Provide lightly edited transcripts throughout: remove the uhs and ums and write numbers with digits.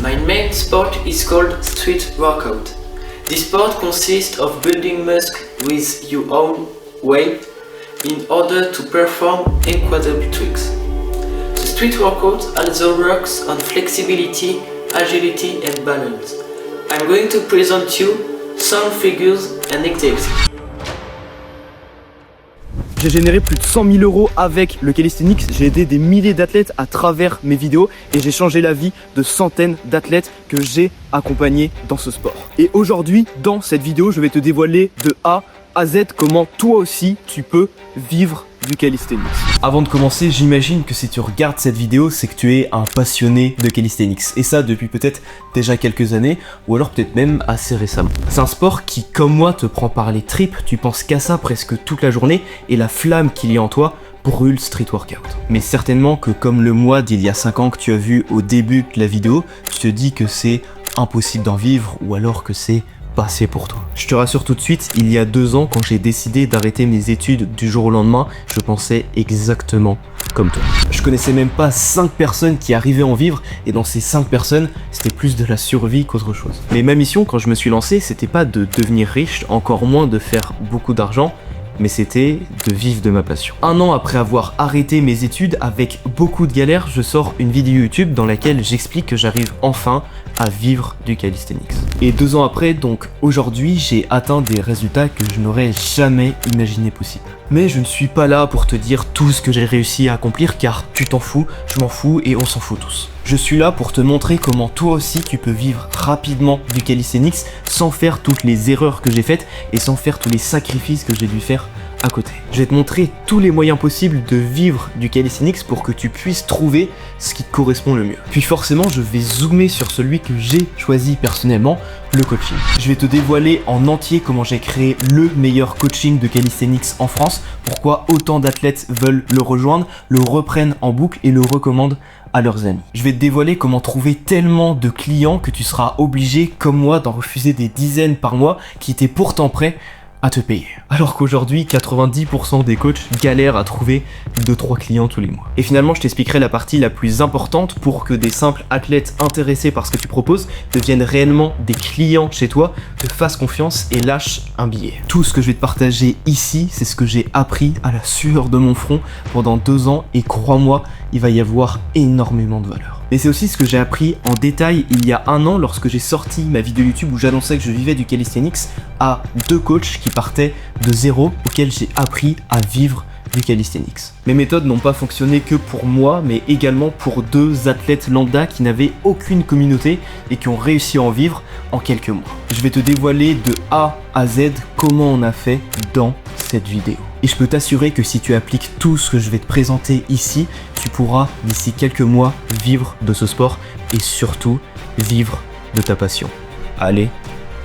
My main sport is called street workout. This sport consists of building muscle with your own weight in order to perform incredible tricks. The street workout also works on flexibility, agility and balance. I'm going to present you some figures and exercises. J'ai généré plus de 100 000 euros avec le calisthenics, j'ai aidé des milliers d'athlètes à travers mes vidéos et j'ai changé la vie de centaines d'athlètes que j'ai accompagnés dans ce sport. Et aujourd'hui, dans cette vidéo, je vais te dévoiler de A à Z comment toi aussi tu peux vivre du calisthenics. Avant de commencer, j'imagine que si tu regardes cette vidéo, c'est que tu es un passionné de calisthenics. Et ça depuis peut-être déjà quelques années, ou alors peut-être même assez récemment. C'est un sport qui, comme moi, te prend par les tripes, tu penses qu'à ça presque toute la journée, et la flamme qu'il y a en toi brûle street workout. Mais certainement que comme le moi d'il y a 5 ans que tu as vu au début de la vidéo, tu te dis que c'est impossible d'en vivre, ou alors que c'est passé pour toi. Je te rassure tout de suite, il y a 2 ans, quand j'ai décidé d'arrêter mes études du jour au lendemain, je pensais exactement comme toi. Je connaissais même pas 5 personnes qui arrivaient à en vivre, et dans ces 5 personnes, c'était plus de la survie qu'autre chose. Mais ma mission, quand je me suis lancé, c'était pas de devenir riche, encore moins de faire beaucoup d'argent, mais c'était de vivre de ma passion. 1 an après avoir arrêté mes études, avec beaucoup de galères, je sors une vidéo YouTube dans laquelle j'explique que j'arrive enfin à vivre du calisthenics. Et 2 ans après, donc aujourd'hui, j'ai atteint des résultats que je n'aurais jamais imaginé possible. Mais je ne suis pas là pour te dire tout ce que j'ai réussi à accomplir, car tu t'en fous, je m'en fous et on s'en fout tous. Je suis là pour te montrer comment toi aussi tu peux vivre rapidement du calisthenics sans faire toutes les erreurs que j'ai faites et sans faire tous les sacrifices que j'ai dû faire à côté. Je vais te montrer tous les moyens possibles de vivre du calisthenics pour que tu puisses trouver ce qui te correspond le mieux. Puis forcément, je vais zoomer sur celui que j'ai choisi personnellement, le coaching. Je vais te dévoiler en entier comment j'ai créé le meilleur coaching de calisthenics en France, pourquoi autant d'athlètes veulent le rejoindre, le reprennent en boucle et le recommandent à leurs amis. Je vais te dévoiler comment trouver tellement de clients que tu seras obligé, comme moi, d'en refuser des dizaines par mois qui étaient pourtant prêts à te payer. Alors qu'aujourd'hui, 90% des coachs galèrent à trouver 2-3 clients tous les mois. Et finalement, je t'expliquerai la partie la plus importante pour que des simples athlètes intéressés par ce que tu proposes deviennent réellement des clients chez toi, te fassent confiance et lâchent un billet. Tout ce que je vais te partager ici, c'est ce que j'ai appris à la sueur de mon front pendant 2 ans et crois-moi, il va y avoir énormément de valeur. Mais c'est aussi ce que j'ai appris en détail il y a 1 an lorsque j'ai sorti ma vidéo YouTube où j'annonçais que je vivais du calisthenics à 2 coachs qui partaient de zéro auxquels j'ai appris à vivre du calisthenics. Mes méthodes n'ont pas fonctionné que pour moi, mais également pour 2 athlètes lambda qui n'avaient aucune communauté et qui ont réussi à en vivre en quelques mois. Je vais te dévoiler de A à Z comment on a fait dans cette vidéo. Et je peux t'assurer que si tu appliques tout ce que je vais te présenter ici, tu pourras d'ici quelques mois vivre de ce sport et surtout vivre de ta passion. Allez,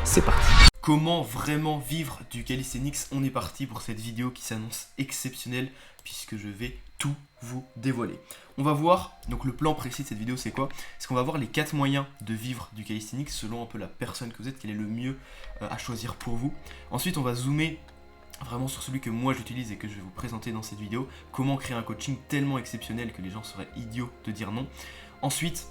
c'est parti. Comment vraiment vivre du calisthenics? On est parti pour cette vidéo qui s'annonce exceptionnelle puisque je vais tout vous dévoiler. On va voir, donc le plan précis de cette vidéo c'est quoi? C'est qu'on va voir les 4 moyens de vivre du calisthenics selon un peu la personne que vous êtes, quel est le mieux à choisir pour vous. Ensuite on va zoomer vraiment sur celui que moi j'utilise et que je vais vous présenter dans cette vidéo, comment créer un coaching tellement exceptionnel que les gens seraient idiots de dire non. Ensuite,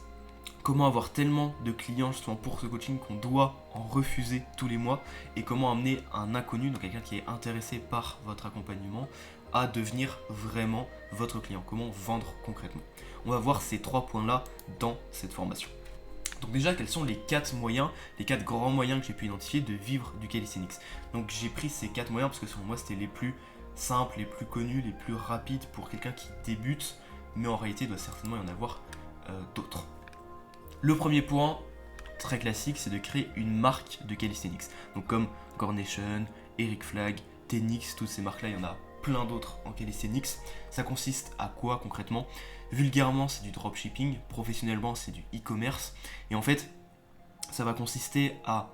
comment avoir tellement de clients justement pour ce coaching qu'on doit en refuser tous les mois et comment amener un inconnu, donc quelqu'un qui est intéressé par votre accompagnement, à devenir vraiment votre client, comment vendre concrètement. On va voir ces 3 points-là dans cette formation. Donc déjà, quels sont les 4 moyens, les 4 grands moyens que j'ai pu identifier de vivre du calisthenics. Donc j'ai pris ces 4 moyens parce que selon moi c'était les plus simples, les plus connus, les plus rapides pour quelqu'un qui débute, mais en réalité il doit certainement y en avoir d'autres. Le premier point, très classique, c'est de créer une marque de calisthenics. Donc comme Gornation, Eric Flag, Tenix, toutes ces marques-là, il y en a plein d'autres en calisthenics. Ça consiste à quoi concrètement? Vulgairement, c'est du dropshipping, professionnellement, c'est du e-commerce. Et en fait, ça va consister à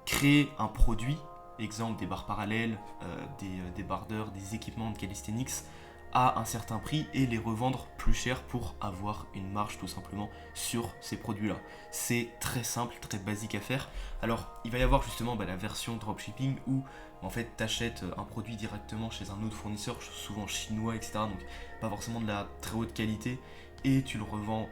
créer un produit, exemple des barres parallèles, des bardeurs, des équipements de calisthenics, à un certain prix et les revendre plus cher pour avoir une marge tout simplement sur ces produits-là. C'est très simple, très basique à faire. Alors, il va y avoir justement la version dropshipping où en fait tu achètes un produit directement chez un autre fournisseur, souvent chinois, etc. Donc pas forcément de la très haute qualité et tu le revends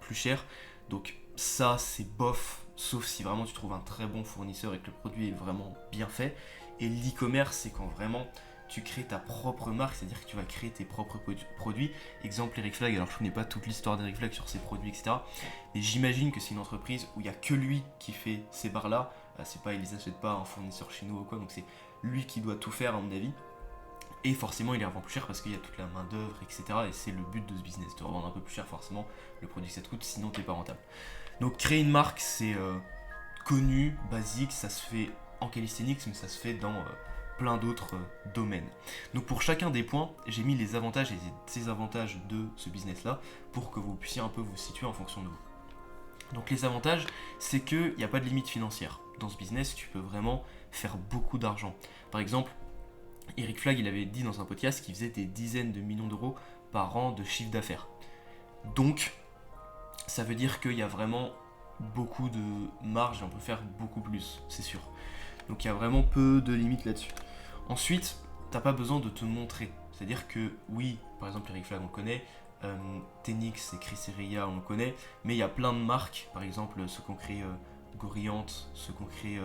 plus cher. Donc ça c'est bof, sauf si vraiment tu trouves un très bon fournisseur et que le produit est vraiment bien fait. Et l'e-commerce, c'est quand vraiment tu crées ta propre marque, c'est-à-dire que tu vas créer tes propres produits. Exemple Eric Flag, alors je connais pas toute l'histoire d'Eric Flag sur ses produits, etc. Mais j'imagine que c'est une entreprise où il n'y a que lui qui fait ces barres-là. C'est pas, il les achète pas à un fournisseur chinois ou quoi, donc c'est lui qui doit tout faire à mon avis. Et forcément il les revend plus cher parce qu'il y a toute la main d'œuvre, etc. Et c'est le but de ce business, de revendre un peu plus cher forcément le produit que ça te coûte, sinon t'es pas rentable. Donc créer une marque, c'est connu, basique, ça se fait en calisthenics, mais ça se fait dans plein d'autres domaines. Donc pour chacun des points, j'ai mis les avantages et les désavantages de ce business là pour que vous puissiez un peu vous situer en fonction de vous. Donc les avantages, c'est qu'il n'y a pas de limite financière. Dans ce business, tu peux vraiment faire beaucoup d'argent. Par exemple, Eric Flag, il avait dit dans un podcast qu'il faisait des dizaines de millions d'euros par an de chiffre d'affaires. Donc, ça veut dire qu'il y a vraiment beaucoup de marge et on peut faire beaucoup plus, c'est sûr. Donc il y a vraiment peu de limites là-dessus. Ensuite, t'as pas besoin de te montrer. C'est-à-dire que oui, par exemple Eric Flag on le connaît, Tenix et Chris Eria on le connaît, mais il y a plein de marques, par exemple ceux qu'on crée Gorillante, ceux qu'on crée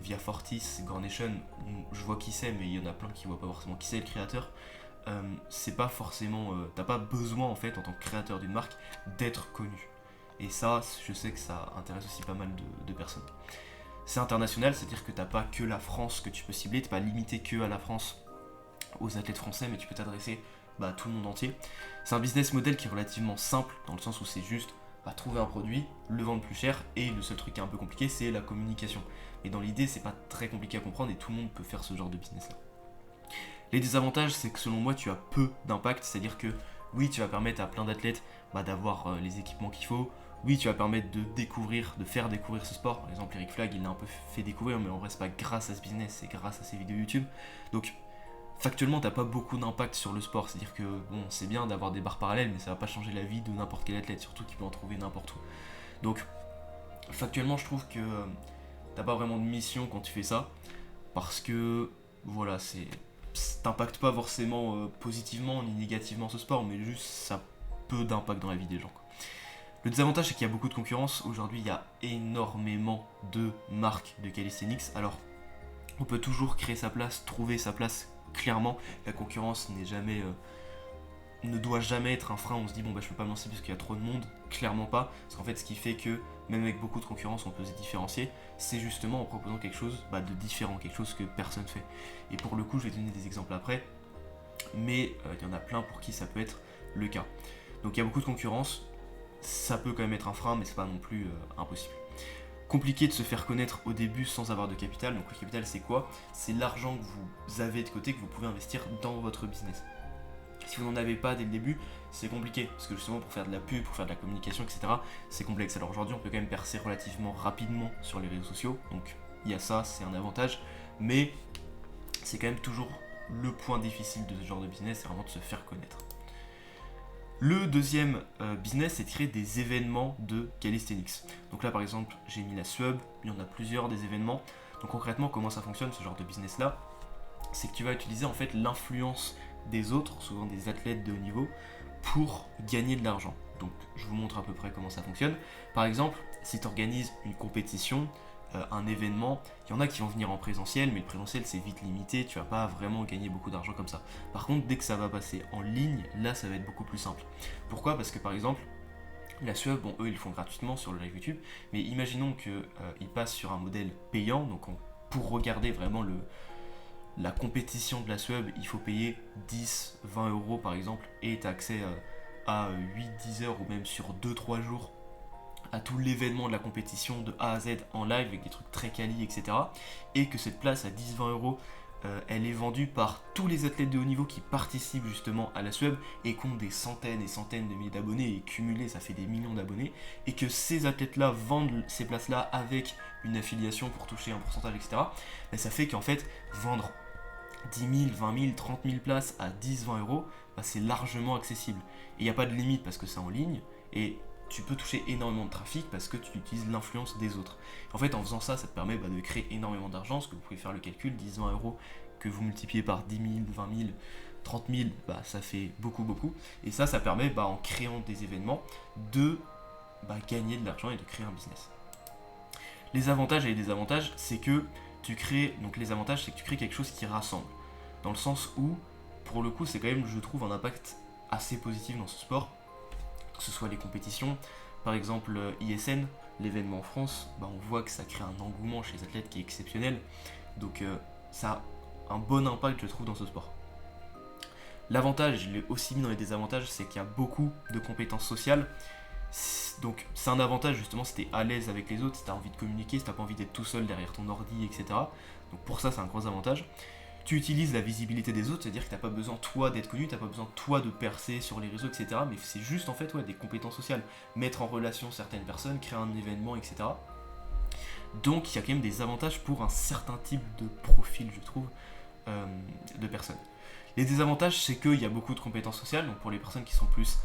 Via Fortis, Gornation, je vois qui c'est, mais il y en a plein qui voient pas forcément qui c'est le créateur. C'est pas forcément, t'as pas besoin en fait en tant que créateur d'une marque d'être connu. Et ça, je sais que ça intéresse aussi pas mal de personnes. C'est international, c'est-à-dire que t'as pas que la France que tu peux cibler, t'es pas limité que à la France, aux athlètes français, mais tu peux t'adresser à tout le monde entier. C'est un business model qui est relativement simple, dans le sens où c'est juste trouver un produit, le vendre plus cher, et le seul truc qui est un peu compliqué, c'est la communication. Et dans l'idée, c'est pas très compliqué à comprendre, et tout le monde peut faire ce genre de business-là. Les désavantages, c'est que selon moi, tu as peu d'impact, c'est-à-dire que oui, tu vas permettre à plein d'athlètes d'avoir les équipements qu'il faut. Oui, tu vas permettre de faire découvrir ce sport. Par exemple, Eric Flag, il l'a un peu fait découvrir, mais en vrai, c'est pas grâce à ce business, c'est grâce à ses vidéos YouTube. Donc, factuellement, t'as pas beaucoup d'impact sur le sport. C'est-à-dire que, bon, c'est bien d'avoir des barres parallèles, mais ça va pas changer la vie de n'importe quel athlète, surtout qu'il peut en trouver n'importe où. Donc, factuellement, je trouve que t'as pas vraiment de mission quand tu fais ça, parce que, voilà, t'impacte pas forcément positivement ni négativement ce sport, mais juste ça a peu d'impact dans la vie des gens, quoi. Le désavantage, c'est qu'il y a beaucoup de concurrence. Aujourd'hui, il y a énormément de marques de calisthenics. Alors, on peut toujours créer sa place, trouver sa place. Clairement, la concurrence ne doit jamais être un frein. On se dit, je peux pas me lancer parce qu'il y a trop de monde. Clairement pas. Parce qu'en fait, ce qui fait que, même avec beaucoup de concurrence, on peut se différencier, c'est justement en proposant quelque chose de différent, quelque chose que personne fait. Et pour le coup, je vais donner des exemples après. Mais il y en a plein pour qui ça peut être le cas. Donc, il y a beaucoup de concurrence. Ça peut quand même être un frein, mais c'est pas non plus impossible. Compliqué de se faire connaître au début sans avoir de capital. Donc le capital, c'est quoi? C'est l'argent que vous avez de côté, que vous pouvez investir dans votre business. Si vous n'en avez pas dès le début, c'est compliqué, parce que justement pour faire de la pub, pour faire de la communication, etc., c'est complexe. Alors aujourd'hui, on peut quand même percer relativement rapidement sur les réseaux sociaux, donc il y a ça, c'est un avantage, mais c'est quand même toujours le point difficile de ce genre de business, c'est vraiment de se faire connaître. Le deuxième business, c'est de créer des événements de calisthenics. Donc là, par exemple, j'ai mis la SWEB, il y en a plusieurs des événements. Donc concrètement, comment ça fonctionne ce genre de business-là? C'est que tu vas utiliser en fait l'influence des autres, souvent des athlètes de haut niveau, pour gagner de l'argent. Donc je vous montre à peu près comment ça fonctionne. Par exemple, si tu organises une compétition, un événement, il y en a qui vont venir en présentiel, mais le présentiel c'est vite limité, tu vas pas vraiment gagner beaucoup d'argent comme ça. Par contre, dès que ça va passer en ligne, là ça va être beaucoup plus simple. Pourquoi? Parce que par exemple, la SWEB, eux ils le font gratuitement sur le live YouTube, mais imaginons qu'ils passent sur un modèle payant, donc pour regarder vraiment la compétition de la SWEB, il faut payer 10, 20 euros par exemple, et tu as accès à 8-10 heures ou même sur 2-3 jours à tout l'événement de la compétition de A à Z en live avec des trucs très quali, etc. Et que cette place à 10-20 euros, elle est vendue par tous les athlètes de haut niveau qui participent justement à la SWEB et qui ont des centaines et centaines de milliers d'abonnés, et cumulés ça fait des millions d'abonnés, et que ces athlètes-là vendent ces places-là avec une affiliation pour toucher un pourcentage, etc. Ça fait qu'en fait, vendre 10 000, 20 000, 30 000 places à 10-20 euros, c'est largement accessible. Et il n'y a pas de limite parce que c'est en ligne, et tu peux toucher énormément de trafic parce que tu utilises l'influence des autres. En fait, en faisant ça, ça te permet de créer énormément d'argent, parce que vous pouvez faire le calcul, 10-20 euros que vous multipliez par 10 000, 20 000, 30 000, ça fait beaucoup. Et ça permet, en créant des événements, de gagner de l'argent et de créer un business. Les avantages et les désavantages, c'est que tu crées, donc les avantages, c'est que tu crées quelque chose qui rassemble. Dans le sens où, pour le coup, c'est quand même, je trouve, un impact assez positif dans ce sport, que ce soit les compétitions, par exemple ISN, l'événement en France, on voit que ça crée un engouement chez les athlètes qui est exceptionnel, donc ça a un bon impact, je trouve, dans ce sport. L'avantage, je l'ai aussi mis dans les désavantages, c'est qu'il y a beaucoup de compétences sociales. Donc c'est un avantage justement si t'es à l'aise avec les autres, si t'as envie de communiquer, si t'as pas envie d'être tout seul derrière ton ordi, etc. Donc pour ça c'est un gros avantage. Tu utilises la visibilité des autres, c'est-à-dire que t'as pas besoin toi d'être connu, t'as pas besoin toi de percer sur les réseaux, etc. Mais c'est juste en fait des compétences sociales. Mettre en relation certaines personnes, créer un événement, etc. Donc il y a quand même des avantages pour un certain type de profil, je trouve, de personnes. Les désavantages, c'est qu'il y a beaucoup de compétences sociales, donc pour les personnes qui sont plus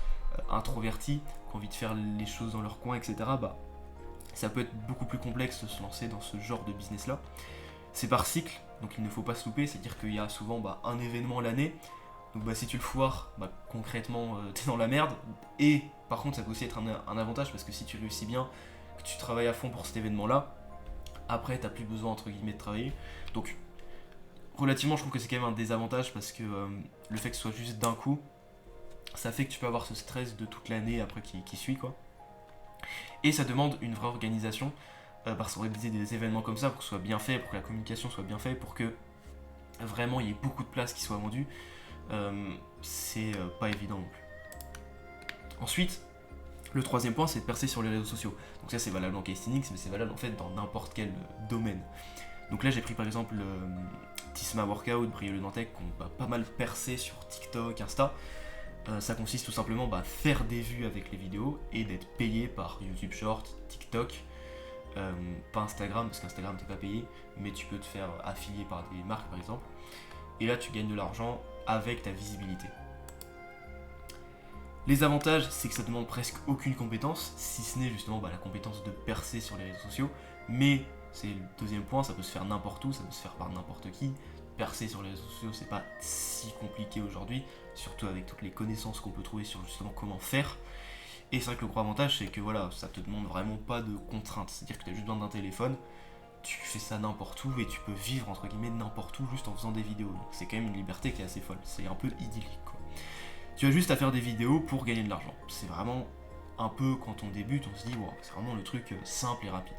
introvertis, qui ont envie de faire les choses dans leur coin, etc., ça peut être beaucoup plus complexe de se lancer dans ce genre de business là. C'est par cycle, donc il ne faut pas se louper, c'est-à-dire qu'il y a souvent un événement l'année, donc si tu le foires, concrètement t'es dans la merde, et par contre ça peut aussi être un avantage, parce que si tu réussis bien, que tu travailles à fond pour cet événement là, après t'as plus besoin entre guillemets de travailler, donc relativement je trouve que c'est quand même un désavantage, parce que le fait que ce soit juste d'un coup, ça fait que tu peux avoir ce stress de toute l'année après qui suit, quoi. Et ça demande une vraie organisation, parce qu'organiser des événements comme ça pour que ce soit bien fait, pour que la communication soit bien faite, pour que vraiment il y ait beaucoup de places qui soient vendues, c'est pas évident non plus. Ensuite, le troisième point, c'est de percer sur les réseaux sociaux. Donc ça c'est valable en calisthenics, mais c'est valable en fait dans n'importe quel domaine. Donc là j'ai pris par exemple Tisma Workout, Brieux Le Dantec, qui ont pas mal percé sur TikTok, Insta. Ça consiste tout simplement à faire des vues avec les vidéos et d'être payé par YouTube Short, TikTok, pas Instagram, parce qu'Instagram t'es pas payé, mais tu peux te faire affilier par des marques par exemple. Et là tu gagnes de l'argent avec ta visibilité. Les avantages, c'est que ça demande presque aucune compétence, si ce n'est justement la compétence de percer sur les réseaux sociaux, mais c'est le deuxième point, ça peut se faire n'importe où, ça peut se faire par n'importe qui. Percer sur les réseaux sociaux, c'est pas si compliqué aujourd'hui, surtout avec toutes les connaissances qu'on peut trouver sur justement comment faire. Et c'est vrai que le gros avantage, c'est que ça te demande vraiment pas de contraintes, c'est-à-dire que tu as juste besoin d'un téléphone, tu fais ça n'importe où et tu peux vivre entre guillemets n'importe où juste en faisant des vidéos. Donc c'est quand même une liberté qui est assez folle, c'est un peu idyllique, quoi. Tu as juste à faire des vidéos pour gagner de l'argent. C'est vraiment un peu quand on débute, on se dit wow, c'est vraiment le truc simple et rapide.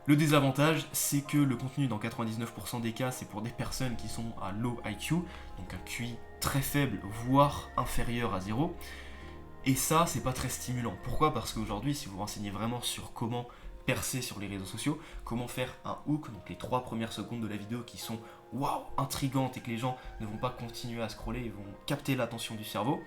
Le désavantage, c'est que le contenu dans 99% des cas, c'est pour des personnes qui sont à low IQ, donc un QI très faible, voire inférieur à 0. Et ça, c'est pas très stimulant. Pourquoi ? Parce qu'aujourd'hui, si vous vous renseignez vraiment sur comment percer sur les réseaux sociaux, comment faire un hook, donc les 3 premières secondes de la vidéo qui sont waouh, intrigantes et que les gens ne vont pas continuer à scroller, ils vont capter l'attention du cerveau,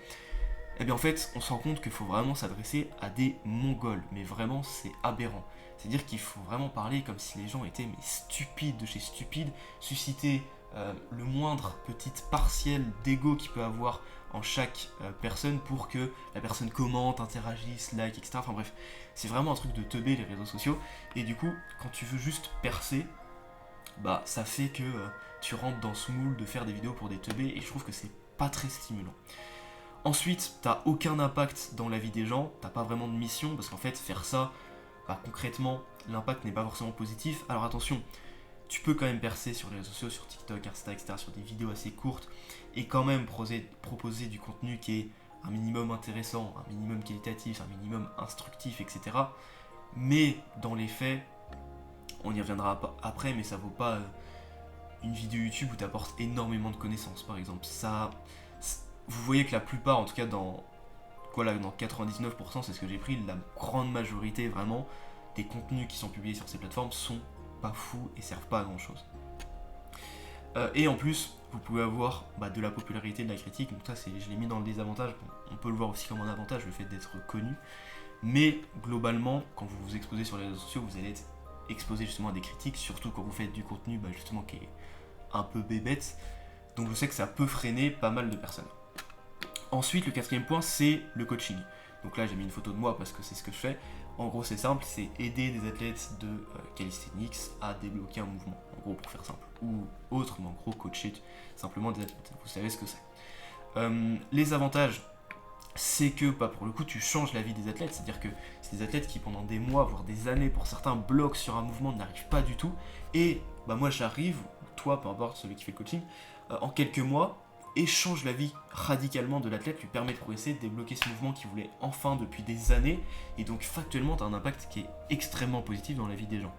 et bien en fait, on se rend compte qu'il faut vraiment s'adresser à des Mongols, mais vraiment c'est aberrant. C'est-à-dire qu'il faut vraiment parler comme si les gens étaient stupides de chez stupides, susciter le moindre petite partielle d'ego qu'il peut avoir en chaque personne pour que la personne commente, interagisse, like, etc. Enfin bref, c'est vraiment un truc de teubé les réseaux sociaux. Et du coup, quand tu veux juste percer, ça fait que tu rentres dans ce moule de faire des vidéos pour des teubés et je trouve que c'est pas très stimulant. Ensuite, t'as aucun impact dans la vie des gens, t'as pas vraiment de mission parce qu'en fait, faire ça, concrètement, l'impact n'est pas forcément positif. Alors attention, tu peux quand même percer sur les réseaux sociaux, sur TikTok, Insta, etc., sur des vidéos assez courtes et quand même proposer du contenu qui est un minimum intéressant, un minimum qualitatif, un minimum instructif, etc. Mais dans les faits, on y reviendra après, mais ça vaut pas une vidéo YouTube où tu apportes énormément de connaissances, par exemple. Ça, vous voyez que la plupart, en tout cas dans 99%, c'est ce que j'ai pris, la grande majorité vraiment des contenus qui sont publiés sur ces plateformes sont pas fous et servent pas à grand chose. Et en plus, vous pouvez avoir de la popularité, de la critique, donc ça je l'ai mis dans le désavantage, on peut le voir aussi comme un avantage, le fait d'être connu, mais globalement, quand vous vous exposez sur les réseaux sociaux, vous allez être exposé justement à des critiques, surtout quand vous faites du contenu justement qui est un peu bébête, donc je sais que ça peut freiner pas mal de personnes. Ensuite, le quatrième point, c'est le coaching. Donc là, j'ai mis une photo de moi parce que c'est ce que je fais. En gros, c'est simple, c'est aider des athlètes de calisthenics à débloquer un mouvement, en gros, pour faire simple. Ou autre, mais en gros, coacher simplement des athlètes. Vous savez ce que c'est. Les avantages, c'est que pour le coup tu changes la vie des athlètes, c'est-à-dire que c'est des athlètes qui pendant des mois, voire des années pour certains, bloquent sur un mouvement, n'arrivent pas du tout, et moi j'arrive, toi peu importe celui qui fait le coaching, en quelques mois, et change la vie radicalement de l'athlète, lui permet de progresser, de débloquer ce mouvement qu'il voulait enfin depuis des années, et donc factuellement tu as un impact qui est extrêmement positif dans la vie des gens.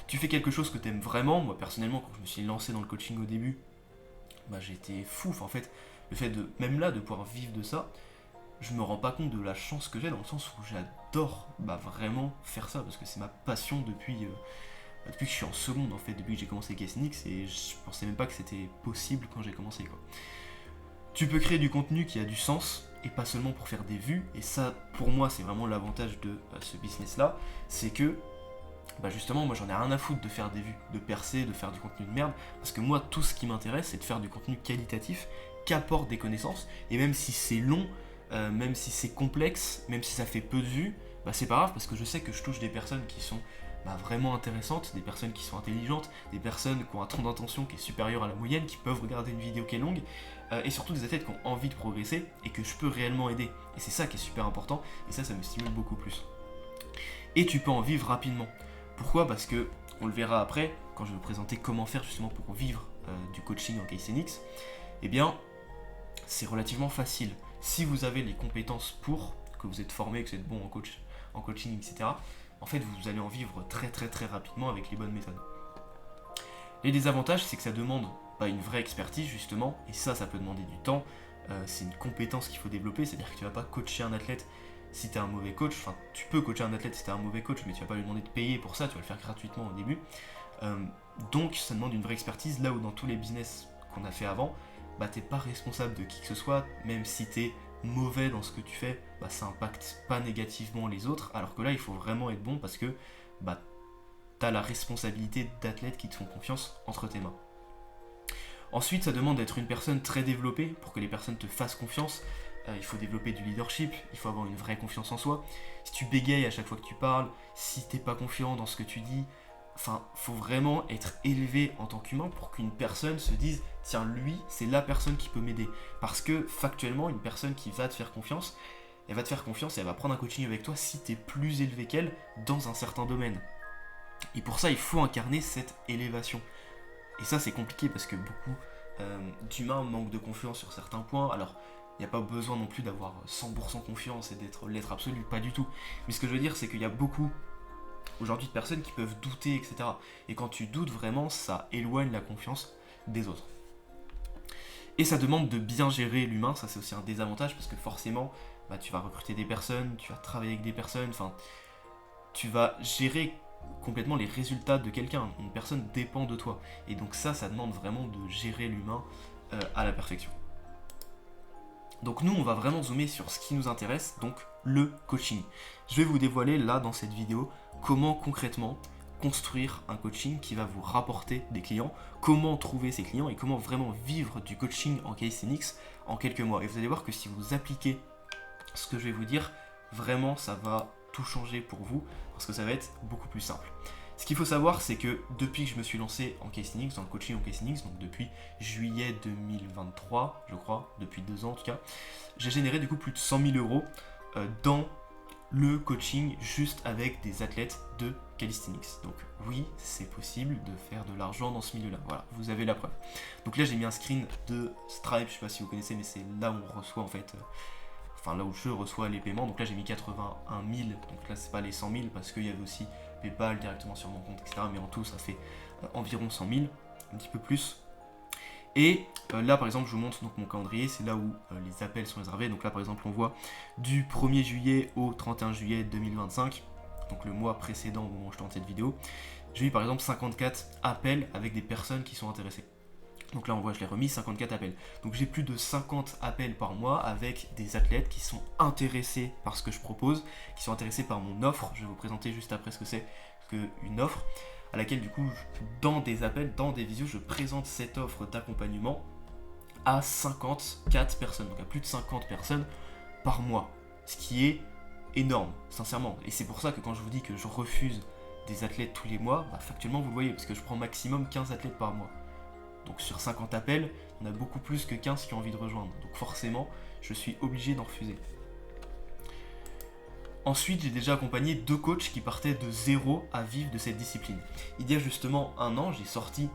Tu fais quelque chose que tu aimes vraiment. Moi personnellement, quand je me suis lancé dans le coaching au début, j'étais fou, en fait, le fait de, même là, de pouvoir vivre de ça, je me rends pas compte de la chance que j'ai, dans le sens où j'adore vraiment faire ça, parce que c'est ma passion depuis que je suis en seconde, en fait, depuis que j'ai commencé KSNX, et je pensais même pas que c'était possible quand j'ai commencé, quoi. Tu peux créer du contenu qui a du sens, et pas seulement pour faire des vues, et ça, pour moi, c'est vraiment l'avantage de ce business-là, c'est que, justement, moi j'en ai rien à foutre de faire des vues, de percer, de faire du contenu de merde, parce que moi, tout ce qui m'intéresse, c'est de faire du contenu qualitatif, qui apporte des connaissances, et même si c'est long, même si c'est complexe, même si ça fait peu de vues, c'est pas grave, parce que je sais que je touche des personnes qui sont vraiment intéressantes, des personnes qui sont intelligentes, des personnes qui ont un temps d'attention qui est supérieur à la moyenne, qui peuvent regarder une vidéo qui est longue, et surtout des athlètes qui ont envie de progresser, et que je peux réellement aider. Et c'est ça qui est super important, et ça me stimule beaucoup plus. Et tu peux en vivre rapidement. Pourquoi ? Parce que, on le verra après, quand je vais vous présenter comment faire justement pour vivre du coaching en KSNX, c'est relativement facile. Si vous avez les compétences pour, que vous êtes formé, que vous êtes bon en coaching, etc., en fait, vous allez en vivre très très très rapidement avec les bonnes méthodes. Les désavantages, c'est que ça demande une vraie expertise, justement, et ça peut demander du temps. C'est une compétence qu'il faut développer, c'est-à-dire que tu vas pas coacher un athlète si tu es un mauvais coach. Enfin, tu peux coacher un athlète si tu es un mauvais coach, mais tu vas pas lui demander de payer pour ça, tu vas le faire gratuitement au début. Donc, ça demande une vraie expertise, là où dans tous les business qu'on a fait avant, t'es pas responsable de qui que ce soit, même si t'es mauvais dans ce que tu fais, ça impacte pas négativement les autres, alors que là il faut vraiment être bon parce que t'as la responsabilité d'athlètes qui te font confiance entre tes mains. Ensuite, ça demande d'être une personne très développée pour que les personnes te fassent confiance. Il faut développer du leadership, il faut avoir une vraie confiance en soi. Si tu bégayes à chaque fois que tu parles, si t'es pas confiant dans ce que tu dis, faut vraiment être élevé en tant qu'humain pour qu'une personne se dise « Tiens, lui, c'est la personne qui peut m'aider. » Parce que, factuellement, une personne qui va te faire confiance, elle va te faire confiance et elle va prendre un coaching avec toi si t'es plus élevé qu'elle dans un certain domaine. Et pour ça, il faut incarner cette élévation. Et ça, c'est compliqué parce que beaucoup d'humains manquent de confiance sur certains points. Alors, il n'y a pas besoin non plus d'avoir 100% confiance et d'être l'être absolu, pas du tout. Mais ce que je veux dire, c'est qu'il y a beaucoup aujourd'hui de personnes qui peuvent douter, etc. Et quand tu doutes vraiment, ça éloigne la confiance des autres. Et ça demande de bien gérer l'humain, ça c'est aussi un désavantage parce que forcément, tu vas recruter des personnes, tu vas travailler avec des personnes, tu vas gérer complètement les résultats de quelqu'un. Une personne dépend de toi. Et donc ça demande vraiment de gérer l'humain à la perfection. Donc nous, on va vraiment zoomer sur ce qui nous intéresse, donc le coaching. Je vais vous dévoiler là, dans cette vidéo, comment concrètement construire un coaching qui va vous rapporter des clients, comment trouver ces clients et comment vraiment vivre du coaching en KSNX en quelques mois. Et vous allez voir que si vous appliquez ce que je vais vous dire, vraiment ça va tout changer pour vous, parce que ça va être beaucoup plus simple. Ce qu'il faut savoir, c'est que depuis que je me suis lancé en KSNX, dans le coaching en KSNX, donc depuis juillet 2023, je crois, depuis 2 ans en tout cas, j'ai généré du coup plus de 100 000 euros dans le coaching juste avec des athlètes de calisthenics. Donc oui, c'est possible de faire de l'argent dans ce milieu-là. Voilà, vous avez la preuve. Donc là, j'ai mis un screen de Stripe, je sais pas si vous connaissez, mais c'est là où on reçoit en fait... là où je reçois les paiements, donc là j'ai mis 81 000, donc là c'est pas les 100 000 parce qu'il y avait aussi PayPal directement sur mon compte, etc. Mais en tout ça fait environ 100 000, un petit peu plus. Et là par exemple je vous montre donc mon calendrier, c'est là où les appels sont réservés. Donc là par exemple on voit du 1er juillet au 31 juillet 2025, donc le mois précédent au moment où je tourne cette vidéo. J'ai eu par exemple 54 appels avec des personnes qui sont intéressées. Donc là on voit, je l'ai remis, 54 appels. Donc j'ai plus de 50 appels par mois avec des athlètes qui sont intéressés par ce que je propose, qui sont intéressés par mon offre. Je vais vous présenter juste après ce que c'est qu'une offre, à laquelle du coup, dans des appels, dans des visios, je présente cette offre d'accompagnement à 54 personnes, donc à plus de 50 personnes par mois. Ce qui est énorme, sincèrement. Et c'est pour ça que quand je vous dis que je refuse des athlètes tous les mois, factuellement vous le voyez, parce que je prends maximum 15 athlètes par mois. Donc sur 50 appels, on a beaucoup plus que 15 qui ont envie de rejoindre. Donc forcément, je suis obligé d'en refuser. Ensuite, j'ai déjà accompagné 2 coachs qui partaient de zéro à vivre de cette discipline. Il y a justement un an, j'ai sorti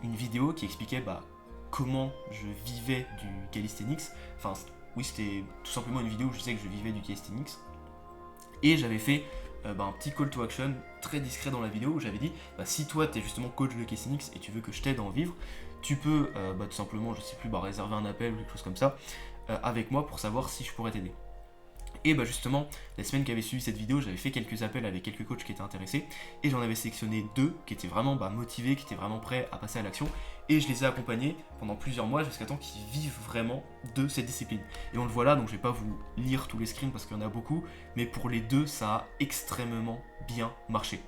une vidéo qui expliquait comment je vivais du calisthenics. Enfin, oui, c'était tout simplement une vidéo où je disais que je vivais du calisthenics. Et j'avais fait un petit call to action très discret dans la vidéo où j'avais dit si toi tu es justement coach de calisthenics et tu veux que je t'aide à en vivre, tu peux tout simplement, je sais plus, réserver un appel ou quelque chose comme ça avec moi pour savoir si je pourrais t'aider. Et justement, la semaine qui avait suivi cette vidéo, j'avais fait quelques appels avec quelques coachs qui étaient intéressés et j'en avais sélectionné 2 qui étaient vraiment motivés, qui étaient vraiment prêts à passer à l'action, et je les ai accompagnés pendant plusieurs mois jusqu'à temps qu'ils vivent vraiment de cette discipline. Et on le voit là, donc je vais pas vous lire tous les screens parce qu'il y en a beaucoup, mais pour les 2, ça a extrêmement bien marché.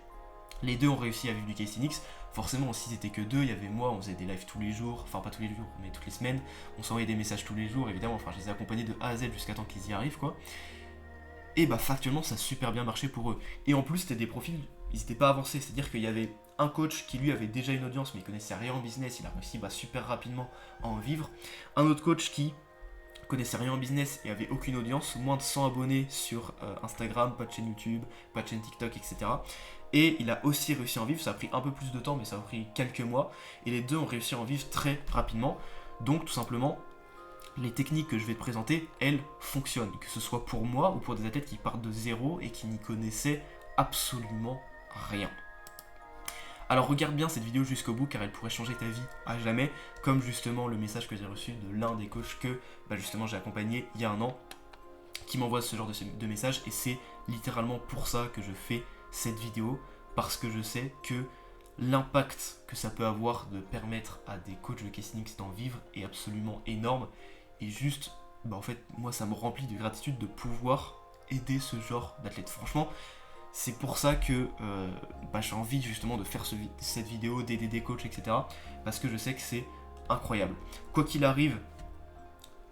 Les 2 ont réussi à vivre du calisthenics. Forcément, si c'était que 2, il y avait moi, on faisait des lives tous les jours, enfin pas tous les jours, mais toutes les semaines, on s'envoyait des messages tous les jours, évidemment, je les ai accompagnés de A à Z jusqu'à temps qu'ils y arrivent, quoi. Et factuellement, ça a super bien marché pour eux. Et en plus, c'était des profils, ils n'étaient pas avancés, c'est-à-dire qu'il y avait un coach qui lui avait déjà une audience, mais il connaissait rien en business, il a réussi super rapidement à en vivre. Un autre coach qui connaissait rien en business et avait aucune audience, moins de 100 abonnés sur Instagram, pas de chaîne YouTube, pas de chaîne TikTok, etc. Et il a aussi réussi à en vivre, ça a pris un peu plus de temps, mais ça a pris quelques mois, et les 2 ont réussi à en vivre très rapidement. Donc tout simplement, les techniques que je vais te présenter, elles fonctionnent, que ce soit pour moi ou pour des athlètes qui partent de zéro et qui n'y connaissaient absolument rien. Alors regarde bien cette vidéo jusqu'au bout car elle pourrait changer ta vie à jamais, comme justement le message que j'ai reçu de l'un des coachs que justement j'ai accompagné il y a un an, qui m'envoie ce genre de message, et c'est littéralement pour ça que je fais cette vidéo, parce que je sais que l'impact que ça peut avoir de permettre à des coachs de calisthenics d'en vivre est absolument énorme, et juste, en fait, moi ça me remplit de gratitude de pouvoir aider ce genre d'athlète. Franchement, c'est pour ça que j'ai envie justement de faire cette vidéo, d'aider des coachs, etc. Parce que je sais que c'est incroyable. Quoi qu'il arrive,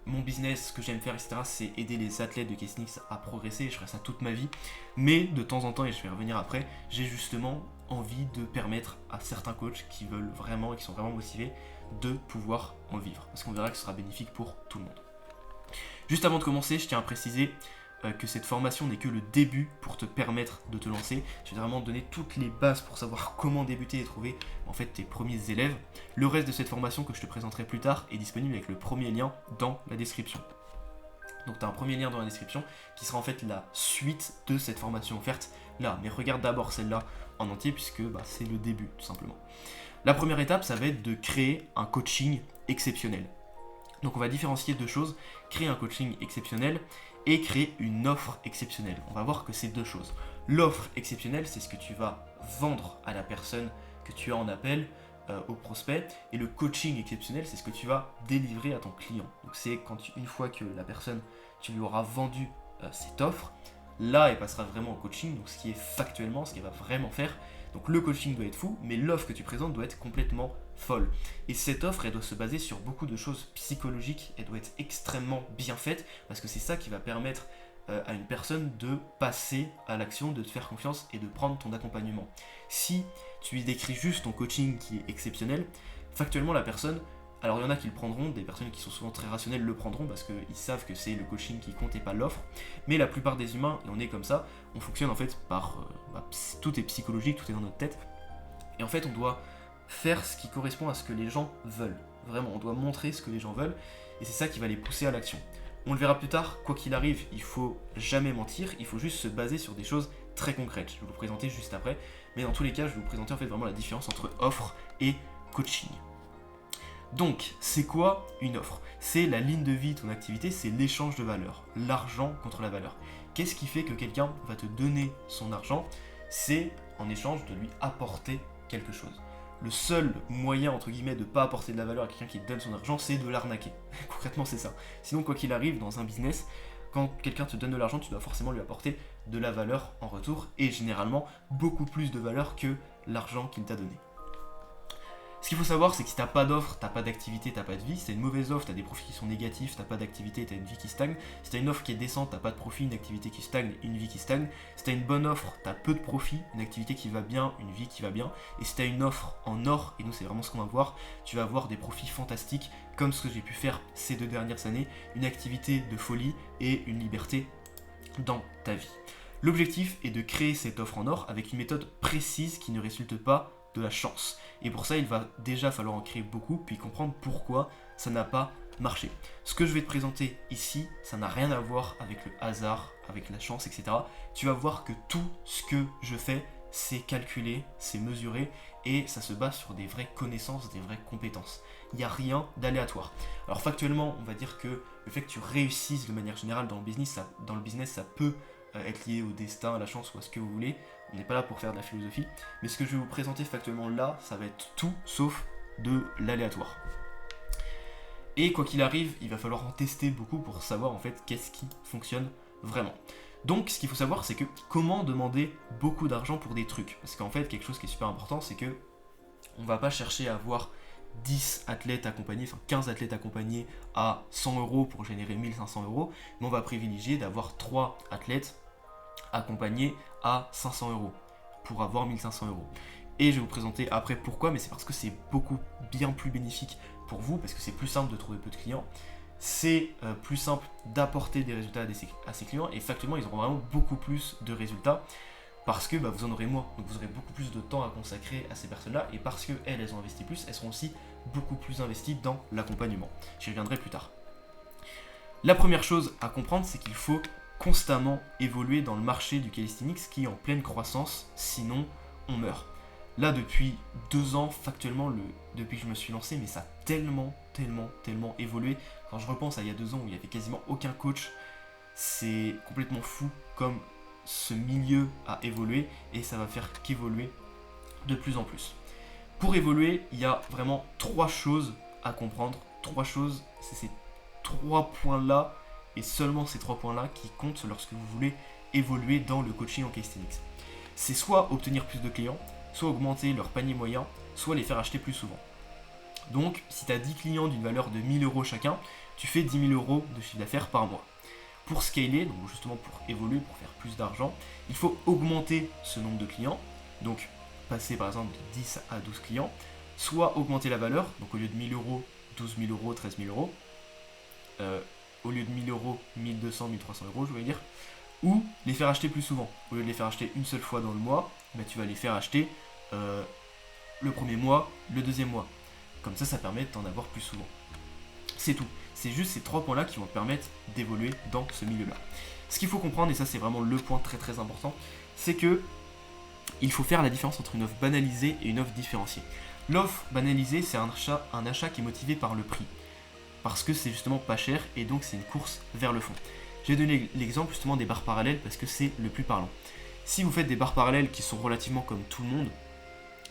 mon business, ce que j'aime faire, etc., c'est aider les athlètes de calisthenics à progresser, je ferai ça toute ma vie. Mais de temps en temps, et je vais revenir après, j'ai justement envie de permettre à certains coachs qui veulent vraiment et qui sont vraiment motivés de pouvoir en vivre. Parce qu'on verra que ce sera bénéfique pour tout le monde. Juste avant de commencer, je tiens à préciser que cette formation n'est que le début pour te permettre de te lancer. Je vais vraiment te donner toutes les bases pour savoir comment débuter et trouver en fait tes premiers élèves. Le reste de cette formation que je te présenterai plus tard est disponible avec le premier lien dans la description. Donc tu as un premier lien dans la description qui sera en fait la suite de cette formation offerte là. Mais regarde d'abord celle-là en entier puisque c'est le début tout simplement. La première étape, ça va être de créer un coaching exceptionnel. Donc on va différencier 2 choses, créer un coaching exceptionnel et créer une offre exceptionnelle. On va voir que c'est 2 choses. L'offre exceptionnelle, c'est ce que tu vas vendre à la personne que tu as en appel, au prospect, et le coaching exceptionnel, c'est ce que tu vas délivrer à ton client. Donc c'est une fois que la personne, tu lui auras vendu cette offre, là elle passera vraiment au coaching, donc ce qui est factuellement, ce qu'elle va vraiment faire. Donc le coaching doit être fou, mais l'offre que tu présentes doit être complètement folle. Et cette offre, elle doit se baser sur beaucoup de choses psychologiques, elle doit être extrêmement bien faite, parce que c'est ça qui va permettre à une personne de passer à l'action, de te faire confiance et de prendre ton accompagnement. Si tu lui décris juste ton coaching qui est exceptionnel, factuellement la personne, alors il y en a qui le prendront, des personnes qui sont souvent très rationnelles le prendront parce qu'ils savent que c'est le coaching qui compte et pas l'offre, mais la plupart des humains, et on est comme ça, on fonctionne en fait par... tout est psychologique, tout est dans notre tête, et en fait on doit faire ce qui correspond à ce que les gens veulent. Vraiment, on doit montrer ce que les gens veulent, et c'est ça qui va les pousser à l'action. On le verra plus tard, quoi qu'il arrive, il faut jamais mentir, il faut juste se baser sur des choses très concrètes. Je vais vous le présenter juste après, mais dans tous les cas, je vais vous présenter en fait vraiment la différence entre offre et coaching. Donc, c'est quoi une offre? C'est la ligne de vie de ton activité, c'est l'échange de valeur, l'argent contre la valeur. Qu'est-ce qui fait que quelqu'un va te donner son argent? C'est en échange de lui apporter quelque chose. Le seul moyen, entre guillemets, de ne pas apporter de la valeur à quelqu'un qui te donne son argent, c'est de l'arnaquer. Concrètement, c'est ça. Sinon, quoi qu'il arrive, dans un business, quand quelqu'un te donne de l'argent, tu dois forcément lui apporter de la valeur en retour, et généralement, beaucoup plus de valeur que l'argent qu'il t'a donné. Ce qu'il faut savoir, c'est que si t'as pas d'offre, t'as pas d'activité, t'as pas de vie. Si t'as une mauvaise offre, t'as des profits qui sont négatifs, t'as pas d'activité, t'as une vie qui stagne. Si t'as une offre qui est décente, t'as pas de profit, une activité qui stagne, une vie qui stagne. Si t'as une bonne offre, t'as peu de profit, une activité qui va bien, une vie qui va bien. Et si t'as une offre en or, et nous c'est vraiment ce qu'on va voir, tu vas avoir des profits fantastiques, comme ce que j'ai pu faire ces 2 dernières années, une activité de folie et une liberté dans ta vie. L'objectif est de créer cette offre en or avec une méthode précise qui ne résulte pas de la chance. Et pour ça, il va déjà falloir en créer beaucoup, puis comprendre pourquoi ça n'a pas marché. Ce que je vais te présenter ici, ça n'a rien à voir avec le hasard, avec la chance, etc. Tu vas voir que tout ce que je fais, c'est calculé, c'est mesuré, et ça se base sur des vraies connaissances, des vraies compétences. Il n'y a rien d'aléatoire. Alors factuellement, on va dire que le fait que tu réussisses de manière générale dans le business, ça peut être lié au destin, à la chance ou à ce que vous voulez. On n'est pas là pour faire de la philosophie, mais ce que je vais vous présenter factuellement là, ça va être tout sauf de l'aléatoire. Et quoi qu'il arrive, il va falloir en tester beaucoup pour savoir en fait qu'est-ce qui fonctionne vraiment. Donc ce qu'il faut savoir, c'est que comment demander beaucoup d'argent pour des trucs. Parce qu'en fait, quelque chose qui est super important, c'est que on va pas chercher à avoir 10 athlètes accompagnés, enfin 15 athlètes accompagnés à 100 € pour générer 1500 €, mais on va privilégier d'avoir 3 athlètes accompagnés à 500 € pour avoir 1500 €. Et je vais vous présenter après pourquoi, mais c'est parce que c'est beaucoup bien plus bénéfique pour vous, parce que c'est plus simple de trouver peu de clients, c'est plus simple d'apporter des résultats à ces clients, et factuellement ils auront vraiment beaucoup plus de résultats, parce que vous en aurez moins, donc vous aurez beaucoup plus de temps à consacrer à ces personnes-là, et parce qu'elles ont investi plus, elles seront aussi beaucoup plus investies dans l'accompagnement. J'y reviendrai plus tard. La première chose à comprendre, c'est qu'il faut constamment évoluer dans le marché du calisthenics qui est en pleine croissance, sinon on meurt. Là, depuis 2 ans, factuellement, depuis que je me suis lancé, mais ça a tellement évolué. Quand je repense à il y a 2 ans où il n'y avait quasiment aucun coach, c'est complètement fou comme ce milieu a évolué, et ça va faire qu'évoluer de plus en plus. Pour évoluer, il y a vraiment 3 choses à comprendre. 3 choses, c'est ces 3 points-là, et seulement ces 3 points-là qui comptent lorsque vous voulez évoluer dans le coaching en calisthenics. C'est soit obtenir plus de clients, soit augmenter leur panier moyen, soit les faire acheter plus souvent. Donc, si tu as 10 clients d'une valeur de 1000 € chacun, tu fais 10 000 € de chiffre d'affaires par mois. Pour scaler, donc justement pour évoluer, pour faire plus d'argent, il faut augmenter ce nombre de clients, donc passer par exemple de 10 à 12 clients, soit augmenter la valeur, donc au lieu de 1000 €, 12 000 €, 13 000 €, au lieu de 1000 €, 1200, 1300 €, je vais dire, ou les faire acheter plus souvent. Au lieu de les faire acheter une seule fois dans le mois, tu vas les faire acheter le premier mois, le deuxième mois. Comme ça, ça permet d'en avoir plus souvent. C'est tout. C'est juste ces 3 points-là qui vont te permettre d'évoluer dans ce milieu-là. Ce qu'il faut comprendre, et ça c'est vraiment le point très important, c'est que il faut faire la différence entre une offre banalisée et une offre différenciée. L'offre banalisée, c'est un achat qui est motivé par le prix. Parce que c'est justement pas cher, et donc c'est une course vers le fond. J'ai donné l'exemple justement des barres parallèles parce que c'est le plus parlant. Si vous faites des barres parallèles qui sont relativement comme tout le monde,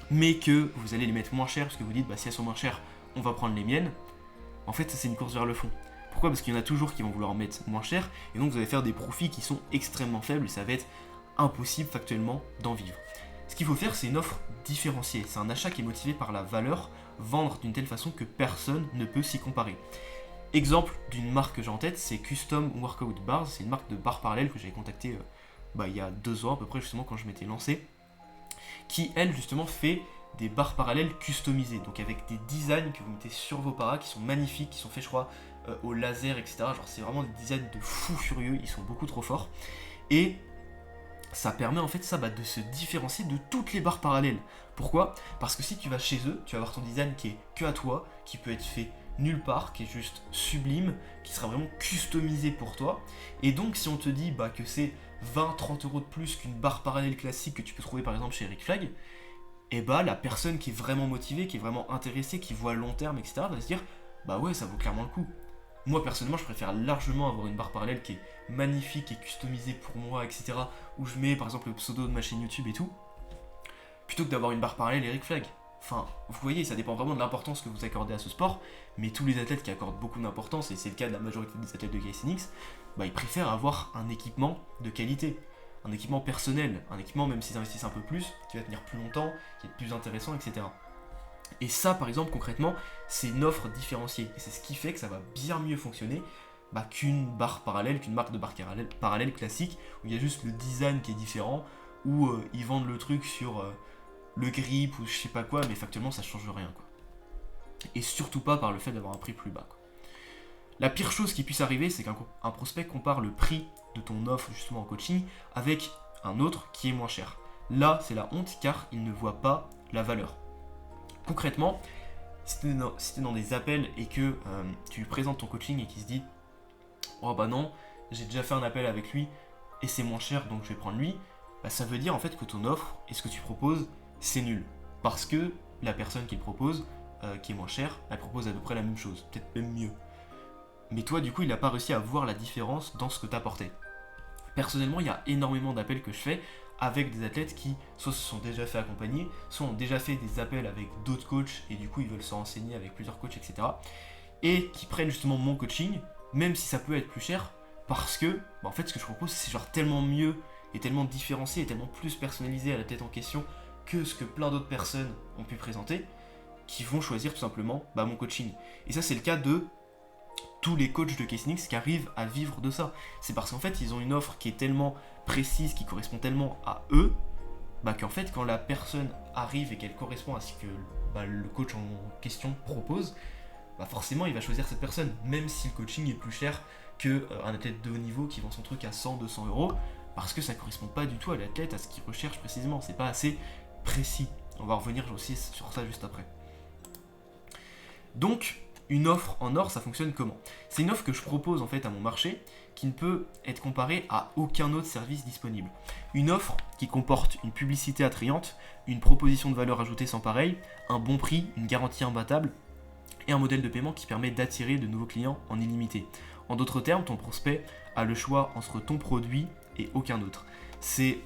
mais que vous allez les mettre moins chères, parce que vous dites si elles sont moins chères, on va prendre les miennes, en fait ça c'est une course vers le fond. Pourquoi ? Parce qu'il y en a toujours qui vont vouloir en mettre moins cher, et donc vous allez faire des profits qui sont extrêmement faibles, et ça va être impossible factuellement d'en vivre. Ce qu'il faut faire, c'est une offre différenciée. C'est un achat qui est motivé par la valeur, vendre d'une telle façon que personne ne peut s'y comparer. Exemple d'une marque que j'ai en tête, c'est Custom Workout Bars. C'est une marque de barres parallèles que j'avais contactée il y a 2 ans à peu près, justement quand je m'étais lancé, qui elle justement fait des barres parallèles customisées, donc avec des designs que vous mettez sur vos paras qui sont magnifiques, qui sont faits je crois au laser, etc. Genre c'est vraiment des designs de fous furieux, ils sont beaucoup trop forts, et ça permet en fait de se différencier de toutes les barres parallèles. Pourquoi ? Parce que si tu vas chez eux, tu vas avoir ton design qui est que à toi, qui peut être fait nulle part, qui est juste sublime, qui sera vraiment customisé pour toi. Et donc si on te dit que c'est 20-30 € de plus qu'une barre parallèle classique que tu peux trouver par exemple chez Rick Flag, et la personne qui est vraiment motivée, qui est vraiment intéressée, qui voit à long terme, etc. va se dire ouais, ça vaut clairement le coup. Moi personnellement je préfère largement avoir une barre parallèle qui est magnifique et customisée pour moi, etc. où je mets par exemple le pseudo de ma chaîne YouTube et tout, plutôt que d'avoir une barre parallèle Eric Flag. Enfin, vous voyez, ça dépend vraiment de l'importance que vous accordez à ce sport, mais tous les athlètes qui accordent beaucoup d'importance, et c'est le cas de la majorité des athlètes de calisthenics, ils préfèrent avoir un équipement de qualité, un équipement personnel, un équipement même s'ils investissent un peu plus, qui va tenir plus longtemps, qui est plus intéressant, etc. Et ça, par exemple, concrètement, c'est une offre différenciée. Et c'est ce qui fait que ça va bien mieux fonctionner qu'une barre parallèle, qu'une marque de barre parallèle classique, où il y a juste le design qui est différent, où ils vendent le truc sur le grip ou je sais pas quoi, mais factuellement ça change rien, quoi. Et surtout pas par le fait d'avoir un prix plus bas, quoi. La pire chose qui puisse arriver, c'est qu'un prospect compare le prix de ton offre justement en coaching avec un autre qui est moins cher. Là, c'est la honte car il ne voit pas la valeur. Concrètement, si tu es dans des appels et que tu lui présentes ton coaching et qu'il se dit « Oh bah non, j'ai déjà fait un appel avec lui et c'est moins cher donc je vais prendre lui », bah ça veut dire en fait que ton offre et ce que tu proposes, c'est nul. Parce que la personne qui le propose, qui est moins chère, elle propose à peu près la même chose, peut-être même mieux. Mais toi, du coup, il n'a pas réussi à voir la différence dans ce que tu apportais. Personnellement, il y a énormément d'appels que je fais avec des athlètes qui soit se sont déjà fait accompagner, soit ont déjà fait des appels avec d'autres coachs et du coup ils veulent se renseigner avec plusieurs coachs, etc. Et qui prennent justement mon coaching, même si ça peut être plus cher, parce que en fait ce que je propose c'est genre tellement mieux et tellement différencié et tellement plus personnalisé à la tête en question que ce que plein d'autres personnes ont pu présenter, qui vont choisir tout simplement mon coaching. Et ça c'est le cas de tous les coachs de KCNX qui arrivent à vivre de ça. C'est parce qu'en fait ils ont une offre qui est tellement précise, qui correspond tellement à eux, qu'en fait quand la personne arrive et qu'elle correspond à ce que le coach en question propose, forcément il va choisir cette personne, même si le coaching est plus cher qu'un athlète de haut niveau qui vend son truc à 100-200 euros, parce que ça ne correspond pas du tout à l'athlète, à ce qu'il recherche précisément, c'est pas assez précis. On va revenir aussi sur ça juste après. Donc, une offre en or, ça fonctionne comment ? C'est une offre que je propose en fait à mon marché qui ne peut être comparée à aucun autre service disponible. Une offre qui comporte une publicité attrayante, une proposition de valeur ajoutée sans pareil, un bon prix, une garantie imbattable et un modèle de paiement qui permet d'attirer de nouveaux clients en illimité. En d'autres termes, ton prospect a le choix entre ton produit et aucun autre. C'est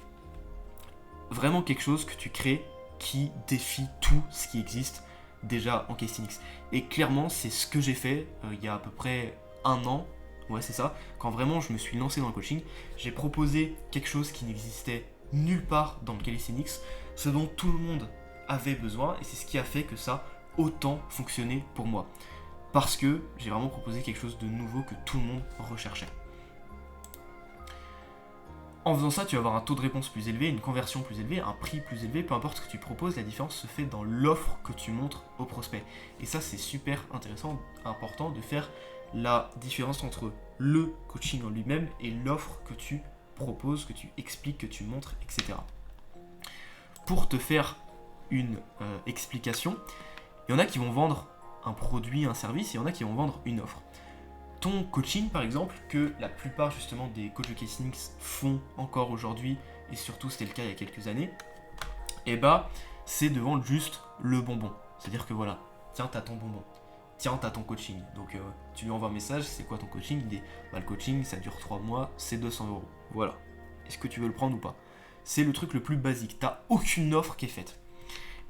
vraiment quelque chose que tu crées qui défie tout ce qui existe déjà en KCNX. Et clairement, c'est ce que j'ai fait il y a à peu près un an, ouais c'est ça, quand vraiment je me suis lancé dans le coaching, j'ai proposé quelque chose qui n'existait nulle part dans le KCNX, ce dont tout le monde avait besoin, et c'est ce qui a fait que ça a autant fonctionné pour moi. Parce que j'ai vraiment proposé quelque chose de nouveau que tout le monde recherchait. En faisant ça, tu vas avoir un taux de réponse plus élevé, une conversion plus élevée, un prix plus élevé, peu importe ce que tu proposes, la différence se fait dans l'offre que tu montres au prospect. Et ça, c'est super intéressant, important de faire la différence entre le coaching en lui-même et l'offre que tu proposes, que tu expliques, que tu montres, etc. Pour te faire une explication, il y en a qui vont vendre un produit, un service, et il y en a qui vont vendre une offre. Ton coaching par exemple, que la plupart justement des coachs de KCNX font encore aujourd'hui, et surtout c'était le cas il y a quelques années, c'est de vendre juste le bonbon. C'est-à-dire que voilà, tiens t'as ton bonbon, tiens t'as ton coaching. Donc tu lui envoies un message, c'est quoi ton coaching ? Il dit le coaching ça dure 3 mois, c'est 200 €. Voilà, est-ce que tu veux le prendre ou pas ? C'est le truc le plus basique, t'as aucune offre qui est faite.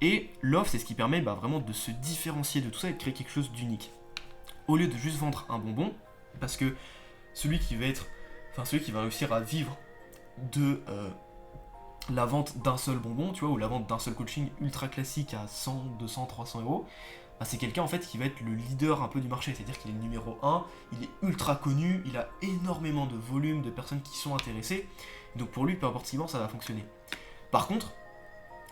Et l'offre c'est ce qui permet vraiment de se différencier de tout ça et de créer quelque chose d'unique. Au lieu de juste vendre un bonbon, parce que celui qui va réussir à vivre de la vente d'un seul bonbon, tu vois, ou la vente d'un seul coaching ultra classique à 100, 200, 300 €, c'est quelqu'un en fait qui va être le leader un peu du marché, c'est-à-dire qu'il est le numéro 1, il est ultra connu, il a énormément de volume de personnes qui sont intéressées, donc pour lui, peu importe ce qu'il vend, ça va fonctionner. Par contre,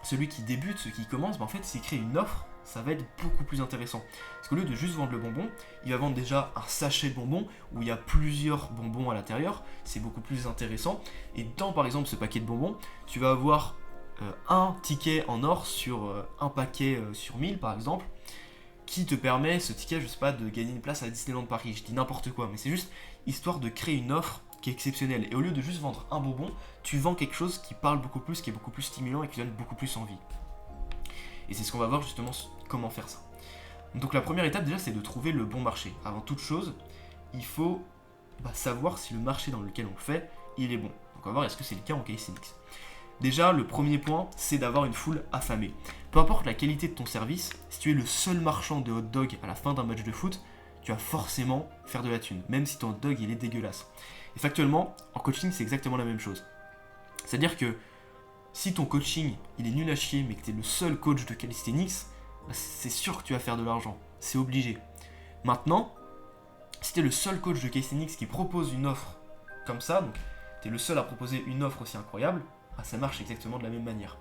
celui qui débute, celui qui commence, en fait, s'il crée une offre, ça va être beaucoup plus intéressant. Parce qu'au lieu de juste vendre le bonbon, il va vendre déjà un sachet de bonbons où il y a plusieurs bonbons à l'intérieur, c'est beaucoup plus intéressant. Et dans par exemple ce paquet de bonbons, tu vas avoir un ticket en or sur un paquet sur 1000 par exemple, qui te permet, ce ticket, je sais pas, de gagner une place à Disneyland Paris. Je dis n'importe quoi, mais c'est juste histoire de créer une offre qui est exceptionnelle. Et au lieu de juste vendre un bonbon, tu vends quelque chose qui parle beaucoup plus, qui est beaucoup plus stimulant et qui donne beaucoup plus envie. Et c'est ce qu'on va voir justement comment faire ça. Donc la première étape déjà c'est de trouver le bon marché. Avant toute chose, il faut savoir si le marché dans lequel on le fait, il est bon. Donc on va voir est-ce que c'est le cas en KCNX. Déjà le premier point c'est d'avoir une foule affamée. Peu importe la qualité de ton service, si tu es le seul marchand de hot dog à la fin d'un match de foot, tu vas forcément faire de la thune, même si ton hot dog il est dégueulasse. Et factuellement, en coaching c'est exactement la même chose. C'est-à-dire que si ton coaching il est nul à chier mais que tu es le seul coach de calisthenics, c'est sûr que tu vas faire de l'argent, c'est obligé. Maintenant, si t'es le seul coach de calisthenics qui propose une offre comme ça, donc t'es le seul à proposer une offre aussi incroyable, ça marche exactement de la même manière.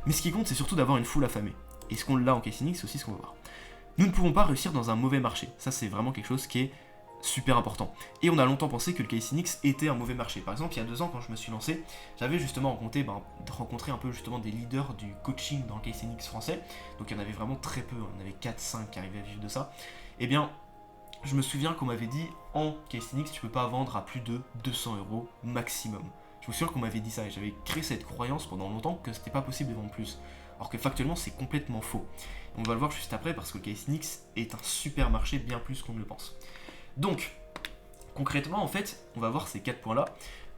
Mais ce qui compte, c'est surtout d'avoir une foule affamée. Et ce qu'on l'a en calisthenics, c'est aussi ce qu'on va voir. Nous ne pouvons pas réussir dans un mauvais marché. Ça, c'est vraiment quelque chose qui est super important. Et on a longtemps pensé que le calisthenics était un mauvais marché. Par exemple, il y a 2 ans, quand je me suis lancé, j'avais justement rencontré un peu justement des leaders du coaching dans le calisthenics français. Donc il y en avait vraiment très peu, il y en avait 4-5 qui arrivaient à vivre de ça. Et bien, je me souviens qu'on m'avait dit, en calisthenics, tu peux pas vendre à plus de 200 € maximum. Je me souviens qu'on m'avait dit ça et j'avais créé cette croyance pendant longtemps que c'était pas possible de vendre plus. Alors que factuellement, c'est complètement faux. On va le voir juste après parce que le calisthenics est un super marché bien plus qu'on ne le pense. Donc, concrètement, en fait, on va voir ces 4 points-là.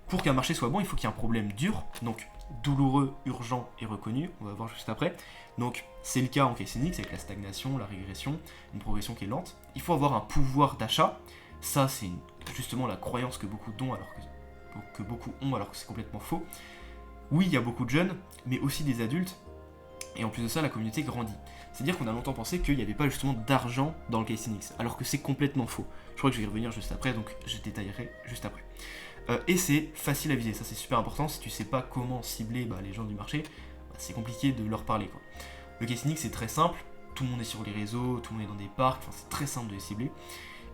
Pour qu'un marché soit bon, il faut qu'il y ait un problème dur, donc douloureux, urgent et reconnu. On va voir juste après. Donc, c'est le cas en calisthenics avec la stagnation, la régression, une progression qui est lente. Il faut avoir un pouvoir d'achat. Ça, c'est justement la croyance que beaucoup ont alors que c'est complètement faux. Oui, il y a beaucoup de jeunes, mais aussi des adultes. Et en plus de ça, la communauté grandit. C'est-à-dire qu'on a longtemps pensé qu'il n'y avait pas justement d'argent dans le calisthenics, alors que c'est complètement faux. Je crois que je vais y revenir juste après, donc je détaillerai juste après. Et c'est facile à viser, ça c'est super important. Si tu sais pas comment cibler les gens du marché, c'est compliqué de leur parler, quoi. Le calisthenics c'est très simple, tout le monde est sur les réseaux, tout le monde est dans des parcs, c'est très simple de les cibler.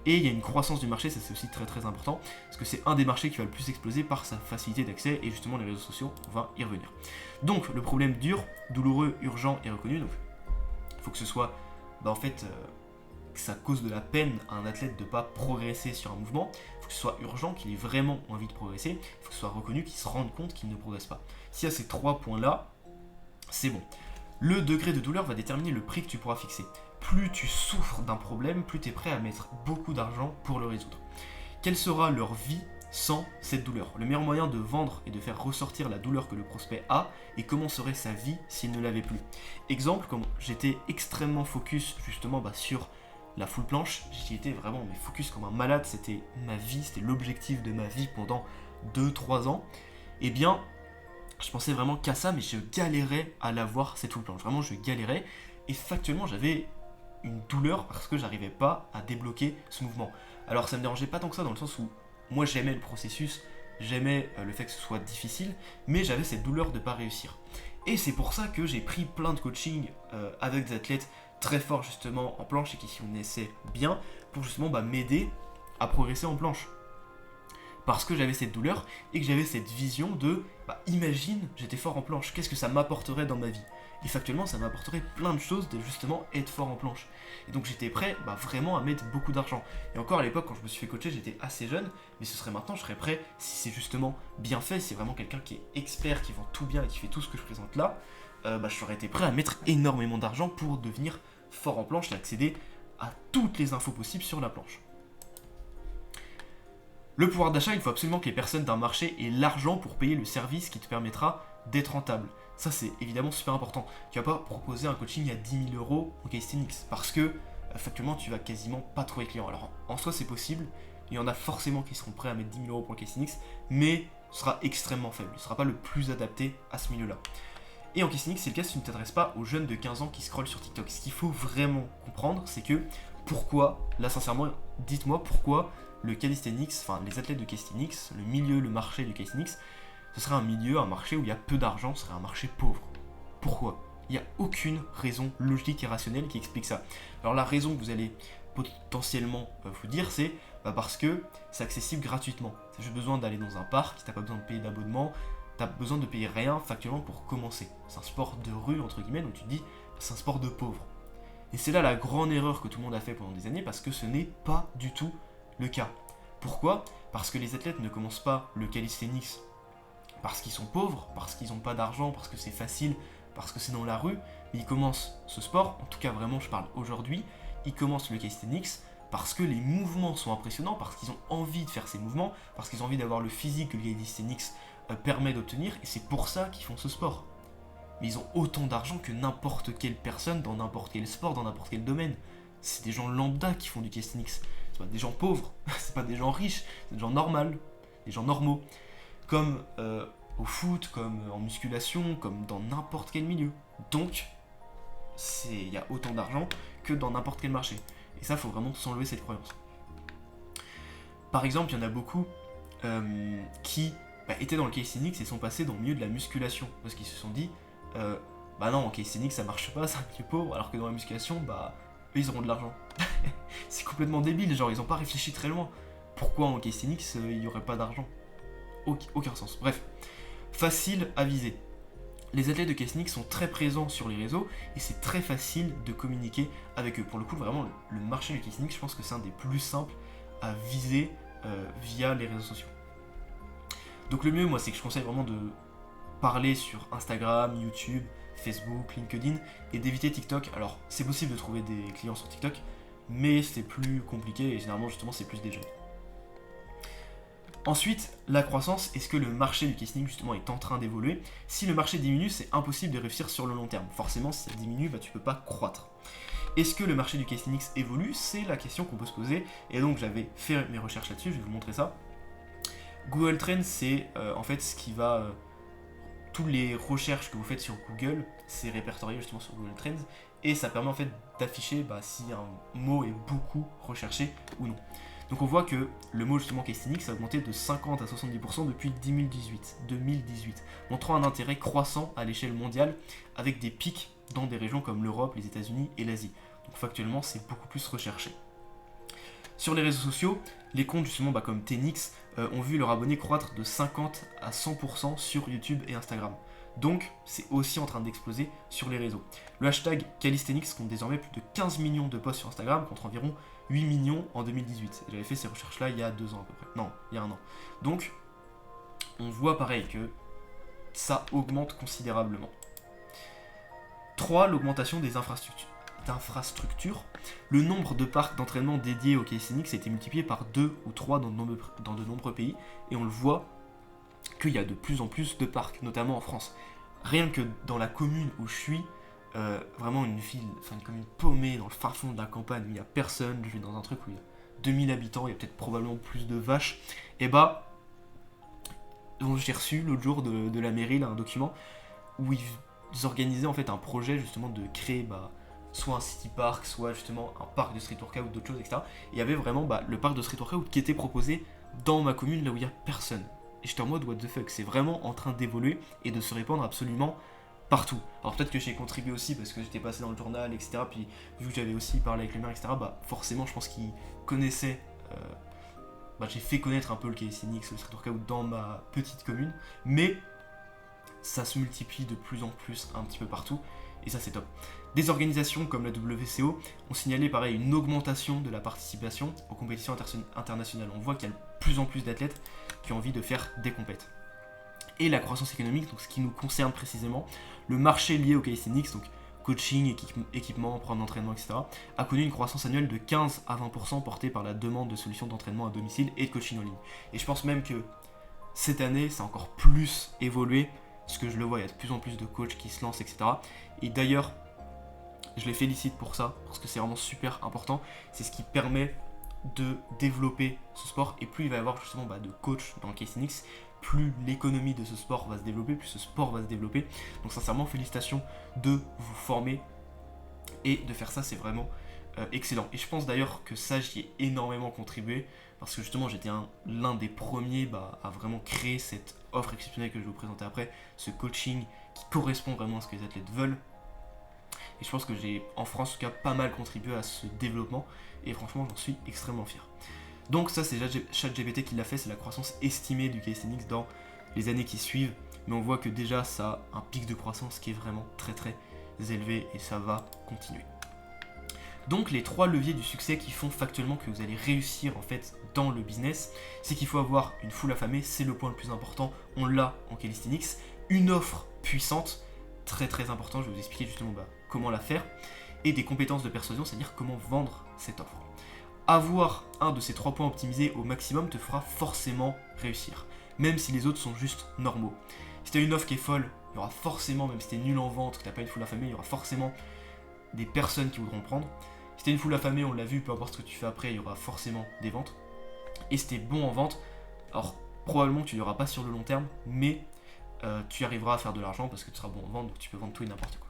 Et il y a une croissance du marché, ça c'est aussi très très important, parce que c'est un des marchés qui va le plus exploser par sa facilité d'accès, et justement les réseaux sociaux, on va y revenir. Donc le problème dur, douloureux, urgent et reconnu, donc il faut que ce soit, que ça cause de la peine à un athlète de ne pas progresser sur un mouvement, il faut que ce soit urgent, qu'il ait vraiment envie de progresser, il faut que ce soit reconnu, qu'il se rende compte qu'il ne progresse pas. S'il y a ces 3 points-là, c'est bon. Le degré de douleur va déterminer le prix que tu pourras fixer. Plus tu souffres d'un problème, plus tu es prêt à mettre beaucoup d'argent pour le résoudre. Quelle sera leur vie sans cette douleur? Le meilleur moyen de vendre et de faire ressortir la douleur que le prospect a, et comment serait sa vie s'il ne l'avait plus. Exemple, comme j'étais extrêmement focus justement sur la full planche, j'y étais vraiment focus comme un malade, c'était ma vie, c'était l'objectif de ma vie pendant 2-3 ans, et bien je pensais vraiment qu'à ça, mais je galérais à l'avoir cette full planche, vraiment je galérais, et factuellement j'avais une douleur parce que j'arrivais pas à débloquer ce mouvement. Alors ça me dérangeait pas tant que ça dans le sens où moi j'aimais le processus, j'aimais le fait que ce soit difficile, mais j'avais cette douleur de pas réussir. Et c'est pour ça que j'ai pris plein de coaching avec des athlètes très forts justement en planche et qui s'y connaissaient bien pour justement m'aider à progresser en planche. Parce que j'avais cette douleur et que j'avais cette vision de imagine j'étais fort en planche, qu'est-ce que ça m'apporterait dans ma vie? Et factuellement ça m'apporterait plein de choses de justement être fort en planche. Et donc j'étais prêt vraiment à mettre beaucoup d'argent. Et encore à l'époque quand je me suis fait coacher j'étais assez jeune, mais ce serait maintenant, je serais prêt si c'est justement bien fait, si c'est vraiment quelqu'un qui est expert, qui vend tout bien et qui fait tout ce que je présente là, je serais été prêt à mettre énormément d'argent pour devenir fort en planche et accéder à toutes les infos possibles sur la planche. Le pouvoir d'achat, il faut absolument que les personnes d'un marché aient l'argent pour payer le service qui te permettra d'être rentable. Ça, c'est évidemment super important. Tu vas pas proposer un coaching à 10 000 € en calisthenics parce que factuellement, tu vas quasiment pas trouver de clients. Alors, en soi, c'est possible. Il y en a forcément qui seront prêts à mettre 10 000 € pour le calisthenics, mais ce sera extrêmement faible. Ce ne sera pas le plus adapté à ce milieu-là. Et en calisthenics, c'est le cas si tu ne t'adresses pas aux jeunes de 15 ans qui scrollent sur TikTok. Ce qu'il faut vraiment comprendre, c'est que pourquoi, là sincèrement, dites-moi pourquoi le calisthenics, les athlètes de calisthenics, le milieu, le marché du calisthenics, ce serait un milieu, un marché où il y a peu d'argent, ce serait un marché pauvre. Pourquoi? Il n'y a aucune raison logique et rationnelle qui explique ça. Alors la raison que vous allez potentiellement vous dire, c'est parce que c'est accessible gratuitement. T'as juste besoin d'aller dans un parc, t'as pas besoin de payer d'abonnement, t'as besoin de payer rien factuellement pour commencer. C'est un sport de rue, entre guillemets, donc tu te dis, c'est un sport de pauvre. Et c'est là la grande erreur que tout le monde a fait pendant des années, parce que ce n'est pas du tout le cas. Pourquoi? Parce que les athlètes ne commencent pas le calisthenics parce qu'ils sont pauvres, parce qu'ils n'ont pas d'argent, parce que c'est facile, parce que c'est dans la rue, mais ils commencent ce sport, en tout cas vraiment je parle aujourd'hui, ils commencent le calisthenics parce que les mouvements sont impressionnants, parce qu'ils ont envie de faire ces mouvements, parce qu'ils ont envie d'avoir le physique que le calisthenics permet d'obtenir, et c'est pour ça qu'ils font ce sport. Mais ils ont autant d'argent que n'importe quelle personne dans n'importe quel sport, dans n'importe quel domaine. C'est des gens lambda qui font du calisthenics. C'est pas des gens pauvres, c'est pas des gens riches, c'est des gens normaux, des gens normaux. Comme au foot, comme en musculation, comme dans n'importe quel milieu. Donc, il y a autant d'argent que dans n'importe quel marché. Et ça, il faut vraiment s'enlever cette croyance. Par exemple, il y en a beaucoup qui étaient dans le calisthenics et sont passés dans le milieu de la musculation. Parce qu'ils se sont dit, bah non, en calisthenics ça marche pas, c'est un milieu pauvre, alors que dans la musculation, eux ils auront de l'argent. C'est complètement débile, genre ils ont pas réfléchi très loin. Pourquoi en calisthenics il y aurait pas d'argent? Aucun sens. Bref, facile à viser. Les athlètes de calisthenics sont très présents sur les réseaux et c'est très facile de communiquer avec eux. Pour le coup, vraiment, le marché du calisthenics, je pense que c'est un des plus simples à viser via les réseaux sociaux. Donc le mieux, moi, c'est que je conseille vraiment de parler sur Instagram, YouTube, Facebook, LinkedIn et d'éviter TikTok. Alors, c'est possible de trouver des clients sur TikTok, mais c'est plus compliqué et généralement, justement, c'est plus des jeunes. Ensuite, la croissance, est-ce que le marché du calisthenics justement est en train d'évoluer? Si le marché diminue, c'est impossible de réussir sur le long terme. Forcément, si ça diminue, tu peux pas croître. Est-ce que le marché du calisthenics évolue? C'est la question qu'on peut se poser. Et donc, j'avais fait mes recherches là-dessus, je vais vous montrer ça. Google Trends, c'est en fait ce qui va... toutes les recherches que vous faites sur Google, c'est répertorié justement sur Google Trends. Et ça permet en fait d'afficher si un mot est beaucoup recherché ou non. Donc on voit que le mot justement calisthenics a augmenté de 50 à 70% depuis 2018, montrant un intérêt croissant à l'échelle mondiale avec des pics dans des régions comme l'Europe, les États-Unis et l'Asie. Donc factuellement c'est beaucoup plus recherché. Sur les réseaux sociaux, les comptes justement comme Tenix ont vu leurs abonnés croître de 50 à 100% sur YouTube et Instagram. Donc c'est aussi en train d'exploser sur les réseaux. Le hashtag calisthenics compte désormais plus de 15 millions de posts sur Instagram contre environ 8 millions en 2018. J'avais fait ces recherches-là il y a 2 ans à peu près. Non, il y a 1 an. Donc, on voit pareil que ça augmente considérablement. 3. L'augmentation des infrastructures. Le nombre de parcs d'entraînement dédiés au calisthenics a été multiplié par 2 ou 3 dans de nombreux pays. Et on le voit qu'il y a de plus en plus de parcs, notamment en France. Rien que dans la commune où je suis, vraiment une commune paumée dans le fin fond de la campagne où il n'y a personne, je vais dans un truc où il y a 2000 habitants, il y a peut-être probablement plus de vaches, et j'ai reçu l'autre jour de la mairie là, un document où ils organisaient en fait un projet justement de créer soit un city park, soit justement un parc de street workout, d'autres choses, etc. Et il y avait vraiment le parc de street workout qui était proposé dans ma commune là où il n'y a personne. Et j'étais en mode what the fuck, c'est vraiment en train d'évoluer et de se répandre absolument partout. Alors peut-être que j'ai contribué aussi parce que j'étais passé dans le journal, etc. Puis vu que j'avais aussi parlé avec les maires, etc. Forcément je pense qu'ils connaissaient... j'ai fait connaître un peu le calisthenics, le street workout dans ma petite commune. Mais ça se multiplie de plus en plus un petit peu partout. Et ça c'est top. Des organisations comme la WCO ont signalé pareil une augmentation de la participation aux compétitions internationales. On voit qu'il y a de plus en plus d'athlètes qui ont envie de faire des compètes. Et la croissance économique, donc ce qui nous concerne précisément, le marché lié au calisthenics, donc coaching, équipement, programme d'entraînement, etc., a connu une croissance annuelle de 15 à 20% portée par la demande de solutions d'entraînement à domicile et de coaching en ligne. Et je pense même que cette année, ça a encore plus évolué, parce que je le vois, il y a de plus en plus de coachs qui se lancent, etc. Et d'ailleurs, je les félicite pour ça, parce que c'est vraiment super important. C'est ce qui permet de développer ce sport, et plus il va y avoir justement de coachs dans le calisthenics, plus l'économie de ce sport va se développer, plus ce sport va se développer. Donc sincèrement, félicitations de vous former et de faire ça, c'est vraiment excellent. Et je pense d'ailleurs que ça, j'y ai énormément contribué, parce que justement j'étais l'un des premiers à vraiment créer cette offre exceptionnelle que je vais vous présenter après, ce coaching qui correspond vraiment à ce que les athlètes veulent. Et je pense que j'ai, en France en tout cas, pas mal contribué à ce développement, et franchement j'en suis extrêmement fier. Donc ça c'est ChatGPT qui l'a fait, c'est la croissance estimée du calisthenics dans les années qui suivent, mais on voit que déjà ça a un pic de croissance qui est vraiment très très élevé et ça va continuer. Donc les 3 leviers du succès qui font factuellement que vous allez réussir en fait dans le business, c'est qu'il faut avoir une foule affamée, c'est le point le plus important, on l'a en calisthenics, une offre puissante, très très important, je vais vous expliquer justement comment la faire, et des compétences de persuasion, c'est-à-dire comment vendre cette offre. Avoir un de ces 3 points optimisés au maximum te fera forcément réussir, même si les autres sont juste normaux. Si tu as une offre qui est folle, il y aura forcément, même si tu es nul en vente, que tu n'as pas une foule affamée, il y aura forcément des personnes qui voudront prendre. Si tu as une foule affamée, on l'a vu, peu importe ce que tu fais après, il y aura forcément des ventes. Et si tu es bon en vente, alors probablement que tu n'y auras pas sur le long terme, mais tu arriveras à faire de l'argent parce que tu seras bon en vente, donc tu peux vendre tout et n'importe quoi.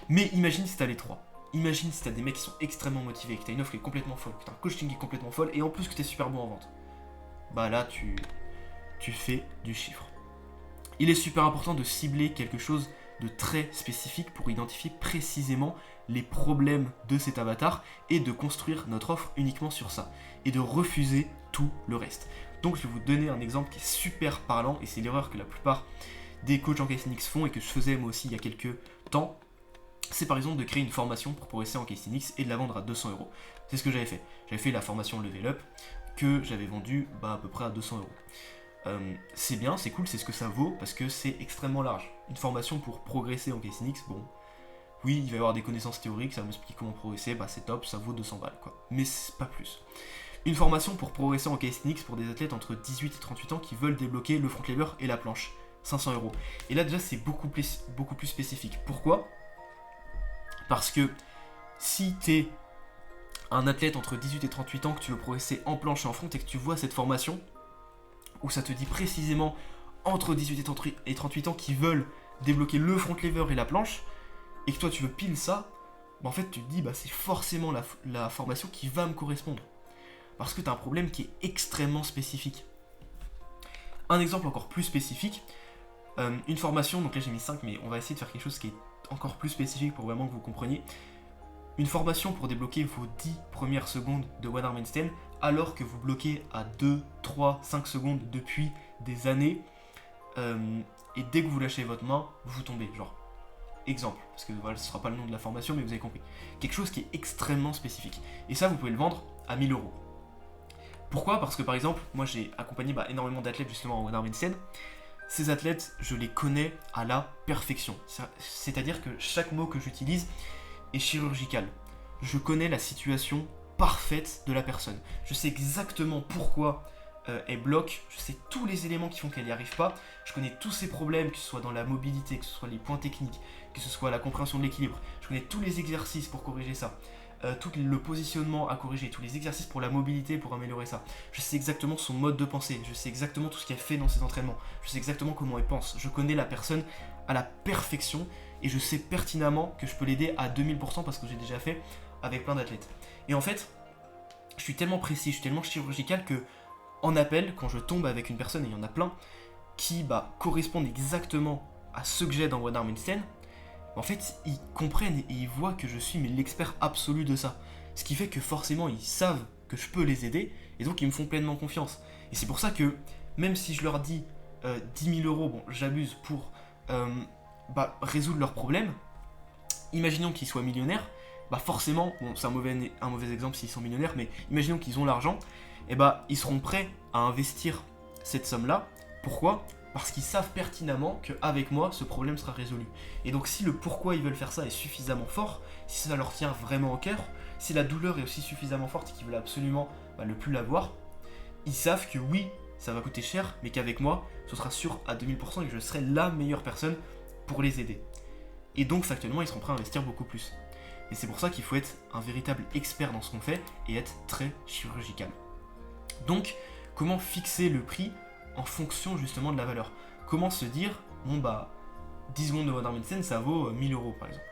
Mais imagine si t'as les trois. Imagine si t'as des mecs qui sont extrêmement motivés, que t'as une offre qui est complètement folle, que t'as un coaching qui est complètement folle, et en plus que t'es super bon en vente. Bah là, tu fais du chiffre. Il est super important de cibler quelque chose de très spécifique pour identifier précisément les problèmes de cet avatar et de construire notre offre uniquement sur ça. Et de refuser tout le reste. Donc je vais vous donner un exemple qui est super parlant, et c'est l'erreur que la plupart des coachs en Calisthenics font et que je faisais moi aussi il y a quelques temps. C'est par exemple de créer une formation pour progresser en Calisthenics et de la vendre à 200 euros. C'est ce que j'avais fait. J'avais fait la formation Level Up que j'avais vendue à peu près à 200 euros. C'est bien, c'est cool, c'est ce que ça vaut parce que c'est extrêmement large. Une formation pour progresser en Calisthenics, bon, oui, il va y avoir des connaissances théoriques, ça va m'expliquer comment progresser, bah c'est top, ça vaut 200 balles quoi. Mais c'est pas plus. Une formation pour progresser en Calisthenics pour des athlètes entre 18 et 38 ans qui veulent débloquer le front lever et la planche, 500 euros. Et là déjà c'est beaucoup plus spécifique. Pourquoi ? Parce que si t'es un athlète entre 18 et 38 ans, que tu veux progresser en planche et en front et que tu vois cette formation, où ça te dit précisément entre 18 et 38 ans qui veulent débloquer le front lever et la planche, et que toi tu veux pile ça, bah en fait tu te dis bah c'est forcément la formation qui va me correspondre. Parce que tu as un problème qui est extrêmement spécifique. Un exemple encore plus spécifique, une formation, donc là j'ai mis 5 mais on va essayer de faire quelque chose qui est encore plus spécifique pour vraiment que vous compreniez. Une formation pour débloquer vos 10 premières secondes de One Arm Handstand alors que vous bloquez à 2, 3, 5 secondes depuis des années, et dès que vous lâchez votre main, vous tombez, genre exemple, parce que voilà, ce sera pas le nom de la formation mais vous avez compris. Quelque chose qui est extrêmement spécifique. Et ça vous pouvez le vendre à 1000 euros. Pourquoi ? Parce que par exemple, moi j'ai accompagné énormément d'athlètes justement en One Arm Handstand. Ces athlètes, je les connais à la perfection. C'est-à-dire que chaque mot que j'utilise est chirurgical. Je connais la situation parfaite de la personne. Je sais exactement pourquoi elle bloque. Je sais tous les éléments qui font qu'elle n'y arrive pas. Je connais tous ses problèmes, que ce soit dans la mobilité, que ce soit les points techniques, que ce soit la compréhension de l'équilibre. Je connais tous les exercices pour corriger ça. Tout le positionnement à corriger, tous les exercices pour la mobilité, pour améliorer ça. Je sais exactement son mode de pensée, je sais exactement tout ce qu'elle fait dans ses entraînements, je sais exactement comment elle pense, je connais la personne à la perfection et je sais pertinemment que je peux l'aider à 2000% parce que j'ai déjà fait avec plein d'athlètes. Et en fait, je suis tellement précis, je suis tellement chirurgical que en appel, quand je tombe avec une personne, et il y en a plein, qui correspondent exactement à ce que j'ai dans One Arm Handstand, en fait, ils comprennent et ils voient que je suis l'expert absolu de ça. Ce qui fait que forcément, ils savent que je peux les aider, et donc ils me font pleinement confiance. Et c'est pour ça que, même si je leur dis 10 000 euros, bon, j'abuse pour résoudre leurs problèmes, imaginons qu'ils soient millionnaires, forcément, bon, c'est un mauvais exemple s'ils sont millionnaires, mais imaginons qu'ils ont l'argent, et ils seront prêts à investir cette somme-là. Pourquoi ? Parce qu'ils savent pertinemment qu'avec moi, ce problème sera résolu. Et donc si le pourquoi ils veulent faire ça est suffisamment fort, si ça leur tient vraiment au cœur, si la douleur est aussi suffisamment forte et qu'ils veulent absolument ne plus l'avoir, ils savent que oui, ça va coûter cher, mais qu'avec moi, ce sera sûr à 2000% et que je serai la meilleure personne pour les aider. Et donc factuellement, ils seront prêts à investir beaucoup plus. Et c'est pour ça qu'il faut être un véritable expert dans ce qu'on fait et être très chirurgical. Donc, comment fixer le prix en fonction justement de la valeur. Comment se dire, 10 secondes de One Arm Handstand, ça vaut 1000 euros par exemple.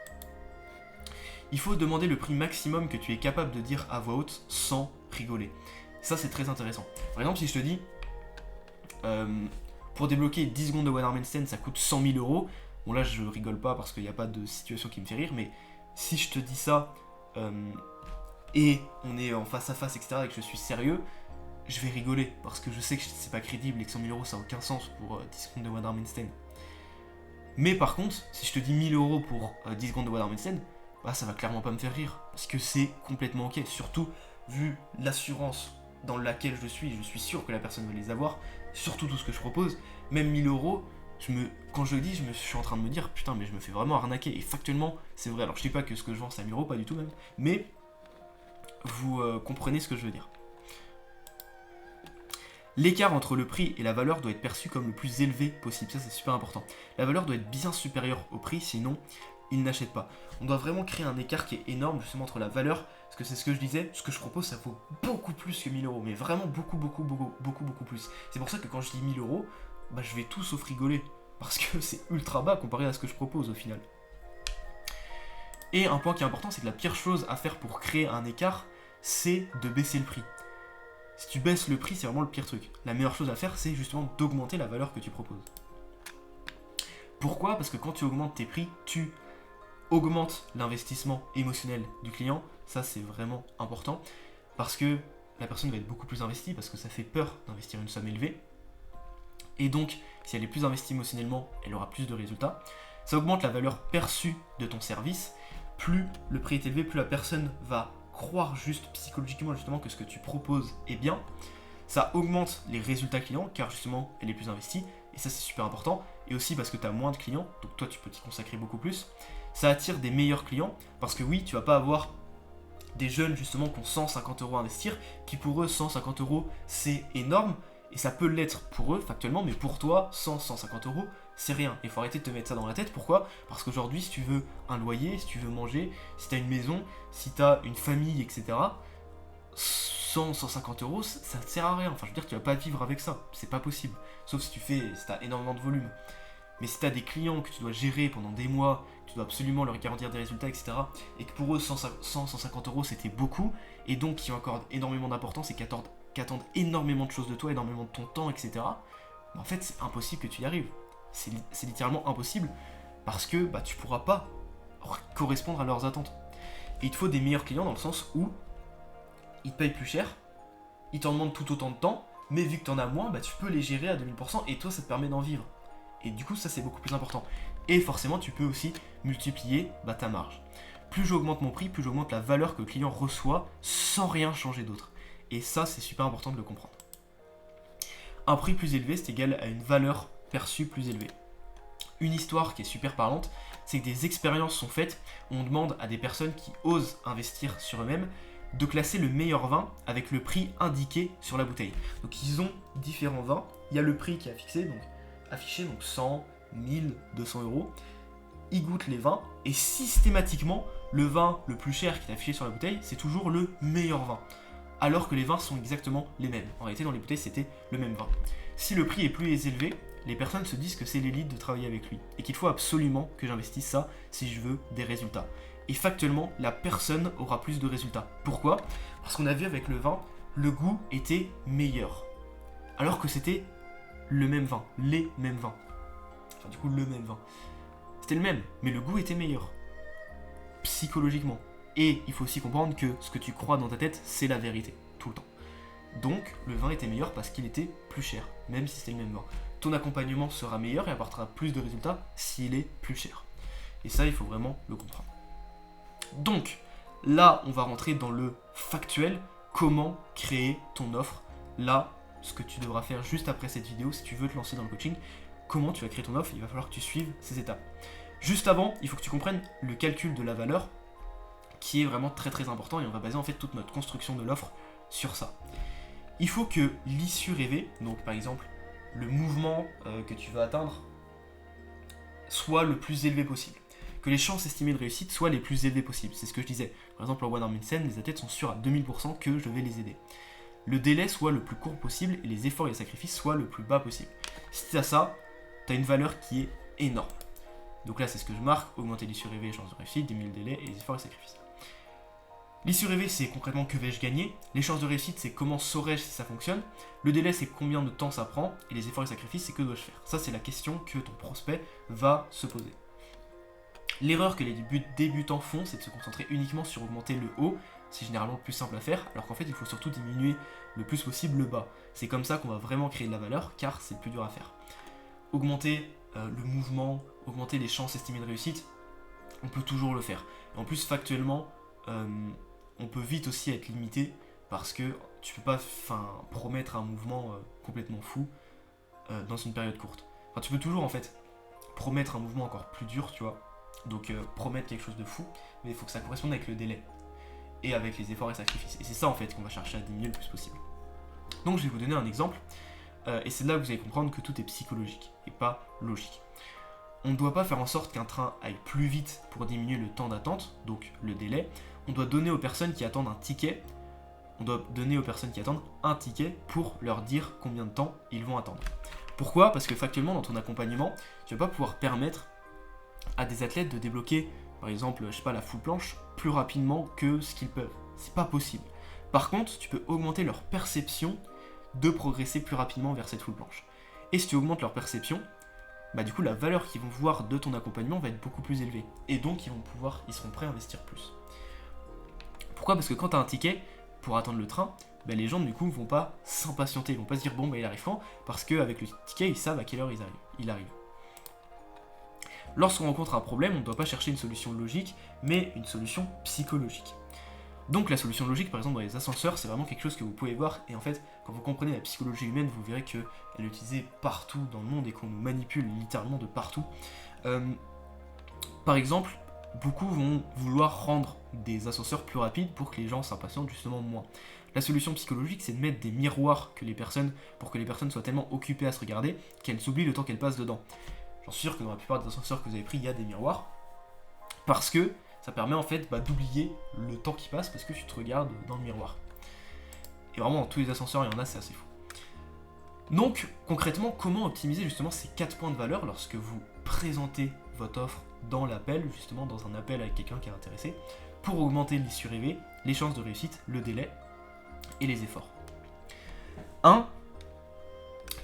Il faut demander le prix maximum que tu es capable de dire à voix haute sans rigoler. Ça c'est très intéressant. Par exemple, si je te dis, pour débloquer 10 secondes de One Arm Handstand, ça coûte 100 000 euros. Bon là je rigole pas parce qu'il n'y a pas de situation qui me fait rire, mais si je te dis ça, et on est en face à face, etc., et que je suis sérieux, je vais rigoler, parce que je sais que c'est pas crédible et que 100 000 euros ça n'a aucun sens pour 10 secondes de One Arm Handstand. Mais par contre, si je te dis 1000 euros pour 10 secondes de One Arm Handstand, ça va clairement pas me faire rire, parce que c'est complètement ok, surtout vu l'assurance dans laquelle je suis sûr que la personne va les avoir, surtout tout ce que je propose, même 1000 euros, quand je le dis, je suis en train de me dire, putain mais je me fais vraiment arnaquer, et factuellement c'est vrai, alors je dis pas que ce que je vends c'est à 1000 euros, pas du tout même, mais vous comprenez ce que je veux dire. L'écart entre le prix et la valeur doit être perçu comme le plus élevé possible, ça c'est super important. La valeur doit être bien supérieure au prix, sinon ils n'achètent pas. On doit vraiment créer un écart qui est énorme justement entre la valeur, parce que c'est ce que je disais, ce que je propose ça vaut beaucoup plus que 1000 euros, mais vraiment beaucoup plus. C'est pour ça que quand je dis 1000 euros, je vais tout sauf rigoler, parce que c'est ultra bas comparé à ce que je propose au final. Et un point qui est important, c'est que la pire chose à faire pour créer un écart, c'est de baisser le prix. Si tu baisses le prix, c'est vraiment le pire truc. La meilleure chose à faire, c'est justement d'augmenter la valeur que tu proposes. Pourquoi ? Parce que quand tu augmentes tes prix, tu augmentes l'investissement émotionnel du client. Ça, c'est vraiment important. Parce que la personne va être beaucoup plus investie, parce que ça fait peur d'investir une somme élevée. Et donc, si elle est plus investie émotionnellement, elle aura plus de résultats. Ça augmente la valeur perçue de ton service. Plus le prix est élevé, plus la personne va croire juste psychologiquement justement que ce que tu proposes est bien. Ça augmente les résultats clients car justement elle est plus investie et ça c'est super important. Et aussi parce que tu as moins de clients, donc toi tu peux t'y consacrer beaucoup plus. Ça attire des meilleurs clients parce que oui, tu vas pas avoir des jeunes justement qui ont 150 € à investir, qui pour eux 150 € c'est énorme. Et ça peut l'être pour eux factuellement, mais pour toi 150 € c'est rien. Il faut arrêter de te mettre ça dans la tête. Pourquoi ? Parce qu'aujourd'hui, si tu veux un loyer, si tu veux manger, si tu as une maison, si tu as une famille, etc., 150 €, ça ne sert à rien. Enfin, je veux dire, tu vas pas vivre avec ça. C'est pas possible. Sauf si tu as énormément de volume. Mais si tu as des clients que tu dois gérer pendant des mois, que tu dois absolument leur garantir des résultats, etc., et que pour eux, 150 € c'était beaucoup, et donc qui accordent énormément d'importance et qui attendent énormément de choses de toi, énormément de ton temps, etc., en fait, c'est impossible que tu y arrives. C'est littéralement impossible parce que tu pourras pas correspondre à leurs attentes. Et il te faut des meilleurs clients dans le sens où ils te payent plus cher, ils t'en demandent tout autant de temps, mais vu que tu en as moins, tu peux les gérer à 2000% et toi ça te permet d'en vivre. Et du coup ça c'est beaucoup plus important. Et forcément tu peux aussi multiplier ta marge. Plus j'augmente mon prix, plus j'augmente la valeur que le client reçoit sans rien changer d'autre. Et ça c'est super important de le comprendre. Un prix plus élevé c'est égal à une valeur perçue plus élevée. Une histoire qui est super parlante, c'est que des expériences sont faites où on demande à des personnes qui osent investir sur eux-mêmes de classer le meilleur vin avec le prix indiqué sur la bouteille. Donc ils ont différents vins, il y a le prix qui est affiché, donc 100, 1000, 200 €. Ils goûtent les vins et systématiquement le vin le plus cher qui est affiché sur la bouteille, c'est toujours le meilleur vin. Alors que les vins sont exactement les mêmes. En réalité, dans les bouteilles, c'était le même vin. Si le prix est plus élevé, les personnes se disent que c'est l'élite de travailler avec lui et qu'il faut absolument que j'investisse ça si je veux des résultats. Et factuellement, la personne aura plus de résultats. Pourquoi ? Parce qu'on a vu avec le vin, le goût était meilleur. Alors que c'était le même vin, les mêmes vins. Enfin, du coup, le même vin. C'était le même, mais le goût était meilleur. Psychologiquement. Et il faut aussi comprendre que ce que tu crois dans ta tête, c'est la vérité, tout le temps. Donc, le vin était meilleur parce qu'il était plus cher, même si c'était le même vin. Ton accompagnement sera meilleur et apportera plus de résultats s'il est plus cher. Et ça, il faut vraiment le comprendre. Donc, là, on va rentrer dans le factuel, comment créer ton offre. Là, ce que tu devras faire juste après cette vidéo, si tu veux te lancer dans le coaching, comment tu vas créer ton offre, il va falloir que tu suives ces étapes. Juste avant, il faut que tu comprennes le calcul de la valeur, qui est vraiment très très important, et on va baser en fait toute notre construction de l'offre sur ça. Il faut que l'issue rêvée, donc par exemple le mouvement que tu vas atteindre, soit le plus élevé possible. Que les chances estimées de réussite soient les plus élevées possibles. C'est ce que je disais. Par exemple, en One Arm Insane, les athlètes sont sûrs à 2000% que je vais les aider. Le délai soit le plus court possible et les efforts et les sacrifices soient le plus bas possible. Si tu as ça, tu as une valeur qui est énorme. Donc là, c'est ce que je marque, augmenter l'issue rêvée, les chances de réussite, diminuer le délai et les efforts et sacrifices. L'issue rêvée, c'est concrètement que vais-je gagner. Les chances de réussite, c'est comment saurais-je si ça fonctionne. Le délai, c'est combien de temps ça prend. Et les efforts et sacrifices, c'est que dois-je faire. Ça, c'est la question que ton prospect va se poser. L'erreur que les débutants font, c'est de se concentrer uniquement sur augmenter le haut. C'est généralement le plus simple à faire, alors qu'en fait, il faut surtout diminuer le plus possible le bas. C'est comme ça qu'on va vraiment créer de la valeur, car c'est le plus dur à faire. Augmenter le mouvement, augmenter les chances estimées de réussite, on peut toujours le faire. Et en plus, factuellement, on peut vite aussi être limité parce que tu peux pas promettre un mouvement complètement fou dans une période courte. Enfin, tu peux toujours en fait promettre un mouvement encore plus dur, tu vois. Donc promettre quelque chose de fou, mais il faut que ça corresponde avec le délai et avec les efforts et sacrifices. Et c'est ça en fait qu'on va chercher à diminuer le plus possible. Donc je vais vous donner un exemple, et c'est là que vous allez comprendre que tout est psychologique et pas logique. On ne doit pas faire en sorte qu'un train aille plus vite pour diminuer le temps d'attente, donc le délai. On doit donner aux personnes qui attendent un ticket, pour leur dire combien de temps ils vont attendre. Pourquoi ? Parce que factuellement, dans ton accompagnement, tu ne vas pas pouvoir permettre à des athlètes de débloquer par exemple, je sais pas, la full planche, plus rapidement que ce qu'ils peuvent. C'est pas possible. Par contre, tu peux augmenter leur perception de progresser plus rapidement vers cette full planche. Et si tu augmentes leur perception, bah du coup la valeur qu'ils vont voir de ton accompagnement va être beaucoup plus élevée. Et donc ils seront prêts à investir plus. Pourquoi ? Parce que quand tu as un ticket pour attendre le train, bah les gens du coup vont pas s'impatienter, ils vont pas se dire bon bah il arrive quand, parce qu'avec le ticket ils savent à quelle heure il arrive. Lorsqu'on rencontre un problème, on ne doit pas chercher une solution logique, mais une solution psychologique. Donc la solution logique, par exemple dans les ascenseurs, c'est vraiment quelque chose que vous pouvez voir, et en fait, quand vous comprenez la psychologie humaine, vous verrez qu'elle est utilisée partout dans le monde et qu'on nous manipule littéralement de partout. Par exemple, beaucoup vont vouloir rendre des ascenseurs plus rapides pour que les gens s'impatientent justement moins. La solution psychologique, c'est de mettre des miroirs pour que les personnes soient tellement occupées à se regarder qu'elles oublient le temps qu'elles passent dedans. J'en suis sûr que dans la plupart des ascenseurs que vous avez pris, il y a des miroirs, parce que ça permet en fait d'oublier le temps qui passe parce que tu te regardes dans le miroir. Et vraiment dans tous les ascenseurs il y en a, c'est assez fou. Donc concrètement, comment optimiser justement ces 4 points de valeur lorsque vous présentez votre offre dans l'appel, justement dans un appel avec quelqu'un qui est intéressé, pour augmenter l'issue rêvée, les chances de réussite, le délai et les efforts. 1.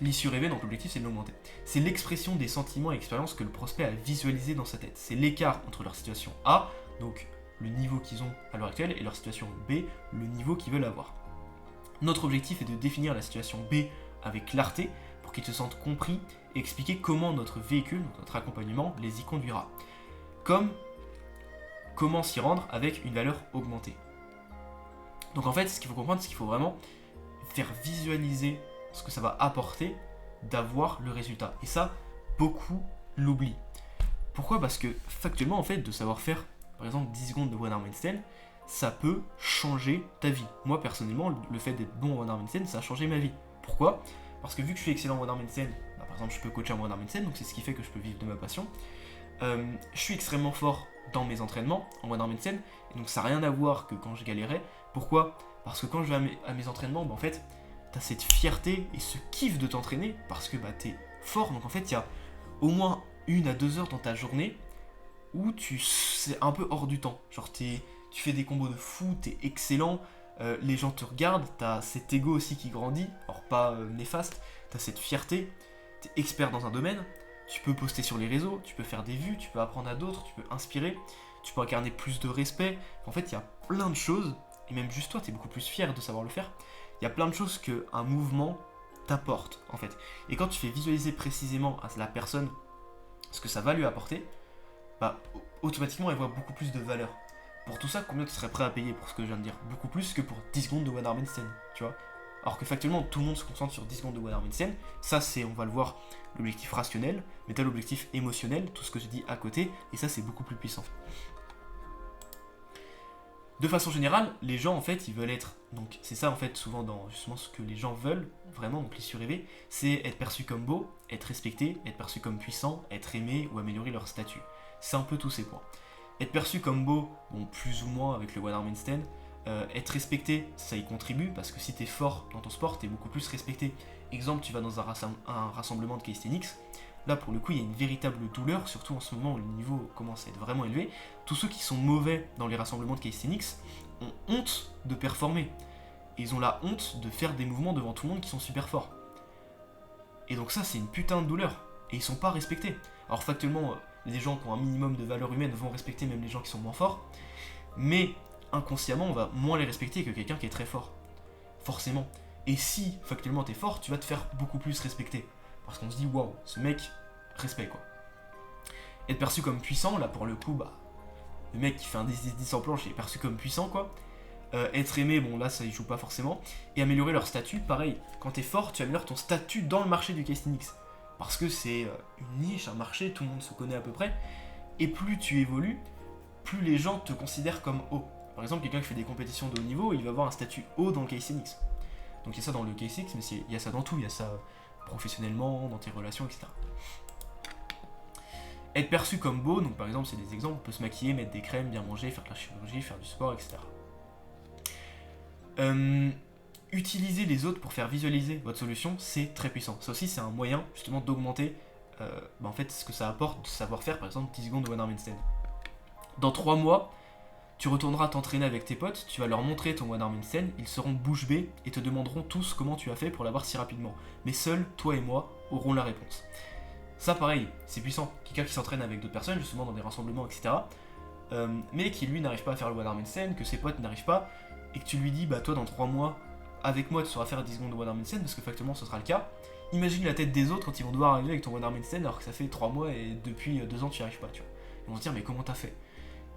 L'issue rêvée, donc l'objectif c'est de l'augmenter. C'est l'expression des sentiments et expériences que le prospect a visualisé dans sa tête. C'est l'écart entre leur situation A, donc le niveau qu'ils ont à l'heure actuelle, et leur situation B, le niveau qu'ils veulent avoir. Notre objectif est de définir la situation B avec clarté pour qu'ils se sentent compris et expliquer comment notre véhicule, notre accompagnement, les y conduira. Comme comment s'y rendre avec une valeur augmentée. Donc en fait, ce qu'il faut comprendre, c'est qu'il faut vraiment faire visualiser ce que ça va apporter d'avoir le résultat. Et ça, beaucoup l'oublient. Pourquoi ? Parce que factuellement, en fait, de savoir faire, par exemple, 10 secondes de one arm handstand, ça peut changer ta vie. Moi, personnellement, le fait d'être bon en one arm handstand, ça a changé ma vie. Pourquoi ? Parce que vu que je suis excellent en one arm handstand, par exemple, je peux coacher en one arm handstand, donc c'est ce qui fait que je peux vivre de ma passion. Je suis extrêmement fort dans mes entraînements en one arm handstand, et donc ça n'a rien à voir que quand je galérais. Pourquoi ? Parce que quand je vais à mes entraînements, en fait, t'as cette fierté et ce kiff de t'entraîner parce que t'es fort. Donc en fait, il y a au moins 1 à 2 heures dans ta journée où c'est un peu hors du temps. Genre tu fais des combos de fou, t'es excellent, les gens te regardent, t'as cet ego aussi qui grandit, alors pas néfaste, t'as cette fierté, t'es expert dans un domaine, tu peux poster sur les réseaux, tu peux faire des vues, tu peux apprendre à d'autres, tu peux inspirer, tu peux incarner plus de respect. En fait, il y a plein de choses, et même juste toi, t'es beaucoup plus fier de savoir le faire. Il y a plein de choses qu'un mouvement t'apporte, en fait. Et quand tu fais visualiser précisément à la personne ce que ça va lui apporter, automatiquement, elle voit beaucoup plus de valeur. Pour tout ça, combien tu serais prêt à payer pour ce que je viens de dire ? Beaucoup plus que pour 10 secondes de one arm handstand, tu vois. Alors que factuellement, tout le monde se concentre sur 10 secondes de one arm handstand. Ça, c'est, on va le voir, l'objectif rationnel, mais t'as l'objectif émotionnel, tout ce que je dis à côté, et ça, c'est beaucoup plus puissant. De façon générale, les gens en fait ils veulent être, donc c'est ça en fait souvent dans justement ce que les gens veulent vraiment, donc l'issue rêvée, c'est être perçu comme beau, être respecté, être perçu comme puissant, être aimé ou améliorer leur statut. C'est un peu tous ces points. Être perçu comme beau, bon plus ou moins avec le one arm handstand, être respecté, ça y contribue parce que si t'es fort dans ton sport, t'es beaucoup plus respecté. Exemple, tu vas dans un rassemblement de calisthenics. Là, pour le coup, il y a une véritable douleur, surtout en ce moment où le niveau commence à être vraiment élevé. Tous ceux qui sont mauvais dans les rassemblements de calisthenics ont honte de performer. Et ils ont la honte de faire des mouvements devant tout le monde qui sont super forts. Et donc ça, c'est une putain de douleur. Et ils sont pas respectés. Alors factuellement, les gens qui ont un minimum de valeur humaine vont respecter même les gens qui sont moins forts. Mais inconsciemment, on va moins les respecter que quelqu'un qui est très fort. Forcément. Et si factuellement t'es fort, tu vas te faire beaucoup plus respecter. Parce qu'on se dit, waouh, ce mec, respect quoi. Être perçu comme puissant, là pour le coup, le mec qui fait un 10-10 en planche, il est perçu comme puissant quoi. Être aimé, bon là ça y joue pas forcément. Et améliorer leur statut, pareil. Quand t'es fort, tu améliores ton statut dans le marché du calisthenics. Parce que c'est une niche, un marché, tout le monde se connaît à peu près. Et plus tu évolues, plus les gens te considèrent comme haut. Par exemple, quelqu'un qui fait des compétitions de haut niveau, il va avoir un statut haut dans le calisthenics. Donc il y a ça dans le calisthenics, mais il y a ça dans tout, il y a ça professionnellement, dans tes relations, etc. Être perçu comme beau, donc par exemple c'est des exemples, on peut se maquiller, mettre des crèmes, bien manger, faire de la chirurgie, faire du sport, etc. Utiliser les autres pour faire visualiser votre solution, c'est très puissant. Ça aussi c'est un moyen justement d'augmenter en fait ce que ça apporte de savoir faire par exemple 10 secondes de one arm handstand. Dans 3 mois, tu retourneras t'entraîner avec tes potes, tu vas leur montrer ton one arm handstand, ils seront bouche bée et te demanderont tous comment tu as fait pour l'avoir si rapidement. Mais seuls, toi et moi, auront la réponse. Ça pareil, c'est puissant. Quelqu'un qui s'entraîne avec d'autres personnes, justement dans des rassemblements, etc. Mais qui lui n'arrive pas à faire le one arm handstand, que ses potes n'arrivent pas, et que tu lui dis, bah toi dans 3 mois, avec moi tu sauras faire 10 secondes de one arm handstand, parce que factuellement ce sera le cas. Imagine la tête des autres quand ils vont devoir arriver avec ton one arm handstand alors que ça fait 3 mois et depuis 2 ans tu n'y arrives pas, tu vois. Ils vont se dire mais comment t'as fait?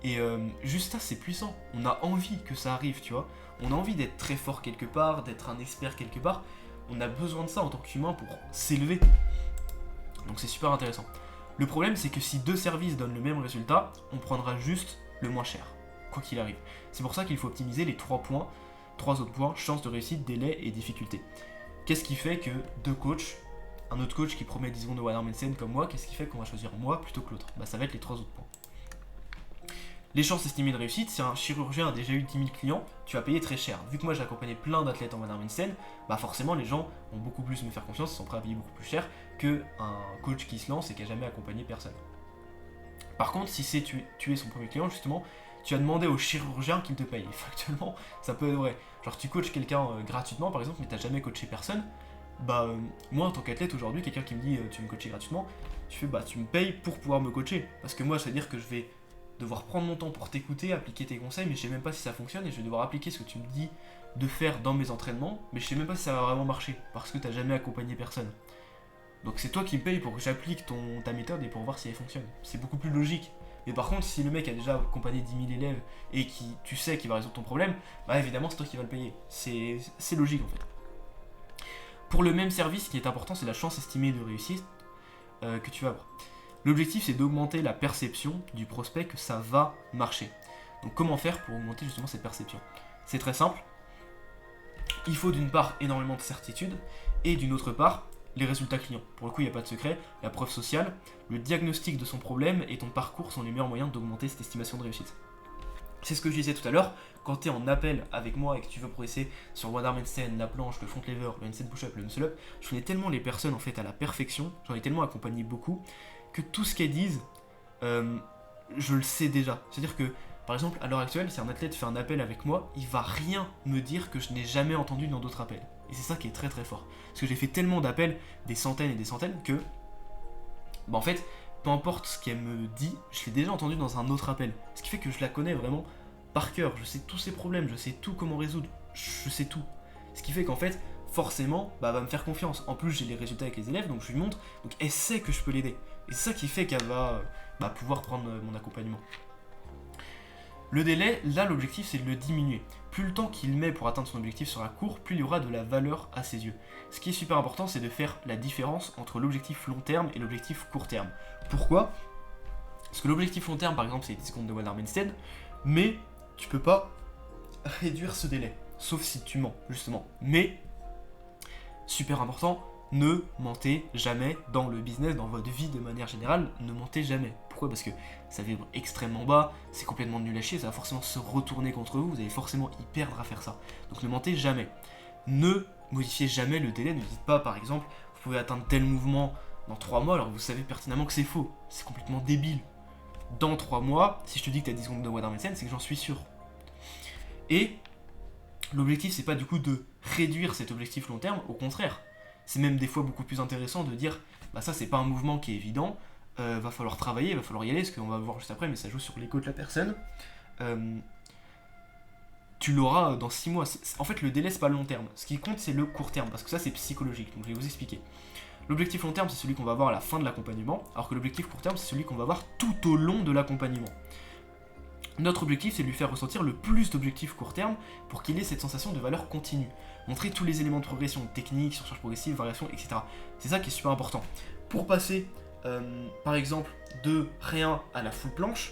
Et juste ça c'est puissant, on a envie que ça arrive, tu vois. On a envie d'être très fort quelque part, d'être un expert quelque part. On a besoin de ça en tant qu'humain pour s'élever. Donc c'est super intéressant. Le problème c'est que si 2 services donnent le même résultat, on prendra juste le moins cher, quoi qu'il arrive. C'est pour ça qu'il faut optimiser les 3 autres points, chance de réussite, délai et difficulté. Qu'est-ce qui fait que 2 coachs, un autre coach qui promet 10 secondes de one arm handstand comme moi, qu'est-ce qui fait qu'on va choisir moi plutôt que l'autre? Bah ça va être les 3 autres points. Les chances estimées de réussite, si un chirurgien a déjà eu 10 000 clients, tu vas payer très cher. Vu que moi j'ai accompagné plein d'athlètes en one arm handstand, bah forcément les gens vont beaucoup plus me faire confiance, ils sont prêts à payer beaucoup plus cher qu'un coach qui se lance et qui a jamais accompagné personne. Par contre, si c'est tu es son premier client, justement, tu as demandé au chirurgien qu'il te paye. Factuellement, ça peut être vrai. Genre tu coaches quelqu'un gratuitement par exemple, mais t'as jamais coaché personne. Bah moi en tant qu'athlète aujourd'hui, quelqu'un qui me dit tu veux me coacher gratuitement, tu fais bah tu me payes pour pouvoir me coacher. Parce que moi ça veut dire que je vais devoir prendre mon temps pour t'écouter, appliquer tes conseils, mais je sais même pas si ça fonctionne et je vais devoir appliquer ce que tu me dis de faire dans mes entraînements, mais je sais même pas si ça va vraiment marcher parce que t'as jamais accompagné personne. Donc c'est toi qui me payes pour que j'applique ta méthode et pour voir si elle fonctionne. C'est beaucoup plus logique. Mais par contre, si le mec a déjà accompagné 10 000 élèves et qui tu sais qu'il va résoudre ton problème, bah évidemment c'est toi qui vas le payer. C'est logique en fait. Pour le même service, ce qui est important, c'est la chance estimée de réussite que tu vas avoir. L'objectif, c'est d'augmenter la perception du prospect que ça va marcher. Donc comment faire pour augmenter justement cette perception? C'est très simple. Il faut d'une part énormément de certitude et d'une autre part les résultats clients. Pour le coup, il n'y a pas de secret. La preuve sociale, le diagnostic de son problème et ton parcours sont les meilleurs moyens d'augmenter cette estimation de réussite. C'est ce que je disais tout à l'heure, quand tu es en appel avec moi et que tu veux progresser sur one arm handstand, la planche, le front lever, le handstand push-up, le muscle up, je connais tellement les personnes en fait à la perfection, j'en ai tellement accompagné beaucoup, que tout ce qu'elles disent, je le sais déjà. C'est-à-dire que, par exemple, à l'heure actuelle, si un athlète fait un appel avec moi, il va rien me dire que je n'ai jamais entendu dans d'autres appels. Et c'est ça qui est très très fort. Parce que j'ai fait tellement d'appels, des centaines et des centaines, que, bah en fait, peu importe ce qu'elle me dit, je l'ai déjà entendu dans un autre appel. Ce qui fait que je la connais vraiment par cœur, je sais tous ses problèmes, je sais tout comment résoudre, je sais tout. Ce qui fait qu'en fait, forcément, bah, elle va me faire confiance. En plus, j'ai les résultats avec les élèves, donc je lui montre, donc elle sait que je peux l'aider. Et c'est ça qui fait qu'elle va pouvoir prendre mon accompagnement. Le délai, là l'objectif c'est de le diminuer. Plus le temps qu'il met pour atteindre son objectif sera court, plus il y aura de la valeur à ses yeux. Ce qui est super important, c'est de faire la différence entre l'objectif long terme et l'objectif court terme. Pourquoi? Parce que l'objectif long terme par exemple c'est 10 secondes de one arm handstand, mais tu peux pas réduire ce délai, sauf si tu mens justement. Mais, super important, ne mentez jamais dans le business, dans votre vie de manière générale, ne mentez jamais. Pourquoi? Parce que ça vibre extrêmement bas, c'est complètement nul à chier, ça va forcément se retourner contre vous, vous allez forcément y perdre à faire ça. Donc ne mentez jamais. Ne modifiez jamais le délai, ne dites pas par exemple, vous pouvez atteindre tel mouvement dans 3 mois alors que vous savez pertinemment que c'est faux. C'est complètement débile. Dans 3 mois, si je te dis que tu as 10 secondes de one arm handstand, c'est que j'en suis sûr. Et l'objectif c'est pas du coup de réduire cet objectif long terme, au contraire. C'est même des fois beaucoup plus intéressant de dire bah ça c'est pas un mouvement qui est évident, va falloir travailler, va falloir y aller, ce qu'on va voir juste après, mais ça joue sur l'ego de la personne. Tu l'auras dans 6 mois. En fait le délai c'est pas le long terme, ce qui compte c'est le court terme, parce que ça c'est psychologique, donc je vais vous expliquer. L'objectif long terme c'est celui qu'on va avoir à la fin de l'accompagnement, alors que l'objectif court terme c'est celui qu'on va avoir tout au long de l'accompagnement. Notre objectif, c'est de lui faire ressentir le plus d'objectifs court terme pour qu'il ait cette sensation de valeur continue. Montrer tous les éléments de progression, technique, surcharge progressive, variation, etc. C'est ça qui est super important. Pour passer, par exemple, de rien à la full planche,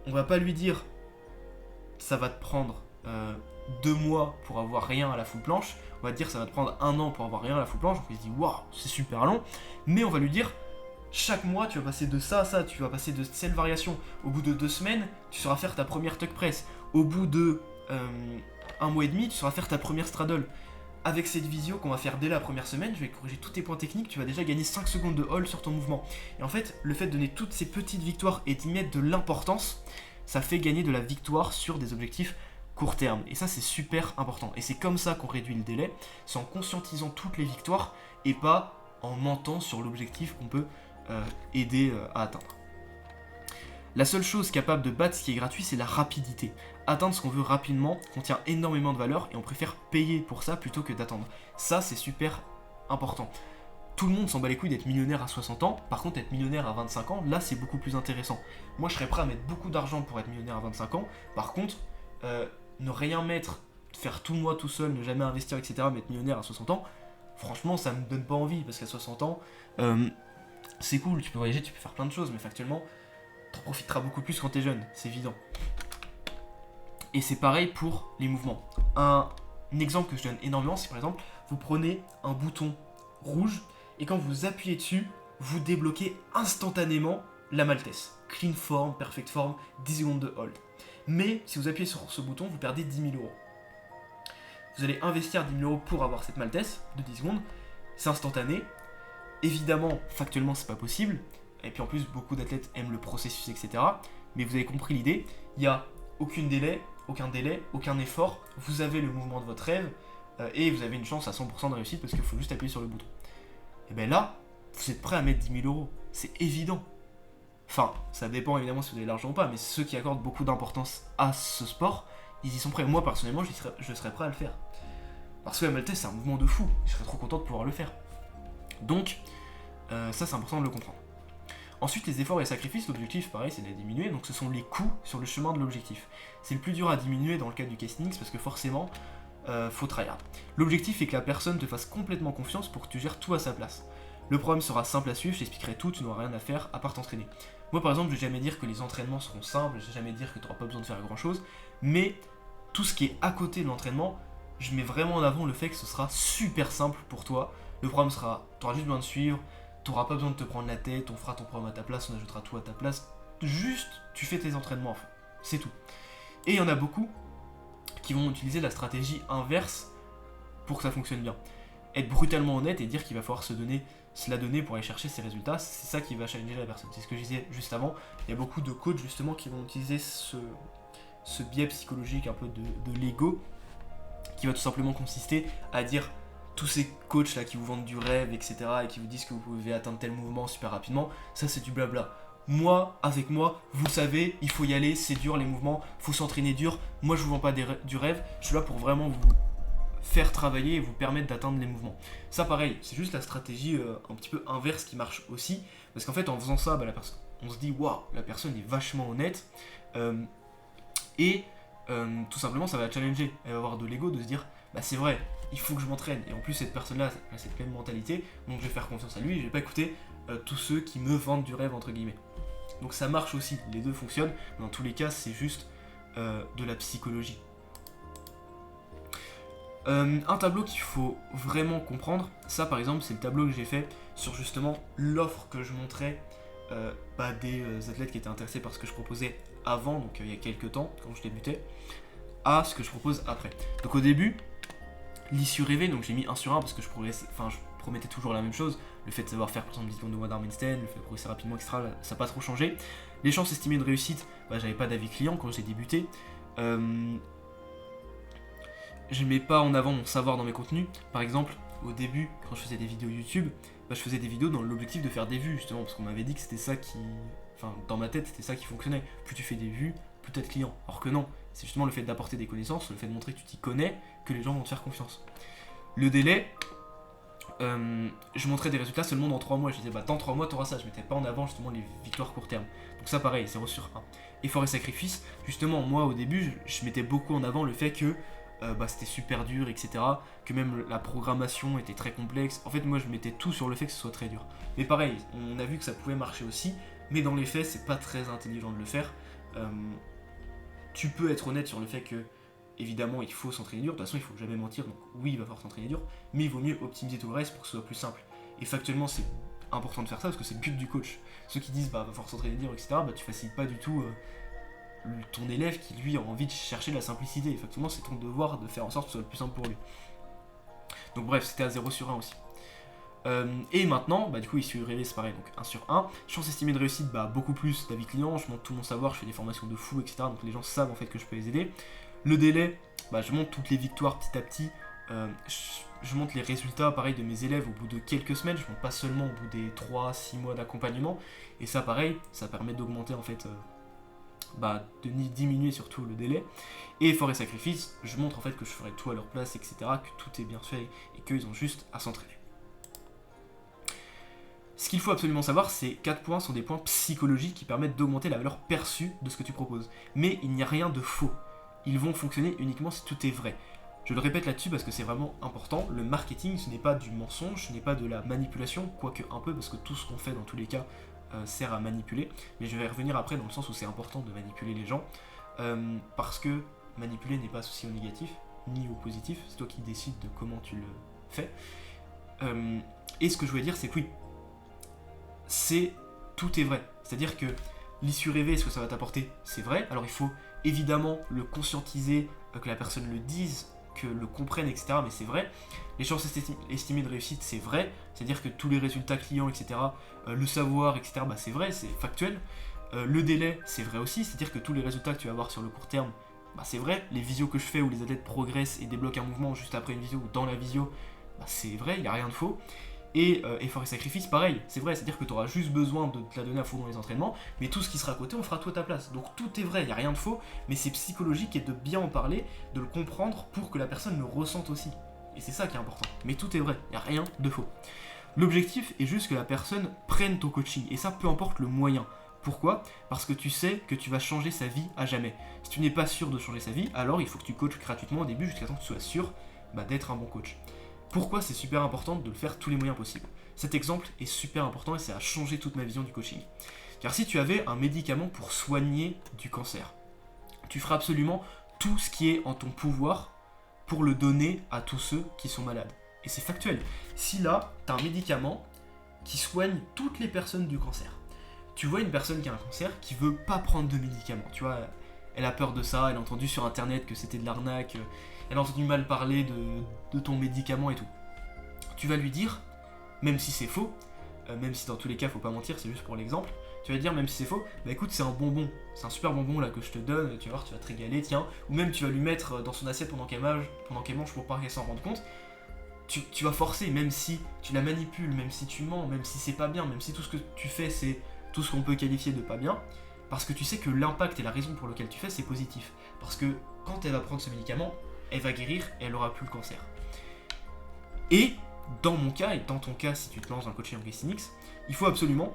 on va pas lui dire ça va te prendre 2 mois pour avoir rien à la full planche, on va dire ça va te prendre 1 an pour avoir rien à la full planche, donc il se dit waouh, c'est super long, mais on va lui dire chaque mois, tu vas passer de ça à ça, tu vas passer de cette variation. Au bout de 2 semaines, tu sauras faire ta première tuck press. Au bout de 1 mois et demi, tu sauras faire ta première straddle. Avec cette visio qu'on va faire dès la première semaine, je vais corriger tous tes points techniques, tu vas déjà gagner 5 secondes de hold sur ton mouvement. Et en fait, le fait de donner toutes ces petites victoires et d'y mettre de l'importance, ça fait gagner de la victoire sur des objectifs court terme. Et ça, c'est super important. Et c'est comme ça qu'on réduit le délai, c'est en conscientisant toutes les victoires et pas en mentant sur l'objectif qu'on peut aider à atteindre. La seule chose capable de battre ce qui est gratuit, c'est la rapidité. Atteindre ce qu'on veut rapidement contient énormément de valeur et on préfère payer pour ça plutôt que d'attendre. Ça, c'est super important. Tout le monde s'en bat les couilles d'être millionnaire à 60 ans, par contre être millionnaire à 25 ans, là c'est beaucoup plus intéressant. Moi je serais prêt à mettre beaucoup d'argent pour être millionnaire à 25 ans, par contre, ne rien mettre, faire tout moi tout seul, ne jamais investir, etc., mais être millionnaire à 60 ans, franchement ça me donne pas envie, parce qu'à 60 ans, c'est cool, tu peux voyager, tu peux faire plein de choses, mais factuellement, t'en profiteras beaucoup plus quand t'es jeune, c'est évident. Et c'est pareil pour les mouvements. Un exemple que je donne énormément, c'est par exemple, vous prenez un bouton rouge, et quand vous appuyez dessus, vous débloquez instantanément la Maltese. Clean form, perfect form, 10 secondes de hold. Mais si vous appuyez sur ce bouton, vous perdez 10 000 euros. Vous allez investir 10 000 euros pour avoir cette Maltese de 10 secondes. C'est instantané. Évidemment, factuellement, c'est pas possible. Et puis en plus, beaucoup d'athlètes aiment le processus, etc. Mais vous avez compris l'idée. Il n'y a aucun délai, aucun effort. Vous avez le mouvement de votre rêve. Et vous avez une chance à 100% de réussite parce qu'il faut juste appuyer sur le bouton. Et bien là, vous êtes prêt à mettre 10 000 euros. C'est évident. Enfin, ça dépend évidemment si vous avez l'argent ou pas, mais ceux qui accordent beaucoup d'importance à ce sport, ils y sont prêts. Moi, personnellement, je serais prêt à le faire. Parce que la Maltese, c'est un mouvement de fou. Je serais trop content de pouvoir le faire. Donc, ça, c'est important de le comprendre. Ensuite, les efforts et sacrifices, l'objectif, pareil, c'est de les diminuer. Donc, ce sont les coûts sur le chemin de l'objectif. C'est le plus dur à diminuer dans le cas du calisthenics parce que forcément, faut tryhard. L'objectif est que la personne te fasse complètement confiance pour que tu gères tout à sa place. Le programme sera simple à suivre, je t'expliquerai tout, tu n'auras rien à faire à part t'entraîner. Moi par exemple, je vais jamais dire que les entraînements seront simples, je vais jamais dire que tu n'auras pas besoin de faire grand chose, mais tout ce qui est à côté de l'entraînement, je mets vraiment en avant le fait que ce sera super simple pour toi. Le programme sera, tu auras juste besoin de suivre, tu n'auras pas besoin de te prendre la tête, on fera ton programme à ta place, on ajoutera tout à ta place, juste tu fais tes entraînements enfin, c'est tout. Et il y en a beaucoup qui vont utiliser la stratégie inverse pour que ça fonctionne bien. Être brutalement honnête et dire qu'il va falloir se la donner pour aller chercher ses résultats, c'est ça qui va challenger la personne. C'est ce que je disais juste avant. Il y a beaucoup de coachs justement qui vont utiliser ce biais psychologique un peu de l'ego, qui va tout simplement consister à dire tous ces coachs là qui vous vendent du rêve, etc. et qui vous disent que vous pouvez atteindre tel mouvement super rapidement, ça c'est du blabla. Moi, avec moi, vous le savez, il faut y aller, c'est dur les mouvements, faut s'entraîner dur. Moi je vous vends pas du rêve, je suis là pour vraiment vous faire travailler et vous permettre d'atteindre les mouvements. Ça pareil, c'est juste la stratégie un petit peu inverse qui marche aussi, parce qu'en fait en faisant ça, on se dit waouh, la personne est vachement honnête, et tout simplement ça va la challenger, elle va avoir de l'ego de se dire bah c'est vrai, il faut que je m'entraîne, et en plus cette personne là a cette même mentalité, donc je vais faire confiance à lui, je vais pas écouter tous ceux qui me vendent du rêve entre guillemets. Donc ça marche aussi, les deux fonctionnent, mais dans tous les cas c'est juste de la psychologie. Un tableau qu'il faut vraiment comprendre, ça par exemple c'est le tableau que j'ai fait sur justement l'offre que je montrais des athlètes qui étaient intéressés par ce que je proposais avant, donc il y a quelques temps quand je débutais, à ce que je propose après. Donc au début, l'issue rêvée, donc j'ai mis 1 sur 1 parce que je promettais toujours la même chose, le fait de savoir faire par exemple 10 secondes de One Arm Handstand, le fait de progresser rapidement, etc. Ça n'a pas trop changé. Les chances estimées de réussite, j'avais pas d'avis client quand j'ai débuté. Je mets pas en avant mon savoir dans mes contenus. Par exemple, au début, quand je faisais des vidéos YouTube, je faisais des vidéos dans l'objectif de faire des vues, justement, parce qu'on m'avait dit que c'était ça qui... Enfin, dans ma tête, c'était ça qui fonctionnait. Plus tu fais des vues, plus t'as de clients. Alors que non, c'est justement le fait d'apporter des connaissances, le fait de montrer que tu t'y connais, que les gens vont te faire confiance. Le délai, je montrais des résultats seulement dans 3 mois. Je disais, dans 3 mois, t'auras ça. Je mettais pas en avant, justement, les victoires court terme. Donc ça, pareil, 0 sur 1. Effort et sacrifice, justement, moi, au début, je mettais beaucoup en avant le fait que c'était super dur, etc. Que même la programmation était très complexe. En fait, moi, je mettais tout sur le fait que ce soit très dur. Mais pareil, on a vu que ça pouvait marcher aussi, mais dans les faits, c'est pas très intelligent de le faire. Tu peux être honnête sur le fait que, évidemment, il faut s'entraîner dur. De toute façon, il faut jamais mentir, donc oui, il va falloir s'entraîner dur, mais il vaut mieux optimiser tout le reste pour que ce soit plus simple. Et factuellement, c'est important de faire ça parce que c'est le but du coach. Ceux qui disent, va falloir s'entraîner dur, etc., tu facilites pas du tout ton élève qui lui a envie de chercher la simplicité. Effectivement, c'est ton devoir de faire en sorte que ce soit le plus simple pour lui. Donc bref, c'était à 0 sur 1 aussi. Et maintenant, du coup, issu rêvé, c'est pareil, donc 1 sur 1. Chance estimée de réussite, beaucoup plus d'avis clients, je montre tout mon savoir, je fais des formations de fou, etc. Donc les gens savent en fait que je peux les aider. Le délai, je montre toutes les victoires petit à petit. Je montre les résultats, pareil, de mes élèves au bout de quelques semaines. Je montre pas seulement au bout des 3-6 mois d'accompagnement. Et ça, pareil, ça permet d'augmenter en fait, de diminuer surtout le délai. Et effort et sacrifice, je montre en fait que je ferai tout à leur place, etc. Que tout est bien fait et qu'ils ont juste à s'entraîner. Ce qu'il faut absolument savoir, ces 4 points sont des points psychologiques qui permettent d'augmenter la valeur perçue de ce que tu proposes. Mais il n'y a rien de faux. Ils vont fonctionner uniquement si tout est vrai. Je le répète là-dessus parce que c'est vraiment important. Le marketing, ce n'est pas du mensonge, ce n'est pas de la manipulation, quoique un peu, parce que tout ce qu'on fait dans tous les cas sert à manipuler. Mais je vais y revenir après dans le sens où c'est important de manipuler les gens. Parce que manipuler n'est pas associé au négatif, ni au positif. C'est toi qui décides de comment tu le fais. Et ce que je voulais dire, c'est que oui, tout est vrai. C'est-à-dire que l'issue rêvée, ce que ça va t'apporter, c'est vrai. Alors il faut évidemment le conscientiser, que la personne le dise, que le comprenne, etc. Mais c'est vrai. Les chances estimées de réussite, c'est vrai. C'est-à-dire que tous les résultats clients, etc., le savoir, etc., c'est vrai, c'est factuel. Le délai, c'est vrai aussi. C'est-à-dire que tous les résultats que tu vas avoir sur le court terme, c'est vrai. Les visios que je fais où les athlètes progressent et débloquent un mouvement juste après une visio ou dans la visio, c'est vrai, il n'y a rien de faux. Et effort et sacrifice, pareil, c'est vrai, c'est-à-dire que tu auras juste besoin de te la donner à fond dans les entraînements, mais tout ce qui sera à côté, on fera tout à ta place. Donc tout est vrai, il n'y a rien de faux, mais c'est psychologique et de bien en parler, de le comprendre pour que la personne le ressente aussi. Et c'est ça qui est important. Mais tout est vrai, il n'y a rien de faux. L'objectif est juste que la personne prenne ton coaching, et ça peu importe le moyen. Pourquoi ? Parce que tu sais que tu vas changer sa vie à jamais. Si tu n'es pas sûr de changer sa vie, alors il faut que tu coaches gratuitement au début jusqu'à temps que tu sois sûr d'être un bon coach. Pourquoi c'est super important de le faire tous les moyens possibles ? Cet exemple est super important et ça a changé toute ma vision du coaching. Car si tu avais un médicament pour soigner du cancer, tu feras absolument tout ce qui est en ton pouvoir pour le donner à tous ceux qui sont malades. Et c'est factuel. Si là, tu as un médicament qui soigne toutes les personnes du cancer, tu vois une personne qui a un cancer qui veut pas prendre de médicaments, tu vois, elle a peur de ça, elle a entendu sur internet que c'était de l'arnaque, elle a entendu mal parler de ton médicament et tout. Tu vas lui dire, même si c'est faux, même si dans tous les cas faut pas mentir, c'est juste pour l'exemple, tu vas dire même si c'est faux, écoute c'est un bonbon, c'est un super bonbon là que je te donne, tu vas voir, tu vas te régaler, tiens, ou même tu vas lui mettre dans son assiette pendant qu'elle mange pour pas qu'elle s'en rende compte. Tu vas forcer, même si tu la manipules, même si tu mens, même si c'est pas bien, même si tout ce que tu fais c'est tout ce qu'on peut qualifier de pas bien, parce que tu sais que l'impact et la raison pour laquelle tu fais c'est positif. Parce que quand elle va prendre ce médicament, elle va guérir et elle aura plus le cancer. Et dans mon cas, et dans ton cas si tu te lances dans le coaching en calisthenics, il faut absolument,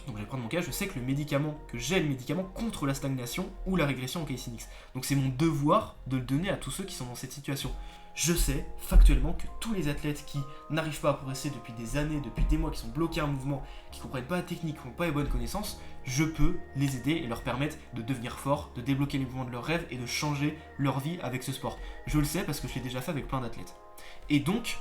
donc je vais prendre mon cas, je sais que j'ai le médicament contre la stagnation ou la régression en calisthenics. Donc c'est mon devoir de le donner à tous ceux qui sont dans cette situation. Je sais factuellement que tous les athlètes qui n'arrivent pas à progresser depuis des années, depuis des mois, qui sont bloqués à un mouvement, qui ne comprennent pas la technique, qui n'ont pas les bonnes connaissances, je peux les aider et leur permettre de devenir forts, de débloquer les mouvements de leurs rêves et de changer leur vie avec ce sport. Je le sais parce que je l'ai déjà fait avec plein d'athlètes. Et donc,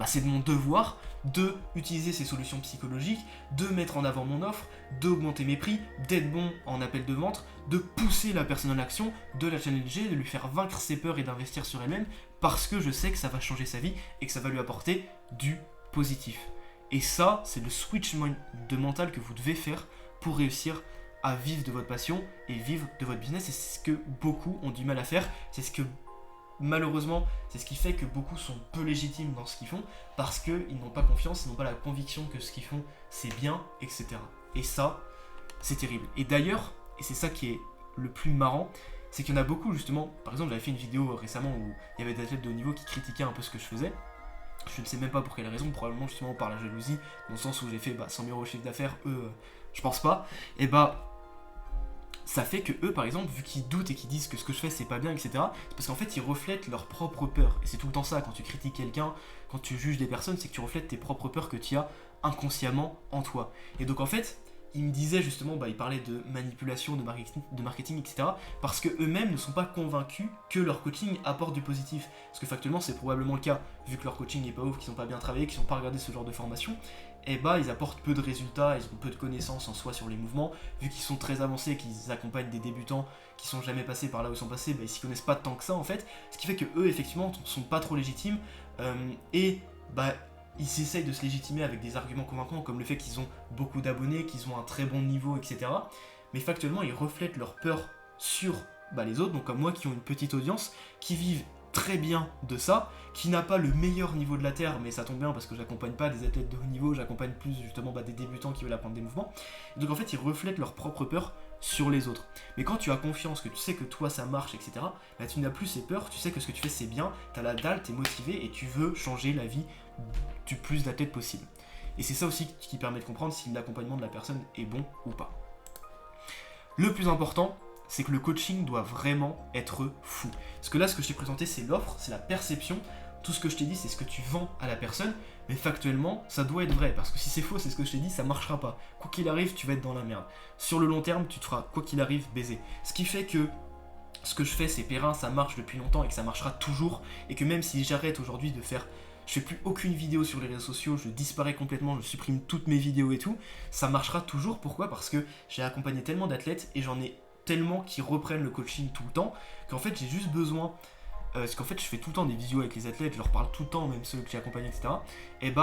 c'est de mon devoir de utiliser ces solutions psychologiques, de mettre en avant mon offre, d'augmenter mes prix, d'être bon en appel de vente, de pousser la personne en action, de la challenger, de lui faire vaincre ses peurs et d'investir sur elle-même, parce que je sais que ça va changer sa vie et que ça va lui apporter du positif. Et ça, c'est le switch de mental que vous devez faire pour réussir à vivre de votre passion et vivre de votre business. Et c'est ce que beaucoup ont du mal à faire, c'est ce que malheureusement, c'est ce qui fait que beaucoup sont peu légitimes dans ce qu'ils font parce qu'ils n'ont pas confiance, ils n'ont pas la conviction que ce qu'ils font c'est bien, etc. Et ça, c'est terrible. Et d'ailleurs, et c'est ça qui est le plus marrant, c'est qu'il y en a beaucoup justement, par exemple j'avais fait une vidéo récemment où il y avait des athlètes de haut niveau qui critiquaient un peu ce que je faisais. Je ne sais même pas pour quelle raison, probablement justement par la jalousie, dans le sens où j'ai fait 100 000 € de chiffre d'affaires, eux, je pense pas. Et ça fait que eux, par exemple, vu qu'ils doutent et qu'ils disent que ce que je fais c'est pas bien, etc., c'est parce qu'en fait ils reflètent leurs propres peurs. Et c'est tout le temps ça, quand tu critiques quelqu'un, quand tu juges des personnes, c'est que tu reflètes tes propres peurs que tu as inconsciemment en toi. Et donc en fait, ils me disaient justement, ils parlaient de manipulation, de marketing, etc., parce que eux-mêmes ne sont pas convaincus que leur coaching apporte du positif. Parce que factuellement c'est probablement le cas, vu que leur coaching n'est pas ouf, qu'ils n'ont pas bien travaillé, qu'ils n'ont pas regardé ce genre de formation. Ils apportent peu de résultats, ils ont peu de connaissances en soi sur les mouvements, vu qu'ils sont très avancés et qu'ils accompagnent des débutants qui sont jamais passés par là où ils sont passés, ils s'y connaissent pas tant que ça en fait, ce qui fait que eux effectivement sont pas trop légitimes, ils essayent de se légitimer avec des arguments convaincants comme le fait qu'ils ont beaucoup d'abonnés, qu'ils ont un très bon niveau, etc. Mais factuellement, ils reflètent leur peur sur les autres, donc comme moi qui ont une petite audience, qui vivent très bien de ça, qui n'a pas le meilleur niveau de la Terre, mais ça tombe bien parce que j'accompagne pas des athlètes de haut niveau, j'accompagne plus justement des débutants qui veulent apprendre des mouvements. Et donc en fait, ils reflètent leur propre peur sur les autres. Mais quand tu as confiance, que tu sais que toi ça marche, etc., tu n'as plus ces peurs, tu sais que ce que tu fais c'est bien, t'as la dalle, t'es motivé et tu veux changer la vie du plus d'athlètes possible. Et c'est ça aussi qui permet de comprendre si l'accompagnement de la personne est bon ou pas. Le plus important, c'est que le coaching doit vraiment être fou. Parce que là, ce que je t'ai présenté, c'est l'offre, c'est la perception. Tout ce que je t'ai dit, c'est ce que tu vends à la personne. Mais factuellement, ça doit être vrai. Parce que si c'est faux, c'est ce que je t'ai dit, ça marchera pas. Quoi qu'il arrive, tu vas être dans la merde. Sur le long terme, tu te feras, quoi qu'il arrive, baiser. Ce qui fait que ce que je fais, c'est périn, ça marche depuis longtemps et que ça marchera toujours. Et que même si j'arrête aujourd'hui de faire... Je fais plus aucune vidéo sur les réseaux sociaux, je disparais complètement, je supprime toutes mes vidéos et tout. Ça marchera toujours. Pourquoi ? Parce que j'ai accompagné tellement d'athlètes et j'en ai tellement qui reprennent le coaching tout le temps qu'en fait j'ai juste besoin parce qu'en fait je fais tout le temps des vidéos avec les athlètes, je leur parle tout le temps, même ceux que j'ai accompagnés, etc. Et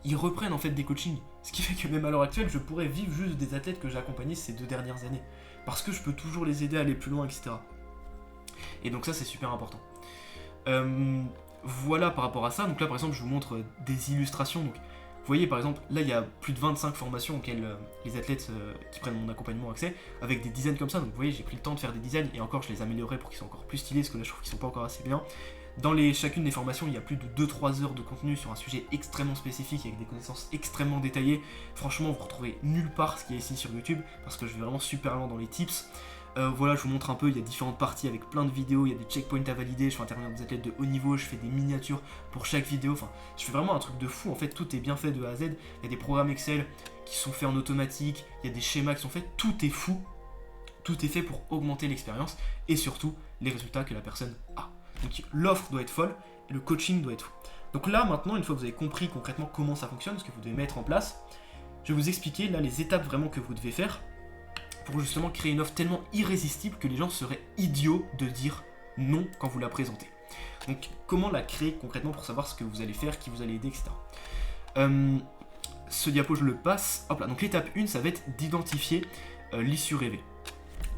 ils reprennent en fait des coachings, ce qui fait que même à l'heure actuelle je pourrais vivre juste des athlètes que j'ai accompagnés ces 2 dernières années parce que je peux toujours les aider à aller plus loin, etc. Et donc ça c'est super important. Voilà par rapport à ça. Donc là par exemple je vous montre des illustrations. Donc vous voyez par exemple, là il y a plus de 25 formations auxquelles les athlètes qui prennent mon accompagnement ont accès, avec des designs comme ça. Donc vous voyez, j'ai pris le temps de faire des designs et encore je les améliorerai pour qu'ils soient encore plus stylés, parce que là je trouve qu'ils sont pas encore assez bien. Dans chacune des formations, il y a plus de 2-3 heures de contenu sur un sujet extrêmement spécifique, avec des connaissances extrêmement détaillées. Franchement, vous retrouvez nulle part ce qu'il y a ici sur YouTube, parce que je vais vraiment super loin dans les tips. Voilà, je vous montre un peu, il y a différentes parties avec plein de vidéos, il y a des checkpoints à valider, je fais intervenir des athlètes de haut niveau, je fais des miniatures pour chaque vidéo, enfin, je fais vraiment un truc de fou, en fait, tout est bien fait de A à Z, il y a des programmes Excel qui sont faits en automatique, il y a des schémas qui sont faits, tout est fou, tout est fait pour augmenter l'expérience et surtout les résultats que la personne a. Donc l'offre doit être folle et le coaching doit être fou. Donc là, maintenant, une fois que vous avez compris concrètement comment ça fonctionne, ce que vous devez mettre en place, je vais vous expliquer là les étapes vraiment que vous devez faire pour justement créer une offre tellement irrésistible que les gens seraient idiots de dire non quand vous la présentez. Donc comment la créer concrètement pour savoir ce que vous allez faire, qui vous allez aider, etc. Ce diapo je le passe. Hop là. Donc l'étape 1, ça va être d'identifier l'issue rêvée.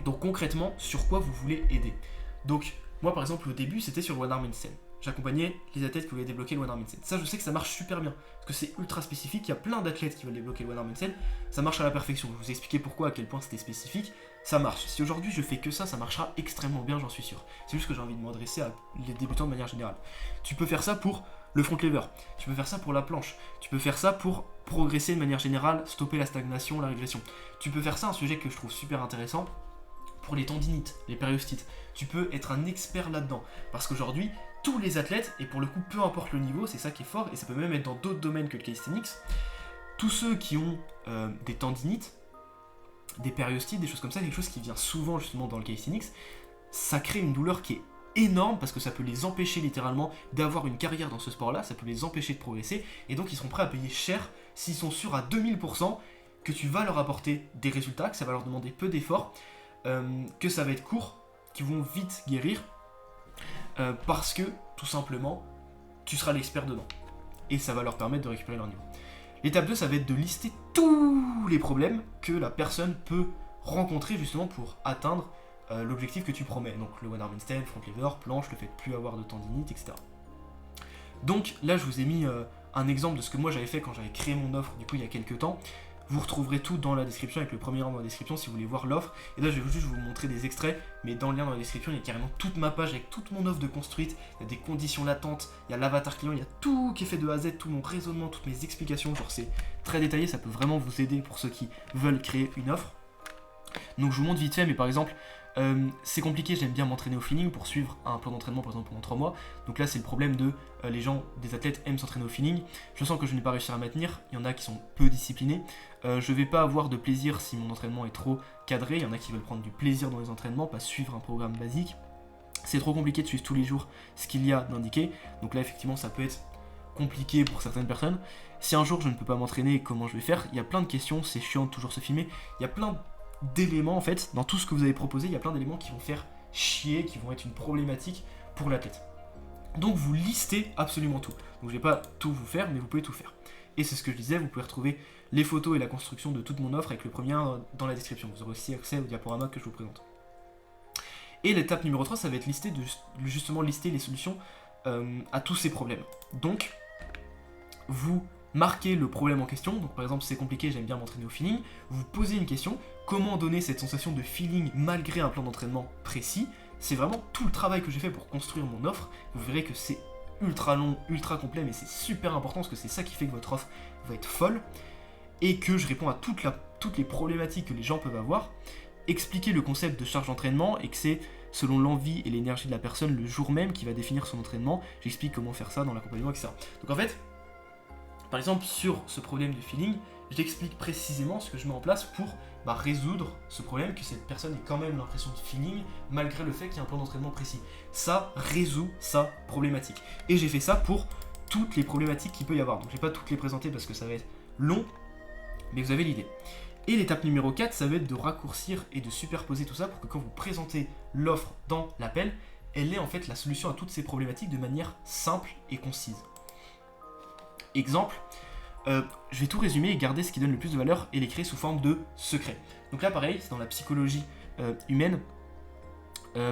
Donc concrètement, sur quoi vous voulez aider. Donc moi par exemple au début c'était sur le One Arm Handstand. J'accompagnais les athlètes qui voulaient débloquer le One Arm Handstand. Ça je sais que ça marche super bien, parce que c'est ultra spécifique, il y a plein d'athlètes qui veulent débloquer le One Arm Handstand, ça marche à la perfection, je vous ai expliqué pourquoi, à quel point c'était spécifique, ça marche. Si aujourd'hui je fais que ça marchera extrêmement bien, j'en suis sûr. C'est juste que j'ai envie de m'adresser à les débutants de manière générale. Tu peux faire ça pour le front lever, tu peux faire ça pour la planche, tu peux faire ça pour progresser de manière générale, stopper la stagnation, la régression. Tu peux faire ça, un sujet que je trouve super intéressant, pour les tendinites, les périostites. Tu peux être un expert là-dedans, parce qu'aujourd'hui, tous les athlètes, et pour le coup peu importe le niveau, c'est ça qui est fort, et ça peut même être dans d'autres domaines que le calisthenics, tous ceux qui ont des tendinites, des périostites, des choses comme ça, quelque chose qui vient souvent justement dans le calisthenics, ça crée une douleur qui est énorme, parce que ça peut les empêcher littéralement d'avoir une carrière dans ce sport-là, ça peut les empêcher de progresser, et donc ils seront prêts à payer cher s'ils sont sûrs à 2000% que tu vas leur apporter des résultats, que ça va leur demander peu d'efforts, que ça va être court, qu'ils vont vite guérir, parce que tout simplement tu seras l'expert dedans et ça va leur permettre de récupérer leur niveau. L'étape 2, ça va être de lister tous les problèmes que la personne peut rencontrer justement pour atteindre l'objectif que tu promets, donc le One Arm Handstand, front lever, planche, le fait de plus avoir de tendinite, etc. Donc là je vous ai mis un exemple de ce que moi j'avais fait quand j'avais créé mon offre du coup il y a quelques temps. Vous retrouverez tout dans la description, avec le premier lien dans la description si vous voulez voir l'offre. Et là je vais juste vous montrer des extraits, mais dans le lien dans la description il y a carrément toute ma page avec toute mon offre de construite. Il y a des conditions latentes, il y a l'avatar client, il y a tout qui est fait de A à Z, tout mon raisonnement, toutes mes explications, genre c'est très détaillé, ça peut vraiment vous aider pour ceux qui veulent créer une offre. Donc je vous montre vite fait, mais par exemple c'est compliqué, j'aime bien m'entraîner au feeling pour suivre un plan d'entraînement par exemple pendant 3 mois. Donc là c'est le problème de les gens, des athlètes aiment s'entraîner au feeling. Je sens que je n'ai pas réussi à maintenir, il y en a qui sont peu disciplinés. Je vais pas avoir de plaisir si mon entraînement est trop cadré, il y en a qui veulent prendre du plaisir dans les entraînements, pas suivre un programme basique. C'est trop compliqué de suivre tous les jours ce qu'il y a d'indiqué, donc là effectivement ça peut être compliqué pour certaines personnes. Si un jour je ne peux pas m'entraîner, comment je vais faire? Il y a plein de questions, c'est chiant de toujours se filmer, il y a plein d'éléments en fait, dans tout ce que vous avez proposé, il y a plein d'éléments qui vont faire chier, qui vont être une problématique pour l'athlète. Donc vous listez absolument tout. Donc je vais pas tout vous faire, mais vous pouvez tout faire. Et c'est ce que je disais, vous pouvez retrouver les photos et la construction de toute mon offre avec le premier dans la description. Vous aurez aussi accès au diaporama que je vous présente. Et l'étape numéro 3, ça va être justement lister les solutions à tous ces problèmes. Donc, vous marquez le problème en question. Donc par exemple, c'est compliqué, j'aime bien m'entraîner au feeling. Vous posez une question, comment donner cette sensation de feeling malgré un plan d'entraînement précis. C'est vraiment tout le travail que j'ai fait pour construire mon offre. Vous verrez que c'est ultra long, ultra complet, mais c'est super important parce que c'est ça qui fait que votre offre va être folle et que je réponds à toutes les problématiques que les gens peuvent avoir. Expliquer le concept de charge d'entraînement et que c'est selon l'envie et l'énergie de la personne le jour même qui va définir son entraînement. J'explique comment faire ça dans l'accompagnement, etc. Donc en fait, par exemple sur ce problème de feeling, j'explique précisément ce que je mets en place pour résoudre ce problème, que cette personne ait quand même l'impression de feeling malgré le fait qu'il y a un plan d'entraînement précis. Ça résout sa problématique. Et j'ai fait ça pour toutes les problématiques qu'il peut y avoir. Donc je ne vais pas toutes les présenter parce que ça va être long, mais vous avez l'idée. Et l'étape numéro 4, ça va être de raccourcir et de superposer tout ça pour que quand vous présentez l'offre dans l'appel, elle ait en fait la solution à toutes ces problématiques de manière simple et concise. Exemple, je vais tout résumer et garder ce qui donne le plus de valeur et l'écrire sous forme de secret. Donc là pareil, c'est dans la psychologie humaine,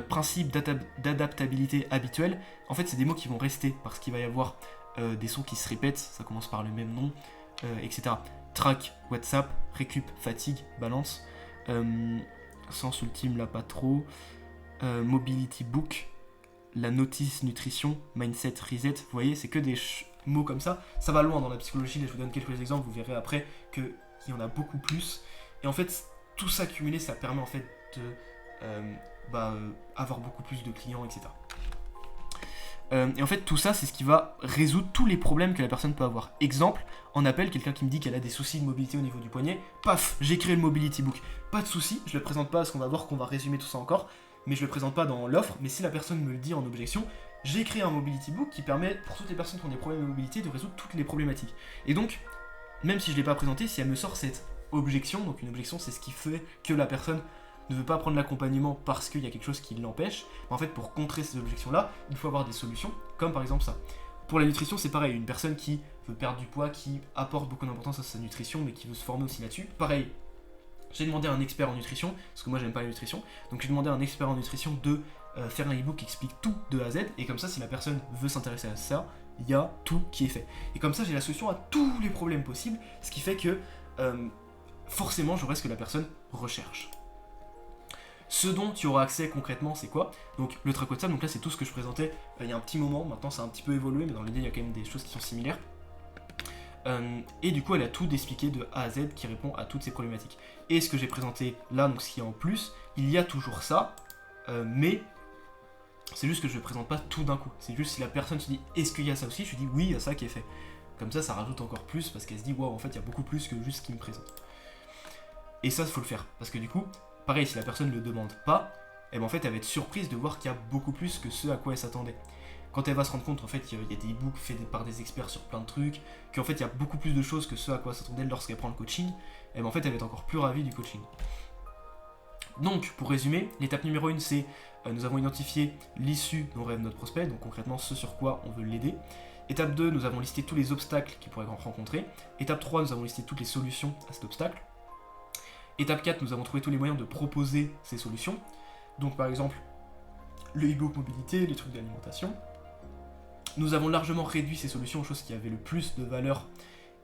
principe d'adaptabilité habituelle. En fait c'est des mots qui vont rester parce qu'il va y avoir des sons qui se répètent, ça commence par le même nom, etc. Track, WhatsApp, récup, fatigue, balance, sens ultime là pas trop, mobility book, la notice nutrition, mindset reset, vous voyez c'est que des mots comme ça, ça va loin dans la psychologie, là je vous donne quelques exemples, vous verrez après qu'il y en a beaucoup plus, et en fait tout ça cumulé ça permet en fait de avoir beaucoup plus de clients, etc. Et en fait tout ça c'est ce qui va résoudre tous les problèmes que la personne peut avoir. Exemple, en appel, quelqu'un qui me dit qu'elle a des soucis de mobilité au niveau du poignet, paf, j'ai créé le mobility book, pas de souci, je le présente pas parce qu'on va voir qu'on va résumer tout ça encore, mais je le présente pas dans l'offre, mais si la personne me le dit en objection, j'ai créé un mobility book qui permet pour toutes les personnes qui ont des problèmes de mobilité de résoudre toutes les problématiques. Et donc, même si je l'ai pas présenté, si elle me sort cette objection, donc une objection c'est ce qui fait que la personne ne veut pas prendre l'accompagnement parce qu'il y a quelque chose qui l'empêche, en fait pour contrer ces objections-là, il faut avoir des solutions, comme par exemple ça. Pour la nutrition, c'est pareil, une personne qui veut perdre du poids, qui apporte beaucoup d'importance à sa nutrition, mais qui veut se former aussi là-dessus. Pareil, j'ai demandé à un expert en nutrition, parce que moi j'aime pas la nutrition, donc j'ai demandé à un expert en nutrition de faire un ebook qui explique tout de A à Z, et comme ça, si la personne veut s'intéresser à ça, il y a tout qui est fait. Et comme ça, j'ai la solution à tous les problèmes possibles, ce qui fait que forcément, j'aurai ce que la personne recherche. Ce dont tu auras accès concrètement, c'est quoi? Donc le track WhatsApp, donc là c'est tout ce que je présentais il y a un petit moment, maintenant ça a un petit peu évolué, mais dans l'idée il y a quand même des choses qui sont similaires. Et du coup elle a tout expliqué de A à Z qui répond à toutes ces problématiques. Et ce que j'ai présenté là, donc ce qui est en plus, il y a toujours ça, mais c'est juste que je ne présente pas tout d'un coup. C'est juste si la personne se dit est-ce qu'il y a ça aussi, je lui dis oui, il y a ça qui est fait. Comme ça rajoute encore plus parce qu'elle se dit waouh, en fait il y a beaucoup plus que juste ce qu'il me présente. Et ça, il faut le faire parce que du coup, pareil, si la personne ne le demande pas, en fait, elle va être surprise de voir qu'il y a beaucoup plus que ce à quoi elle s'attendait. Quand elle va se rendre compte, en fait, qu'il y a des e-books faits par des experts sur plein de trucs, qu'en fait, il y a beaucoup plus de choses que ce à quoi elle s'attendait lorsqu'elle prend le coaching, en fait, elle va être encore plus ravie du coaching. Donc, pour résumer, l'étape numéro 1, c'est nous avons identifié l'issue dont rêve notre prospect, donc concrètement ce sur quoi on veut l'aider. Étape 2, nous avons listé tous les obstacles qu'il pourrait rencontrer. Étape 3, nous avons listé toutes les solutions à cet obstacle. Étape 4, nous avons trouvé tous les moyens de proposer ces solutions. Donc par exemple, le e-book mobilité, les trucs d'alimentation. Nous avons largement réduit ces solutions aux choses qui avaient le plus de valeur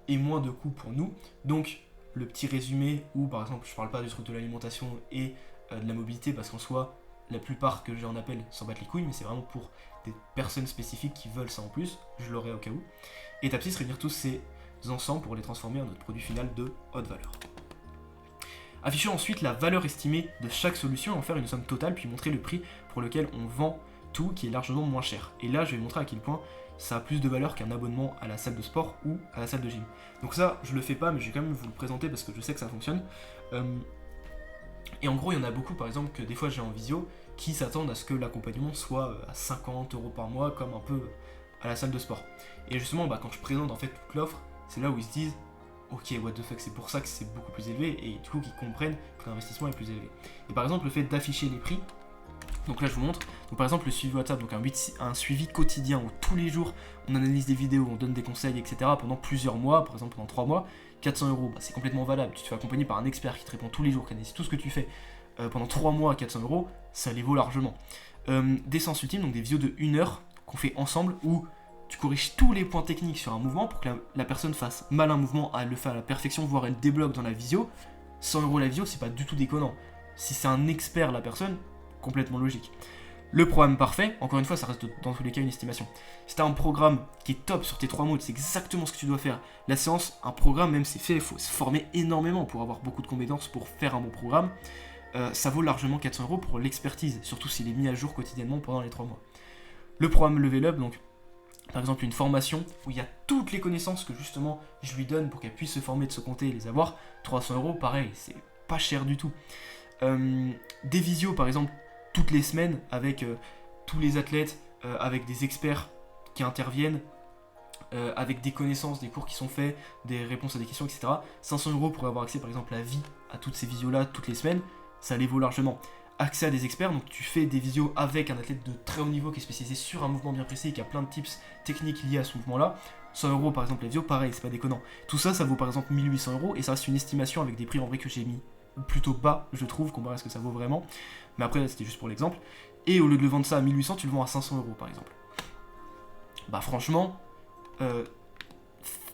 et moins de coûts pour nous. Donc le petit résumé où par exemple je parle pas du truc de l'alimentation et de la mobilité parce qu'en soi, la plupart que j'ai en appel s'en battent les couilles, mais c'est vraiment pour des personnes spécifiques qui veulent ça en plus, je l'aurai au cas où. Étape 6, réunir tous ces ensemble pour les transformer en notre produit final de haute valeur. Afficher ensuite la valeur estimée de chaque solution, en faire une somme totale, puis montrer le prix pour lequel on vend tout, qui est largement moins cher. Et là, je vais montrer à quel point ça a plus de valeur qu'un abonnement à la salle de sport ou à la salle de gym. Donc ça, je le fais pas, mais je vais quand même vous le présenter parce que je sais que ça fonctionne. Et en gros, il y en a beaucoup, par exemple, que des fois j'ai en visio, qui s'attendent à ce que l'accompagnement soit à 50 € par mois, comme un peu à la salle de sport. Et justement, quand je présente en fait toute l'offre, c'est là où ils se disent ok, what the fuck, c'est pour ça que c'est beaucoup plus élevé, et du coup qu'ils comprennent que l'investissement est plus élevé. Et par exemple, le fait d'afficher les prix, Donc là je vous montre, donc par exemple le suivi WhatsApp, donc un suivi quotidien où tous les jours on analyse des vidéos, on donne des conseils, etc. pendant plusieurs mois, par exemple pendant 3 mois, 400 €, c'est complètement valable. Tu te fais accompagner par un expert qui te répond tous les jours, qui analyse tout ce que tu fais pendant 3 mois à 400 €, ça les vaut largement. Des séances ultimes, donc des vidéos de 1 heure qu'on fait ensemble où tu corriges tous les points techniques sur un mouvement pour que la personne fasse mal un mouvement, elle le fait à la perfection, voire elle débloque dans la visio. 100 € la visio, c'est pas du tout déconnant. Si c'est un expert la personne, complètement logique. Le programme parfait, encore une fois, ça reste dans tous les cas une estimation. Si tu as un programme qui est top sur tes 3 mots, c'est exactement ce que tu dois faire. La séance, un programme, même c'est fait, il faut se former énormément pour avoir beaucoup de compétences pour faire un bon programme. Ça vaut largement 400 € pour l'expertise, surtout s'il est mis à jour quotidiennement pendant les 3 mois. Le programme Level Up, donc par exemple une formation où il y a toutes les connaissances que justement je lui donne pour qu'elle puisse se former, de se compter et les avoir, 300 €, pareil, c'est pas cher du tout. Des visios par exemple toutes les semaines avec tous les athlètes, avec des experts qui interviennent, avec des connaissances, des cours qui sont faits, des réponses à des questions, etc. 500 € pour avoir accès par exemple à vie à toutes ces visios là toutes les semaines, ça les vaut largement. Accès à des experts, donc tu fais des visios avec un athlète de très haut niveau qui est spécialisé sur un mouvement bien précis et qui a plein de tips techniques liés à ce mouvement là. 100 € par exemple la visio, pareil, c'est pas déconnant. Tout ça, ça vaut par exemple 1800 € et ça reste une estimation avec des prix en vrai que j'ai mis plutôt bas, je trouve, comparé à ce que ça vaut vraiment. Mais après, c'était juste pour l'exemple. Et au lieu de le vendre ça à 1800, tu le vends à 500 € par exemple. Bah franchement,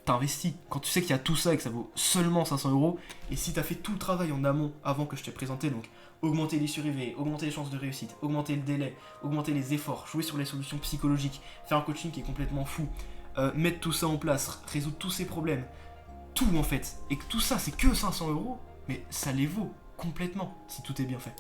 t'investis. Quand tu sais qu'il y a tout ça et que ça vaut seulement 500 €, et si t'as fait tout le travail en amont avant que je t'ai présenté, donc augmenter les surveillés, augmenter les chances de réussite, augmenter le délai, augmenter les efforts, jouer sur les solutions psychologiques, faire un coaching qui est complètement fou, mettre tout ça en place, résoudre tous ces problèmes, tout en fait, et que tout ça c'est que 500 €, mais ça les vaut complètement si tout est bien fait.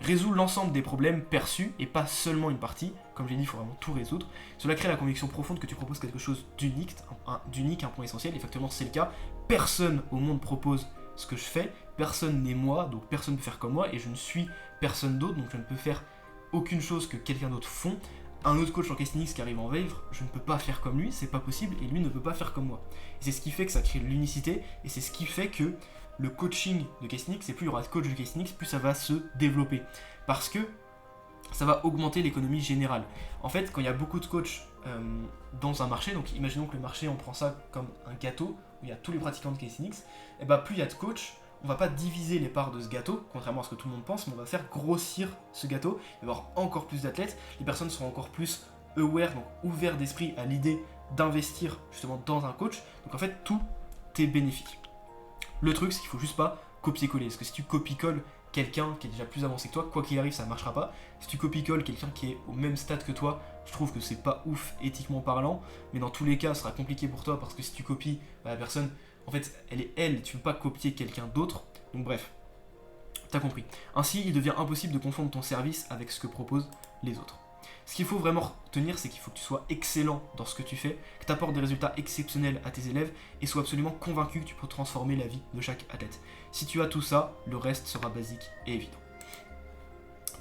Résout l'ensemble des problèmes perçus et pas seulement une partie. Comme j'ai dit, il faut vraiment tout résoudre. Cela crée la conviction profonde que tu proposes quelque chose d'unique, un point essentiel, et factuellement c'est le cas. Personne au monde propose ce que je fais, personne n'est moi, donc personne ne peut faire comme moi, et je ne suis personne d'autre, donc je ne peux faire aucune chose que quelqu'un d'autre font. Un autre coach en calisthenics qui arrive en vivre, je ne peux pas faire comme lui, c'est pas possible, et lui ne peut pas faire comme moi. Et c'est ce qui fait que ça crée l'unicité, et c'est ce qui fait que le coaching de calisthenics, et plus il y aura de coach de calisthenics, plus ça va se développer. Parce que ça va augmenter l'économie générale. En fait, quand il y a beaucoup de coachs dans un marché, donc imaginons que le marché, on prend ça comme un gâteau, où il y a tous les pratiquants de calisthenics, et bah plus il y a de coachs, on va pas diviser les parts de ce gâteau, contrairement à ce que tout le monde pense, mais on va faire grossir ce gâteau, il va y avoir encore plus d'athlètes, les personnes seront encore plus aware, donc ouverts d'esprit à l'idée d'investir justement dans un coach, donc en fait tout est bénéfique. Le truc, c'est qu'il faut juste pas copier-coller, parce que si tu copie-colles quelqu'un qui est déjà plus avancé que toi, quoi qu'il arrive, ça ne marchera pas. Si tu copie-colles quelqu'un qui est au même stade que toi, je trouve que c'est pas ouf éthiquement parlant, mais dans tous les cas, ce sera compliqué pour toi, parce que si tu copies la personne, en fait, elle est elle, tu ne peux pas copier quelqu'un d'autre, donc bref, t'as compris. Ainsi, il devient impossible de confondre ton service avec ce que proposent les autres. Ce qu'il faut vraiment retenir, c'est qu'il faut que tu sois excellent dans ce que tu fais, que tu apportes des résultats exceptionnels à tes élèves et sois absolument convaincu que tu peux transformer la vie de chaque athlète. Si tu as tout ça, le reste sera basique et évident.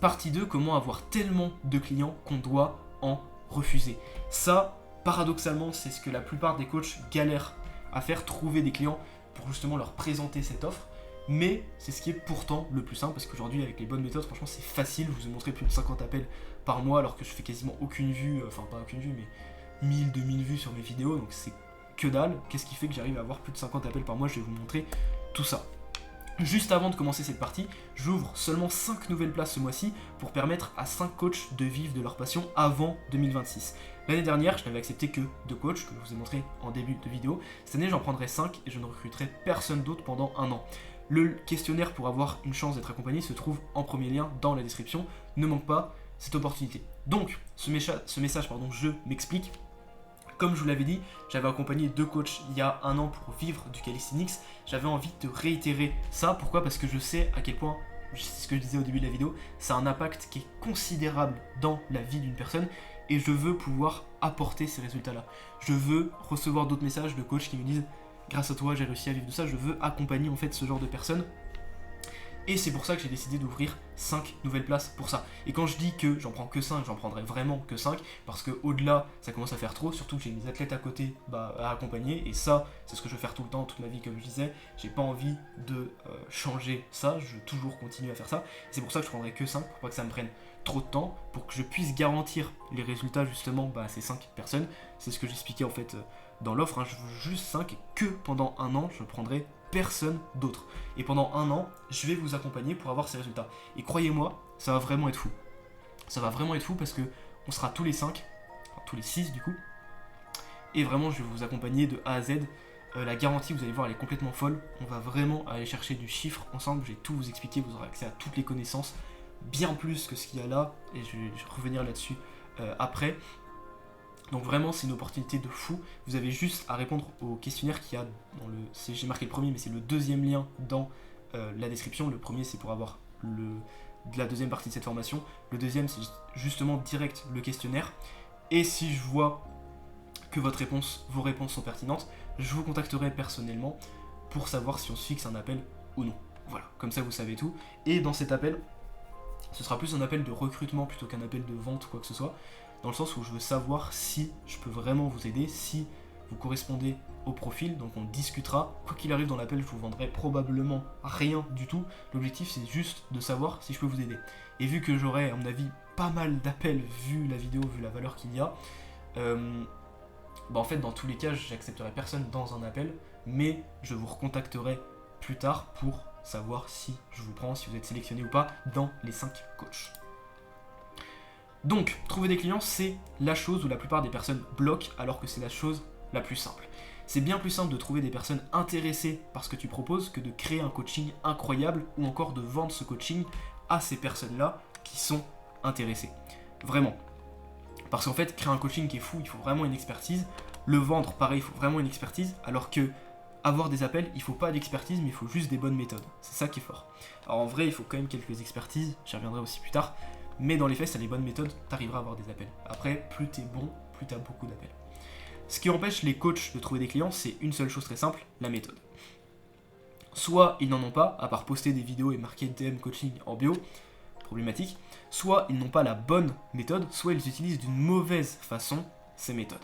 Partie 2, comment avoir tellement de clients qu'on doit en refuser. Ça, paradoxalement, c'est ce que la plupart des coachs galèrent à faire, trouver des clients pour justement leur présenter cette offre. Mais c'est ce qui est pourtant le plus simple, parce qu'aujourd'hui avec les bonnes méthodes, franchement c'est facile. Je vous ai montré plus de 50 appels par mois alors que je fais quasiment aucune vue, enfin pas aucune vue mais 1000, 2000 vues sur mes vidéos, donc c'est que dalle. Qu'est-ce qui fait que j'arrive à avoir plus de 50 appels par mois? Je vais vous montrer tout ça. Juste avant de commencer cette partie, j'ouvre seulement 5 nouvelles places ce mois-ci pour permettre à 5 coachs de vivre de leur passion avant 2026. L'année dernière, je n'avais accepté que 2 coachs, que je vous ai montré en début de vidéo. Cette année, j'en prendrai 5 et je ne recruterai personne d'autre pendant un an. Le questionnaire pour avoir une chance d'être accompagné se trouve en premier lien dans la description. Ne manque pas cette opportunité. Donc, ce message, je m'explique. Comme je vous l'avais dit, j'avais accompagné 2 coachs il y a un an pour vivre du calisthenics. J'avais envie de réitérer ça. Pourquoi? Parce que je sais à quel point, c'est ce que je disais au début de la vidéo, ça a un impact qui est considérable dans la vie d'une personne. Et je veux pouvoir apporter ces résultats-là. Je veux recevoir d'autres messages de coachs qui me disent: grâce à toi, j'ai réussi à vivre de ça. Je veux accompagner en fait ce genre de personnes. Et c'est pour ça que j'ai décidé d'ouvrir 5 nouvelles places pour ça. Et quand je dis que j'en prends que 5, j'en prendrai vraiment que 5, parce que au-delà, ça commence à faire trop, surtout que j'ai mes athlètes à côté à accompagner, et ça, c'est ce que je veux faire tout le temps, toute ma vie, comme je disais. J'ai pas envie de changer ça, je veux toujours continuer à faire ça. C'est pour ça que je prendrai que 5, pour pas que ça me prenne trop de temps, pour que je puisse garantir les résultats justement à ces 5 personnes. C'est ce que j'expliquais en fait dans l'offre, hein. Je veux juste 5, et que pendant un an, je prendrai personne d'autre. Et pendant un an, je vais vous accompagner pour avoir ces résultats. Et croyez-moi, ça va vraiment être fou. Ça va vraiment être fou parce que on sera tous les 5, enfin, tous les 6 du coup. Et vraiment, je vais vous accompagner de A à Z. La garantie, vous allez voir, elle est complètement folle. On va vraiment aller chercher du chiffre ensemble. Je vais tout vous expliquer, vous aurez accès à toutes les connaissances, bien plus que ce qu'il y a là. Et je vais revenir là-dessus après. Donc vraiment, c'est une opportunité de fou. Vous avez juste à répondre au questionnaire qu'il y a dans le... J'ai marqué le premier, mais c'est le deuxième lien dans la description. Le premier, c'est pour avoir la deuxième partie de cette formation. Le deuxième, c'est justement direct le questionnaire. Et si je vois que vos réponses sont pertinentes, je vous contacterai personnellement pour savoir si on se fixe un appel ou non. Voilà, comme ça vous savez tout. Et dans cet appel, ce sera plus un appel de recrutement plutôt qu'un appel de vente ou quoi que ce soit. Dans le sens où je veux savoir si je peux vraiment vous aider, si vous correspondez au profil, donc on discutera. Quoi qu'il arrive dans l'appel, je vous vendrai probablement rien du tout. L'objectif, c'est juste de savoir si je peux vous aider. Et vu que j'aurai, à mon avis, pas mal d'appels vu la vidéo, vu la valeur qu'il y a, en fait, dans tous les cas, j'accepterai personne dans un appel, mais je vous recontacterai plus tard pour savoir si je vous prends, si vous êtes sélectionné ou pas dans les 5 coachs. Donc, trouver des clients, c'est la chose où la plupart des personnes bloquent, alors que c'est la chose la plus simple. C'est bien plus simple de trouver des personnes intéressées par ce que tu proposes que de créer un coaching incroyable ou encore de vendre ce coaching à ces personnes-là qui sont intéressées. Vraiment. Parce qu'en fait, créer un coaching qui est fou, il faut vraiment une expertise. Le vendre, pareil, il faut vraiment une expertise, alors que avoir des appels, il faut pas d'expertise, mais il faut juste des bonnes méthodes. C'est ça qui est fort. Alors en vrai, il faut quand même quelques expertises, j'y reviendrai aussi plus tard. Mais dans les faits, si tu as les bonnes méthodes, tu arriveras à avoir des appels. Après, plus tu es bon, plus tu as beaucoup d'appels. Ce qui empêche les coachs de trouver des clients, c'est une seule chose très simple, la méthode. Soit ils n'en ont pas, à part poster des vidéos et marquer DM coaching en bio, problématique. Soit ils n'ont pas la bonne méthode, soit ils utilisent d'une mauvaise façon ces méthodes.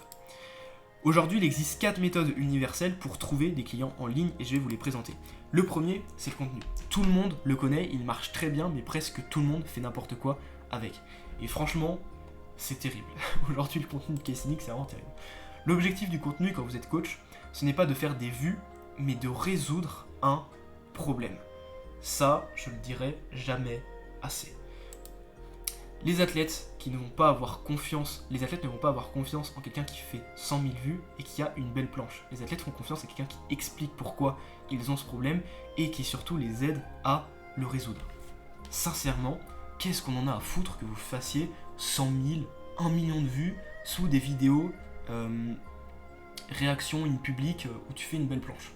Aujourd'hui, il existe 4 méthodes universelles pour trouver des clients en ligne et je vais vous les présenter. Le premier, c'est le contenu. Tout le monde le connaît, il marche très bien, mais presque tout le monde fait n'importe quoi avec. Et franchement, c'est terrible. Aujourd'hui, le contenu de Casey c'est vraiment terrible. L'objectif du contenu quand vous êtes coach, ce n'est pas de faire des vues, mais de résoudre un problème. Ça, je le dirai jamais assez. Les athlètes ne vont pas avoir confiance en quelqu'un qui fait 100 000 vues et qui a une belle planche. Les athlètes font confiance à quelqu'un qui explique pourquoi ils ont ce problème et qui surtout les aide à le résoudre. Sincèrement, qu'est-ce qu'on en a à foutre que vous fassiez 100 000, 1 million de vues sous des vidéos réaction in public où tu fais une belle planche?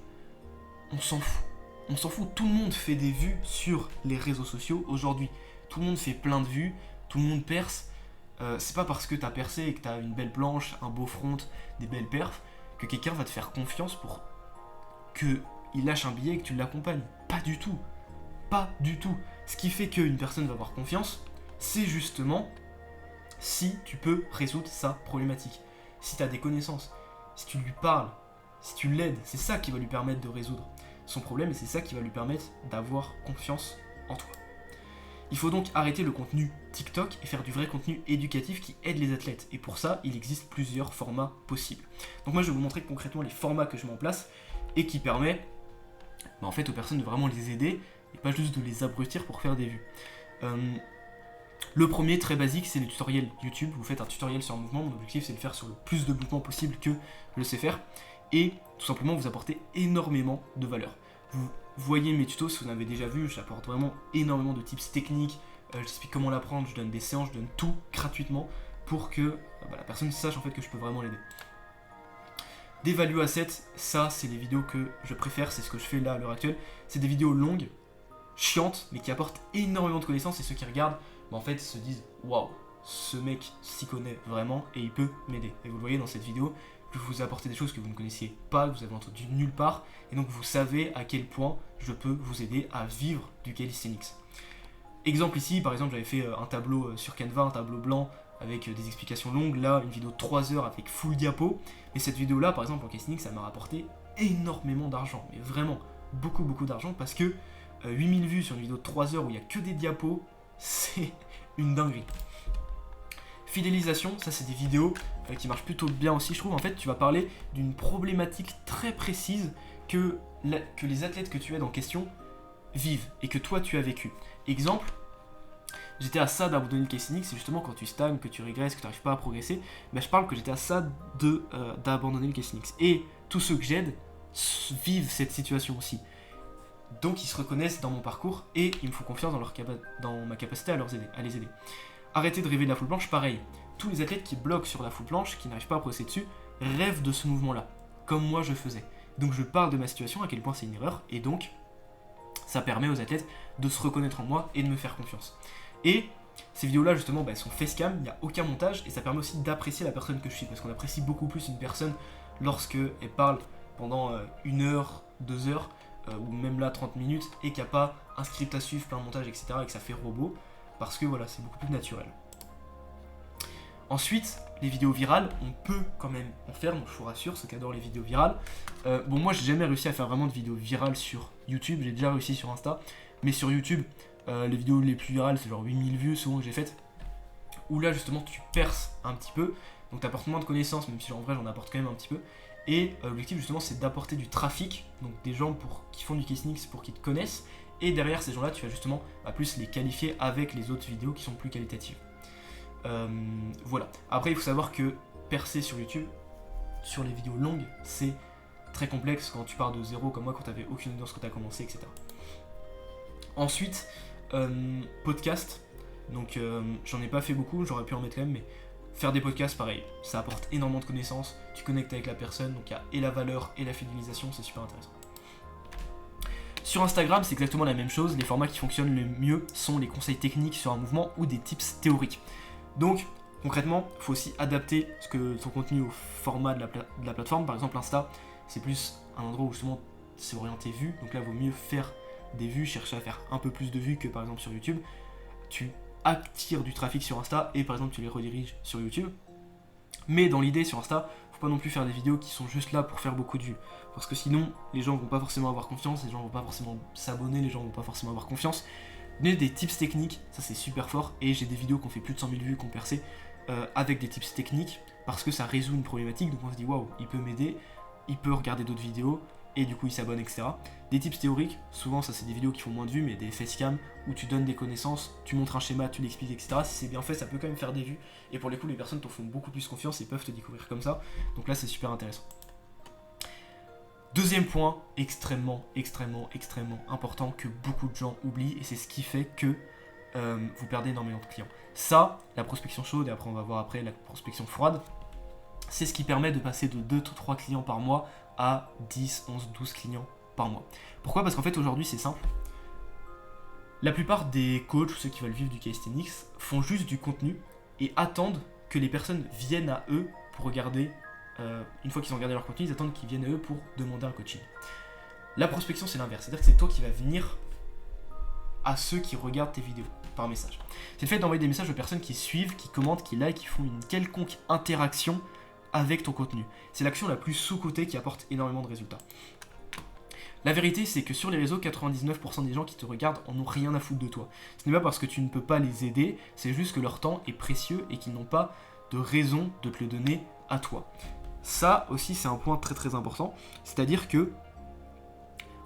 On s'en fout. On s'en fout. Tout le monde fait des vues sur les réseaux sociaux aujourd'hui. Tout le monde fait plein de vues. Tout le monde perce. C'est pas parce que t'as percé et que t'as une belle planche, un beau front, des belles perfs, que quelqu'un va te faire confiance pour qu'il lâche un billet et que tu l'accompagnes. Pas du tout. Pas du tout. Ce qui fait qu'une personne va avoir confiance, c'est justement si tu peux résoudre sa problématique. Si t'as des connaissances, si tu lui parles, si tu l'aides, c'est ça qui va lui permettre de résoudre son problème et c'est ça qui va lui permettre d'avoir confiance en toi. Il faut donc arrêter le contenu TikTok et faire du vrai contenu éducatif qui aide les athlètes. Et pour ça, il existe plusieurs formats possibles. Donc moi, je vais vous montrer concrètement les formats que je mets en place et qui permet en fait aux personnes de vraiment les aider et pas juste de les abrutir pour faire des vues. Le premier, très basique, c'est les tutoriels YouTube. Vous faites un tutoriel sur un mouvement. Mon objectif, c'est de le faire sur le plus de mouvements possible que je sais faire. Et tout simplement, vous apportez énormément de valeur. Vous voyez mes tutos, si vous en avez déjà vu, j'apporte vraiment énormément de tips techniques. J'explique comment l'apprendre, je donne des séances, je donne tout gratuitement pour que la personne sache en fait que je peux vraiment l'aider. Des value assets, ça c'est les vidéos que je préfère, c'est ce que je fais là à l'heure actuelle. C'est des vidéos longues, chiantes, mais qui apportent énormément de connaissances et ceux qui regardent en fait se disent waouh, ce mec s'y connaît vraiment et il peut m'aider. Et vous le voyez dans cette vidéo, je vous ai apporté des choses que vous ne connaissiez pas, que vous avez entendues nulle part, et donc vous savez à quel point je peux vous aider à vivre du calisthenics. Exemple ici, par exemple, j'avais fait un tableau sur Canva, un tableau blanc avec des explications longues, là une vidéo de 3 heures avec full diapo, mais cette vidéo là par exemple en calisthenics ça m'a rapporté énormément d'argent, mais vraiment beaucoup d'argent, parce que 8000 vues sur une vidéo de 3 heures où il n'y a que des diapos, c'est une dinguerie. Fidélisation, ça c'est des vidéos qui marchent plutôt bien aussi je trouve. En fait tu vas parler d'une problématique très précise que les athlètes que tu aides en question vivent et que toi tu as vécu. Exemple, j'étais à ça d'abandonner le calisthenics, c'est justement quand tu stagnes, que tu régresses, que tu n'arrives pas à progresser, ben je parle que j'étais à ça d'abandonner le calisthenics. Et tous ceux que j'aide vivent cette situation aussi. Donc ils se reconnaissent dans mon parcours et ils me font confiance dans ma capacité à les aider. Arrêter de rêver de la foule blanche, pareil. Tous les athlètes qui bloquent sur la foule blanche, qui n'arrivent pas à progresser dessus, rêvent de ce mouvement-là, comme moi je faisais. Donc je parle de ma situation, à quel point c'est une erreur, et donc ça permet aux athlètes de se reconnaître en moi et de me faire confiance. Et ces vidéos-là, justement, elles sont facecam, il n'y a aucun montage, et ça permet aussi d'apprécier la personne que je suis, parce qu'on apprécie beaucoup plus une personne lorsqu'elle parle pendant 1 heure, 2 heures, ou même là 30 minutes, et qu'il n'y a pas un script à suivre, plein de montage, etc., et que ça fait robot, parce que voilà, c'est beaucoup plus naturel. Ensuite, les vidéos virales, on peut quand même en faire, donc je vous rassure, ceux qui adorent les vidéos virales. Bon, moi j'ai jamais réussi à faire vraiment de vidéos virales sur YouTube, j'ai déjà réussi sur Insta, mais sur YouTube, les vidéos les plus virales, c'est genre 8000 vues souvent que j'ai faites, où là justement tu perces un petit peu, donc tu apportes moins de connaissances, même si en vrai j'en apporte quand même un petit peu, et l'objectif justement c'est d'apporter du trafic, donc des gens qui font du calisthenics pour qu'ils te connaissent, et derrière ces gens-là tu vas justement plus les qualifier avec les autres vidéos qui sont plus qualitatives. Voilà. Après il faut savoir que percer sur YouTube, sur les vidéos longues, c'est très complexe quand tu pars de zéro comme moi, quand tu n'avais aucune audience quand tu as commencé, etc. Ensuite, podcast. Donc j'en ai pas fait beaucoup, j'aurais pu en mettre quand même, mais faire des podcasts pareil, ça apporte énormément de connaissances, tu connectes avec la personne, donc il y a et la valeur et la fidélisation, c'est super intéressant. Sur Instagram, c'est exactement la même chose, les formats qui fonctionnent le mieux sont les conseils techniques sur un mouvement ou des tips théoriques. Donc concrètement, il faut aussi adapter ton contenu au format de la plateforme. Par exemple Insta, c'est plus un endroit où justement c'est orienté vue, donc là il vaut mieux faire des vues, chercher à faire un peu plus de vues que par exemple sur YouTube. Tu attires du trafic sur Insta et par exemple tu les rediriges sur YouTube. Mais dans l'idée sur Insta, faut pas non plus faire des vidéos qui sont juste là pour faire beaucoup de vues. Parce que sinon, les gens vont pas forcément avoir confiance, les gens vont pas forcément s'abonner, les gens vont pas forcément avoir confiance. Donner des tips techniques, ça c'est super fort. Et j'ai des vidéos qui ont fait plus de 100 000 vues, qui ont percé avec des tips techniques, parce que ça résout une problématique. Donc on se dit waouh, il peut m'aider, il peut regarder d'autres vidéos, et du coup il s'abonne, etc. Des tips théoriques, souvent ça c'est des vidéos qui font moins de vues, mais des facecam où tu donnes des connaissances, tu montres un schéma, tu l'expliques, etc. Si c'est bien fait, ça peut quand même faire des vues, et pour les coups les personnes t'en font beaucoup plus confiance et peuvent te découvrir comme ça, donc là c'est super intéressant. Deuxième point, extrêmement important que beaucoup de gens oublient, et c'est ce qui fait que vous perdez énormément de clients. Ça, la prospection chaude, et après on va voir après la prospection froide, c'est ce qui permet de passer de 2-3 clients par mois à 10, 11, 12 clients par mois. Pourquoi ? Parce qu'en fait aujourd'hui c'est simple. La plupart des coachs, ceux qui veulent vivre du calisthenics, font juste du contenu et attendent que les personnes viennent à eux pour regarder. Une fois qu'ils ont regardé leur contenu, ils attendent qu'ils viennent à eux pour demander un coaching. La prospection c'est l'inverse, c'est-à-dire que c'est toi qui vas venir à ceux qui regardent tes vidéos par message. C'est le fait d'envoyer des messages aux personnes qui suivent, qui commentent, qui likent, qui font une quelconque interaction avec ton contenu. C'est l'action la plus sous-cotée qui apporte énormément de résultats. La vérité, c'est que sur les réseaux, 99% des gens qui te regardent en ont rien à foutre de toi. Ce n'est pas parce que tu ne peux pas les aider, c'est juste que leur temps est précieux et qu'ils n'ont pas de raison de te le donner à toi. Ça aussi, c'est un point très important. C'est-à-dire que,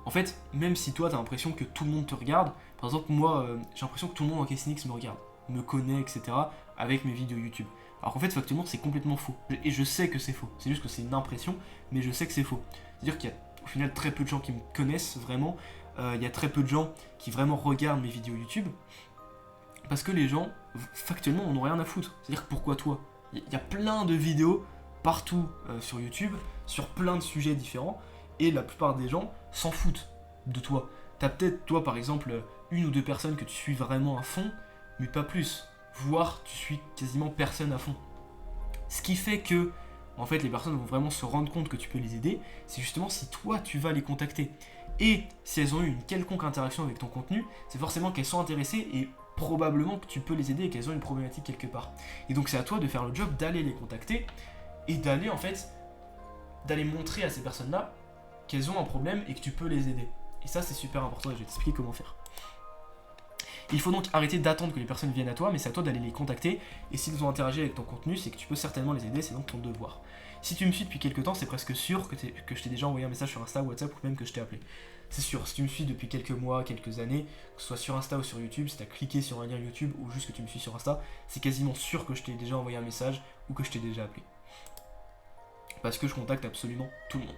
en fait, même si toi, tu as l'impression que tout le monde te regarde, par exemple, moi, j'ai l'impression que tout le monde en calisthenics me regarde, me connaît, etc., avec mes vidéos YouTube. Alors qu'en fait, factuellement, c'est complètement faux. Et je sais que c'est faux. C'est juste que c'est une impression, mais je sais que c'est faux. C'est-à-dire qu'il y a au final très peu de gens qui me connaissent vraiment. Il y a très peu de gens qui vraiment regardent mes vidéos YouTube. Parce que les gens, factuellement, en ont rien à foutre. C'est-à-dire que pourquoi toi ? Il y a plein de vidéos partout sur YouTube, sur plein de sujets différents. Et la plupart des gens s'en foutent de toi. T'as peut-être, toi, par exemple, 1 ou 2 personnes que tu suis vraiment à fond, mais pas plus. Voire tu suis quasiment personne à fond. Ce qui fait que en fait les personnes vont vraiment se rendre compte que tu peux les aider, c'est justement si toi tu vas les contacter. Et si elles ont eu une quelconque interaction avec ton contenu, c'est forcément qu'elles sont intéressées et probablement que tu peux les aider et qu'elles ont une problématique quelque part. Et donc c'est à toi de faire le job d'aller les contacter et d'aller en fait, d'aller montrer à ces personnes-là qu'elles ont un problème et que tu peux les aider. Et ça c'est super important et je vais t'expliquer comment faire. Il faut donc arrêter d'attendre que les personnes viennent à toi, mais c'est à toi d'aller les contacter. Et s'ils ont interagi avec ton contenu, c'est que tu peux certainement les aider, c'est donc ton devoir. Si tu me suis depuis quelques temps, c'est presque sûr que je t'ai déjà envoyé un message sur Insta, WhatsApp ou même que je t'ai appelé. C'est sûr, si tu me suis depuis quelques mois, quelques années, que ce soit sur Insta ou sur YouTube, si tu as cliqué sur un lien YouTube ou juste que tu me suis sur Insta, c'est quasiment sûr que je t'ai déjà envoyé un message ou que je t'ai déjà appelé. Parce que je contacte absolument tout le monde.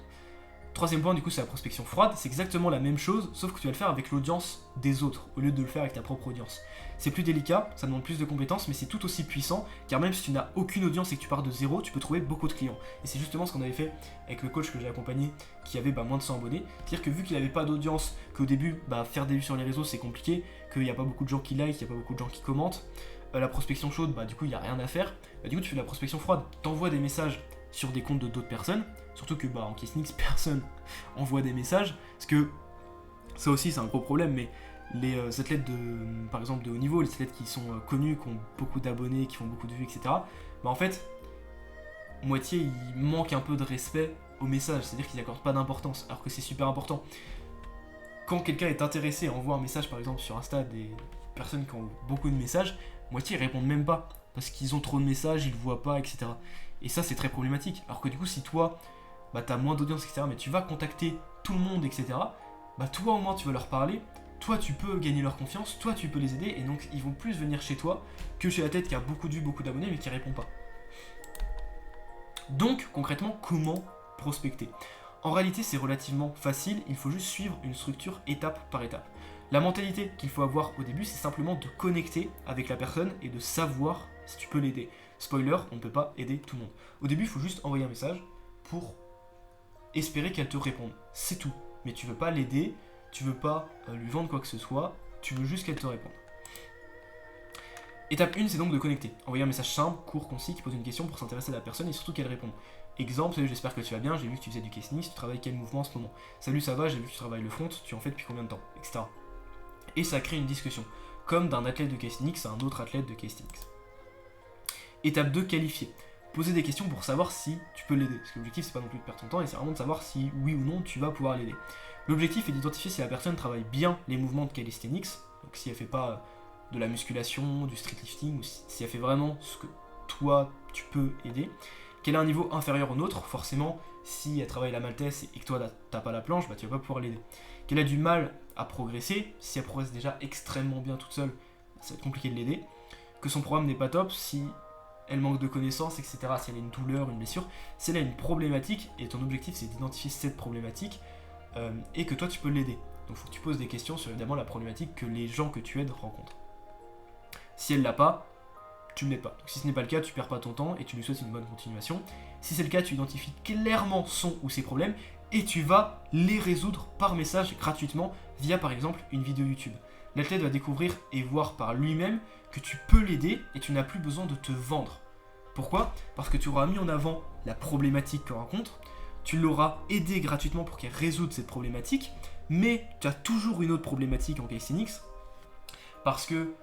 Troisième point, du coup, c'est la prospection froide. C'est exactement la même chose, sauf que tu vas le faire avec l'audience des autres, au lieu de le faire avec ta propre audience. C'est plus délicat, ça demande plus de compétences, mais c'est tout aussi puissant, car même si tu n'as aucune audience et que tu pars de zéro, tu peux trouver beaucoup de clients. Et c'est justement ce qu'on avait fait avec le coach que j'ai accompagné, qui avait moins de 100 abonnés. C'est-à-dire que vu qu'il n'avait pas d'audience, qu'au début, faire des vues sur les réseaux, c'est compliqué, qu'il n'y a pas beaucoup de gens qui like, il n'y a pas beaucoup de gens qui commentent, la prospection chaude, du coup, il n'y a rien à faire. Du coup, tu fais de la prospection froide. T'envoies des messages sur des comptes d'autres personnes, surtout que en Casenix, personne envoie des messages, parce que ça aussi c'est un gros problème, mais les athlètes par exemple de haut niveau, les athlètes qui sont connus, qui ont beaucoup d'abonnés, qui font beaucoup de vues, etc., en fait, moitié ils manquent un peu de respect aux messages, c'est-à-dire qu'ils n'accordent pas d'importance, alors que c'est super important. Quand quelqu'un est intéressé à envoyer un message par exemple sur Insta, des personnes qui ont beaucoup de messages, moitié ils répondent même pas, parce qu'ils ont trop de messages, ils le voient pas, etc. Et ça c'est très problématique, alors que du coup si toi t'as moins d'audience, etc., mais tu vas contacter tout le monde, etc., toi au moins tu vas leur parler, toi tu peux gagner leur confiance, toi tu peux les aider, et donc ils vont plus venir chez toi que chez la tête qui a beaucoup de vues, beaucoup d'abonnés, mais qui répond pas. Donc concrètement, comment prospecter ? En réalité c'est relativement facile, il faut juste suivre une structure étape par étape. La mentalité qu'il faut avoir au début, c'est simplement de connecter avec la personne et de savoir si tu peux l'aider. Spoiler, on ne peut pas aider tout le monde. Au début, il faut juste envoyer un message pour espérer qu'elle te réponde. C'est tout. Mais tu veux pas l'aider, tu veux pas lui vendre quoi que ce soit, tu veux juste qu'elle te réponde. Étape 1, c'est donc de connecter. Envoyer un message simple, court, concis, qui pose une question pour s'intéresser à la personne et surtout qu'elle réponde. Exemple, salut, j'espère que tu vas bien, j'ai vu que tu faisais du Casenix, tu travailles quel mouvement en ce moment ? Salut, ça va, j'ai vu que tu travailles le front, tu en fais depuis combien de temps ? Etc. Et ça crée une discussion, comme d'un athlète de Casenix à un autre athlète de Casenix. Étape 2, qualifier. Poser des questions pour savoir si tu peux l'aider. Parce que l'objectif, c'est pas non plus de perdre ton temps, et c'est vraiment de savoir si, oui ou non, tu vas pouvoir l'aider. L'objectif est d'identifier si la personne travaille bien les mouvements de calisthenics, donc si elle fait pas de la musculation, du streetlifting, ou si elle fait vraiment ce que toi, tu peux aider, qu'elle a un niveau inférieur au nôtre, forcément, si elle travaille la maltese et que toi, t'as pas la planche, tu vas pas pouvoir l'aider. Qu'elle a du mal à progresser, si elle progresse déjà extrêmement bien toute seule, ça va être compliqué de l'aider. Que son programme n'est pas top, si elle manque de connaissances, etc., si elle a une douleur, une blessure, si elle a une problématique, et ton objectif c'est d'identifier cette problématique, et que toi tu peux l'aider. Donc il faut que tu poses des questions sur évidemment la problématique que les gens que tu aides rencontrent. Si elle l'a pas, tu ne l'aides pas. Donc si ce n'est pas le cas, tu perds pas ton temps et tu lui souhaites une bonne continuation. Si c'est le cas, tu identifies clairement son ou ses problèmes et tu vas les résoudre par message gratuitement via par exemple une vidéo YouTube. L'athlète va découvrir et voir par lui-même que tu peux l'aider et tu n'as plus besoin de te vendre. Pourquoi ? Parce que tu auras mis en avant la problématique qu'elle rencontre, tu l'auras aidé gratuitement pour qu'elle résoudre cette problématique, mais tu as toujours une autre problématique en calisthenics, parce que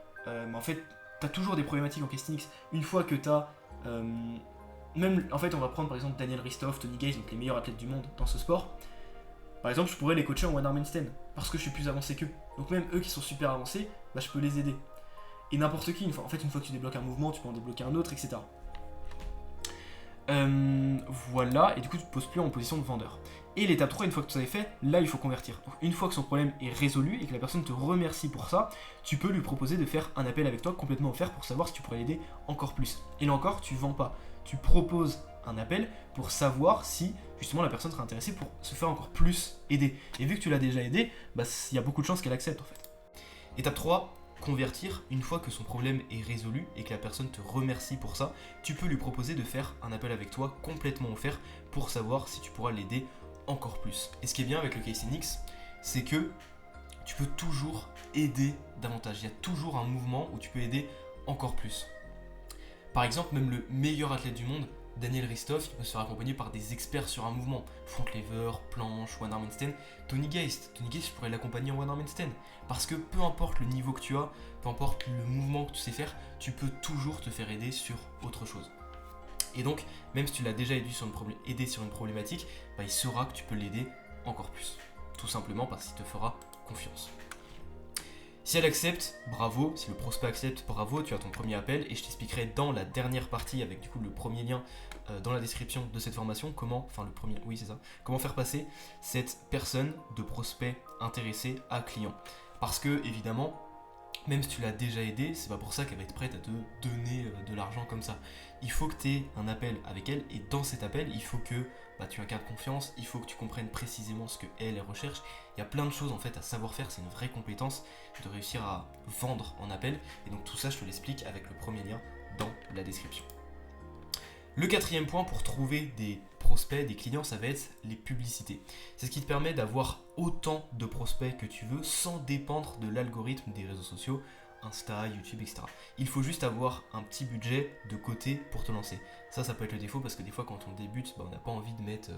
en fait, tu as toujours des problématiques en calisthenics. Une fois que tu as... même, en fait, on va prendre par exemple Daniel Ristoff, Tony Gaze, donc les meilleurs athlètes du monde dans ce sport. Par exemple, je pourrais les coacher en one arm handstand, parce que je suis plus avancé qu'eux. Donc même eux qui sont super avancés, je peux les aider. Et n'importe qui, une fois que tu débloques un mouvement, tu peux en débloquer un autre, etc. Voilà, et du coup tu te poses plus en position de vendeur. Et l'étape 3, une fois que tu ça est fait, là il faut convertir. Donc une fois que son problème est résolu et que la personne te remercie pour ça, tu peux lui proposer de faire un appel avec toi complètement offert pour savoir si tu pourrais l'aider encore plus. Et là encore, tu vends pas, tu proposes un appel pour savoir si justement la personne sera intéressée pour se faire encore plus aider. Et vu que tu l'as déjà aidé, il y a beaucoup de chances qu'elle accepte en fait. Étape 3, convertir. Une fois que son problème est résolu et que la personne te remercie pour ça, tu peux lui proposer de faire un appel avec toi complètement offert pour savoir si tu pourras l'aider encore plus. Et ce qui est bien avec le calisthenics, c'est que tu peux toujours aider davantage. Il y a toujours un mouvement où tu peux aider encore plus. Par exemple, même le meilleur athlète du monde Daniel Ristoff, il peut se faire accompagner par des experts sur un mouvement. Frank Lever, planche, one arm handstand. Tony Geist, je pourrais l'accompagner en one arm handstand. Parce que peu importe le niveau que tu as, peu importe le mouvement que tu sais faire, tu peux toujours te faire aider sur autre chose. Et donc, même si tu l'as déjà aidé sur une problématique, bah, il saura que tu peux l'aider encore plus. Tout simplement parce qu'il te fera confiance. Si elle accepte, bravo. Si le prospect accepte, bravo, tu as ton premier appel. Et je t'expliquerai dans la dernière partie, avec du coup le premier lien dans la description de cette formation, comment faire passer cette personne de prospect intéressé à client. Parce que, évidemment, même si tu l'as déjà aidé, c'est pas pour ça qu'elle va être prête à te donner de l'argent comme ça. Il faut que tu aies un appel avec elle, et dans cet appel, il faut que tu incarnes confiance, il faut que tu comprennes précisément ce qu'elle recherche. Il y a plein de choses en fait à savoir faire, c'est une vraie compétence de réussir à vendre en appel, et donc tout ça je te l'explique avec le premier lien dans la description. Le quatrième point pour trouver des prospects, des clients, ça va être les publicités. C'est ce qui te permet d'avoir autant de prospects que tu veux sans dépendre de l'algorithme des réseaux sociaux, Insta, YouTube, etc. Il faut juste avoir un petit budget de côté pour te lancer. Ça peut être le défaut parce que des fois quand on débute, on n'a pas envie de mettre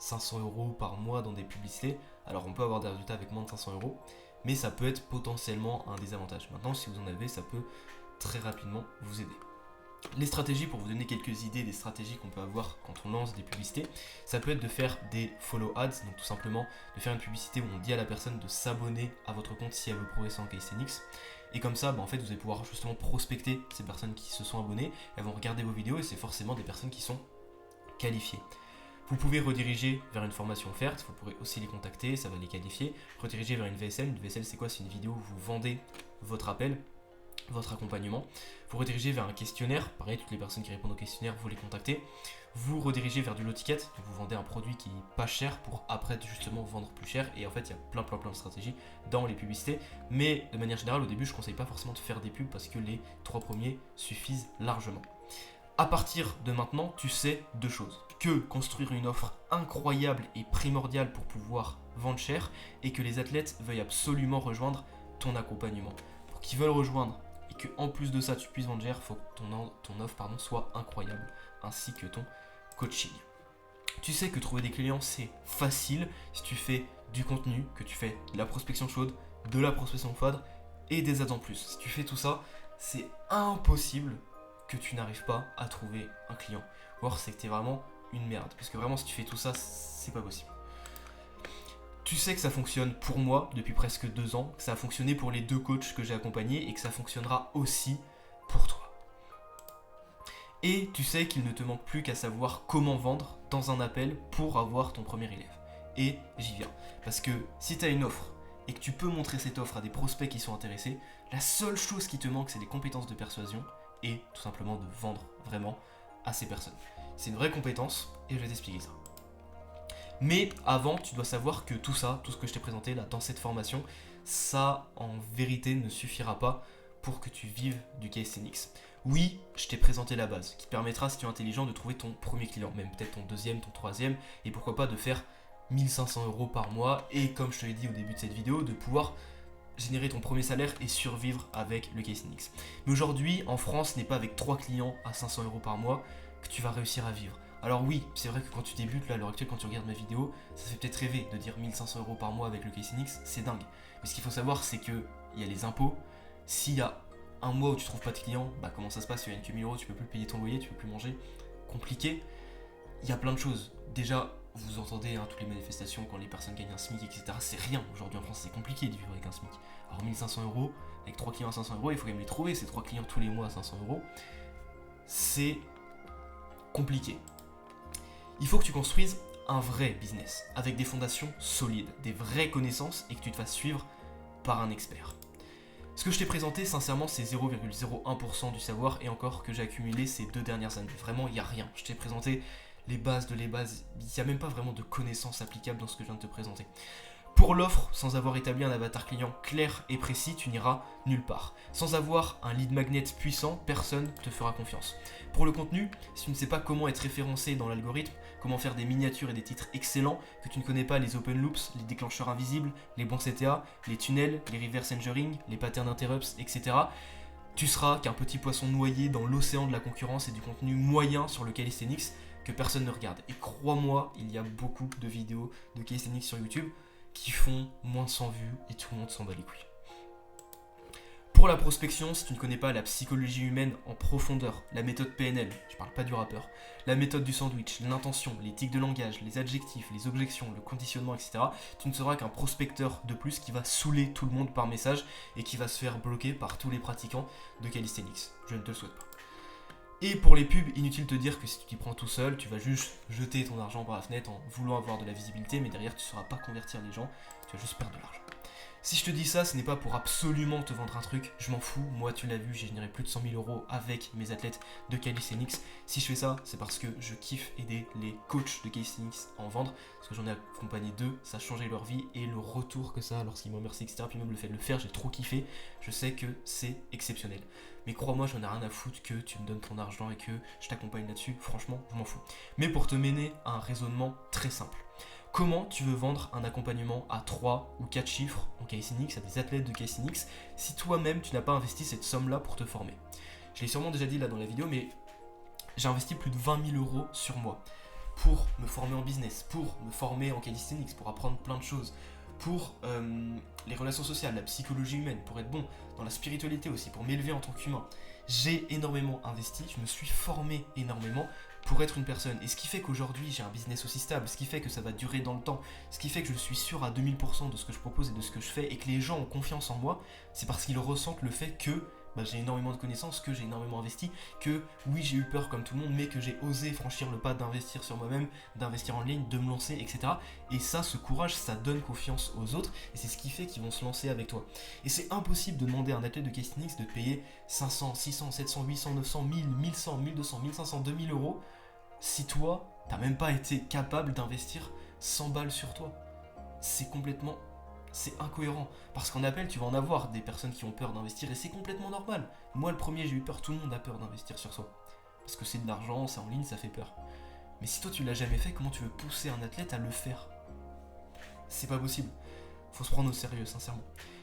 500 € par mois dans des publicités. Alors on peut avoir des résultats avec moins de 500 €, mais ça peut être potentiellement un désavantage. Maintenant, si vous en avez, ça peut très rapidement vous aider. Les stratégies, pour vous donner quelques idées des stratégies qu'on peut avoir quand on lance des publicités, ça peut être de faire des follow ads, donc tout simplement de faire une publicité où on dit à la personne de s'abonner à votre compte si elle veut progresser en calisthenics. Et comme ça, en fait, vous allez pouvoir justement prospecter ces personnes qui se sont abonnées, elles vont regarder vos vidéos et c'est forcément des personnes qui sont qualifiées. Vous pouvez rediriger vers une formation offerte, vous pourrez aussi les contacter, ça va les qualifier. Rediriger vers une VSL, c'est quoi? C'est une vidéo où vous vendez votre appel, votre accompagnement. Vous redirigez vers un questionnaire, pareil, toutes les personnes qui répondent au questionnaire, vous les contactez. Vous redirigez vers du low ticket, donc vous vendez un produit qui est pas cher pour après justement vendre plus cher. Et en fait, il y a plein de stratégies dans les publicités. Mais de manière générale, au début, je ne conseille pas forcément de faire des pubs parce que les 3 premiers suffisent largement. À partir de maintenant, tu sais 2 choses. Que construire une offre incroyable et primordiale pour pouvoir vendre cher et que les athlètes veuillent absolument rejoindre ton accompagnement. Pour qu'ils veulent rejoindre et que en plus de ça tu puisses vendre cher, il faut que ton offre soit incroyable, ainsi que ton coaching. Tu sais que trouver des clients c'est facile si tu fais du contenu, que tu fais de la prospection chaude, de la prospection froide et des ads en plus. Si tu fais tout ça, c'est impossible que tu n'arrives pas à trouver un client. Ou alors c'est que tu es vraiment une merde, parce que vraiment si tu fais tout ça, c'est pas possible. Tu sais que ça fonctionne pour moi depuis presque 2 ans, que ça a fonctionné pour les 2 coachs que j'ai accompagnés et que ça fonctionnera aussi pour toi. Et tu sais qu'il ne te manque plus qu'à savoir comment vendre dans un appel pour avoir ton premier élève. Et j'y viens. Parce que si tu as une offre et que tu peux montrer cette offre à des prospects qui sont intéressés, la seule chose qui te manque, c'est des compétences de persuasion et tout simplement de vendre vraiment à ces personnes. C'est une vraie compétence et je vais t'expliquer ça. Mais avant, tu dois savoir que tout ça, tout ce que je t'ai présenté là dans cette formation, ça en vérité ne suffira pas pour que tu vives du calisthenics. Oui, je t'ai présenté la base qui te permettra, si tu es intelligent, de trouver ton premier client, même peut-être ton deuxième, ton troisième, et pourquoi pas de faire 1500 € par mois et comme je te l'ai dit au début de cette vidéo, de pouvoir générer ton premier salaire et survivre avec le calisthenics. Mais aujourd'hui, en France, ce n'est pas avec 3 clients à 500 € par mois que tu vas réussir à vivre. Alors oui, c'est vrai que quand tu débutes, là, à l'heure actuelle, quand tu regardes ma vidéo, ça fait peut-être rêver de dire 1500 € par mois avec le calisthenics, c'est dingue. Mais ce qu'il faut savoir, c'est qu'il y a les impôts. S'il y a un mois où tu trouves pas de clients, comment ça se passe? Il y a que 1000 €, tu peux plus payer ton loyer, tu peux plus manger. Compliqué. Il y a plein de choses. Déjà, vous entendez toutes les manifestations quand les personnes gagnent un SMIC, etc. C'est rien. Aujourd'hui en France, c'est compliqué de vivre avec un SMIC. Alors 1500 €, avec 3 clients à 500 €, il faut quand même les trouver, ces 3 clients tous les mois à 500 €. C'est compliqué. Il faut que tu construises un vrai business, avec des fondations solides, des vraies connaissances et que tu te fasses suivre par un expert. Ce que je t'ai présenté, sincèrement, c'est 0,01% du savoir et encore que j'ai accumulé ces 2 dernières années. Vraiment, il n'y a rien. Je t'ai présenté les bases de les bases. Il n'y a même pas vraiment de connaissances applicables dans ce que je viens de te présenter. Pour l'offre, sans avoir établi un avatar client clair et précis, tu n'iras nulle part. Sans avoir un lead magnet puissant, personne ne te fera confiance. Pour le contenu, si tu ne sais pas comment être référencé dans l'algorithme, comment faire des miniatures et des titres excellents, que tu ne connais pas les open loops, les déclencheurs invisibles, les bons CTA, les tunnels, les reverse engineering, les patterns interrupts, etc., tu seras qu'un petit poisson noyé dans l'océan de la concurrence et du contenu moyen sur le calisthenics que personne ne regarde. Et crois-moi, il y a beaucoup de vidéos de calisthenics sur YouTube qui font moins de 100 vues et tout le monde s'en bat les couilles. Pour la prospection, si tu ne connais pas la psychologie humaine en profondeur, la méthode PNL, je parle pas du rappeur, la méthode du sandwich, l'intention, les tics de langage, les adjectifs, les objections, le conditionnement, etc., tu ne seras qu'un prospecteur de plus qui va saouler tout le monde par message et qui va se faire bloquer par tous les pratiquants de calisthenics. Je ne te le souhaite pas. Et pour les pubs, inutile de te dire que si tu t'y prends tout seul, tu vas juste jeter ton argent par la fenêtre en voulant avoir de la visibilité, mais derrière tu ne sauras pas convertir les gens, tu vas juste perdre de l'argent. Si je te dis ça, ce n'est pas pour absolument te vendre un truc, je m'en fous, moi tu l'as vu, j'ai généré plus de 100 000 € avec mes athlètes de calisthenics. Si je fais ça, c'est parce que je kiffe aider les coachs de calisthenics à en vendre, parce que j'en ai accompagné 2, ça a changé leur vie, et le retour que ça a lorsqu'ils m'ont remercié, etc., puis même le fait de le faire, j'ai trop kiffé, je sais que c'est exceptionnel. Mais crois-moi, j'en ai rien à foutre que tu me donnes ton argent et que je t'accompagne là-dessus, franchement, je m'en fous. Mais pour te mener à un raisonnement très simple. Comment tu veux vendre un accompagnement à 3 ou 4 chiffres en calisthenics, à des athlètes de calisthenics, si toi-même tu n'as pas investi cette somme-là pour te former? Je l'ai sûrement déjà dit là dans la vidéo, mais j'ai investi plus de 20 000 € sur moi pour me former en business, pour me former en calisthenics, pour apprendre plein de choses, pour les relations sociales, la psychologie humaine, pour être bon dans la spiritualité aussi, pour m'élever en tant qu'humain. J'ai énormément investi, je me suis formé énormément pour être une personne. Et ce qui fait qu'aujourd'hui j'ai un business aussi stable, ce qui fait que ça va durer dans le temps, ce qui fait que je suis sûr à 2000% de ce que je propose et de ce que je fais, et que les gens ont confiance en moi, c'est parce qu'ils ressentent le fait que j'ai énormément de connaissances, que j'ai énormément investi, que oui j'ai eu peur comme tout le monde, mais que j'ai osé franchir le pas d'investir sur moi-même, d'investir en ligne, de me lancer, etc. Et ça, ce courage, ça donne confiance aux autres, et c'est ce qui fait qu'ils vont se lancer avec toi. Et c'est impossible de demander à un athlète de calisthenics de te payer 500, 600, 700, 800, 900, 1000, 1100, 1200, 1500, 2000 € si toi, t'as même pas été capable d'investir 100 balles sur toi. C'est incohérent, parce qu'en appel tu vas en avoir des personnes qui ont peur d'investir et c'est complètement normal. Moi le premier j'ai eu peur, tout le monde a peur d'investir sur soi, parce que c'est de l'argent, c'est en ligne, ça fait peur. Mais si toi tu l'as jamais fait, comment tu veux pousser un athlète à le faire? C'est pas possible, faut se prendre au sérieux sincèrement.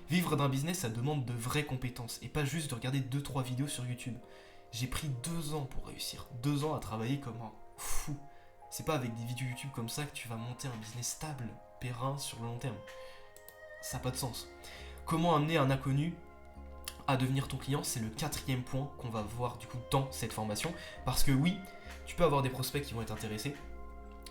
Vivre d'un business ça demande de vraies compétences et pas juste de regarder 2-3 vidéos sur YouTube. J'ai pris 2 ans pour réussir, 2 ans à travailler comme un fou. C'est pas avec des vidéos YouTube comme ça que tu vas monter un business stable, périn sur le long terme. Ça n'a pas de sens. Comment amener un inconnu à devenir ton client? C'est le 4e point qu'on va voir du coup dans cette formation. Parce que oui, tu peux avoir des prospects qui vont être intéressés,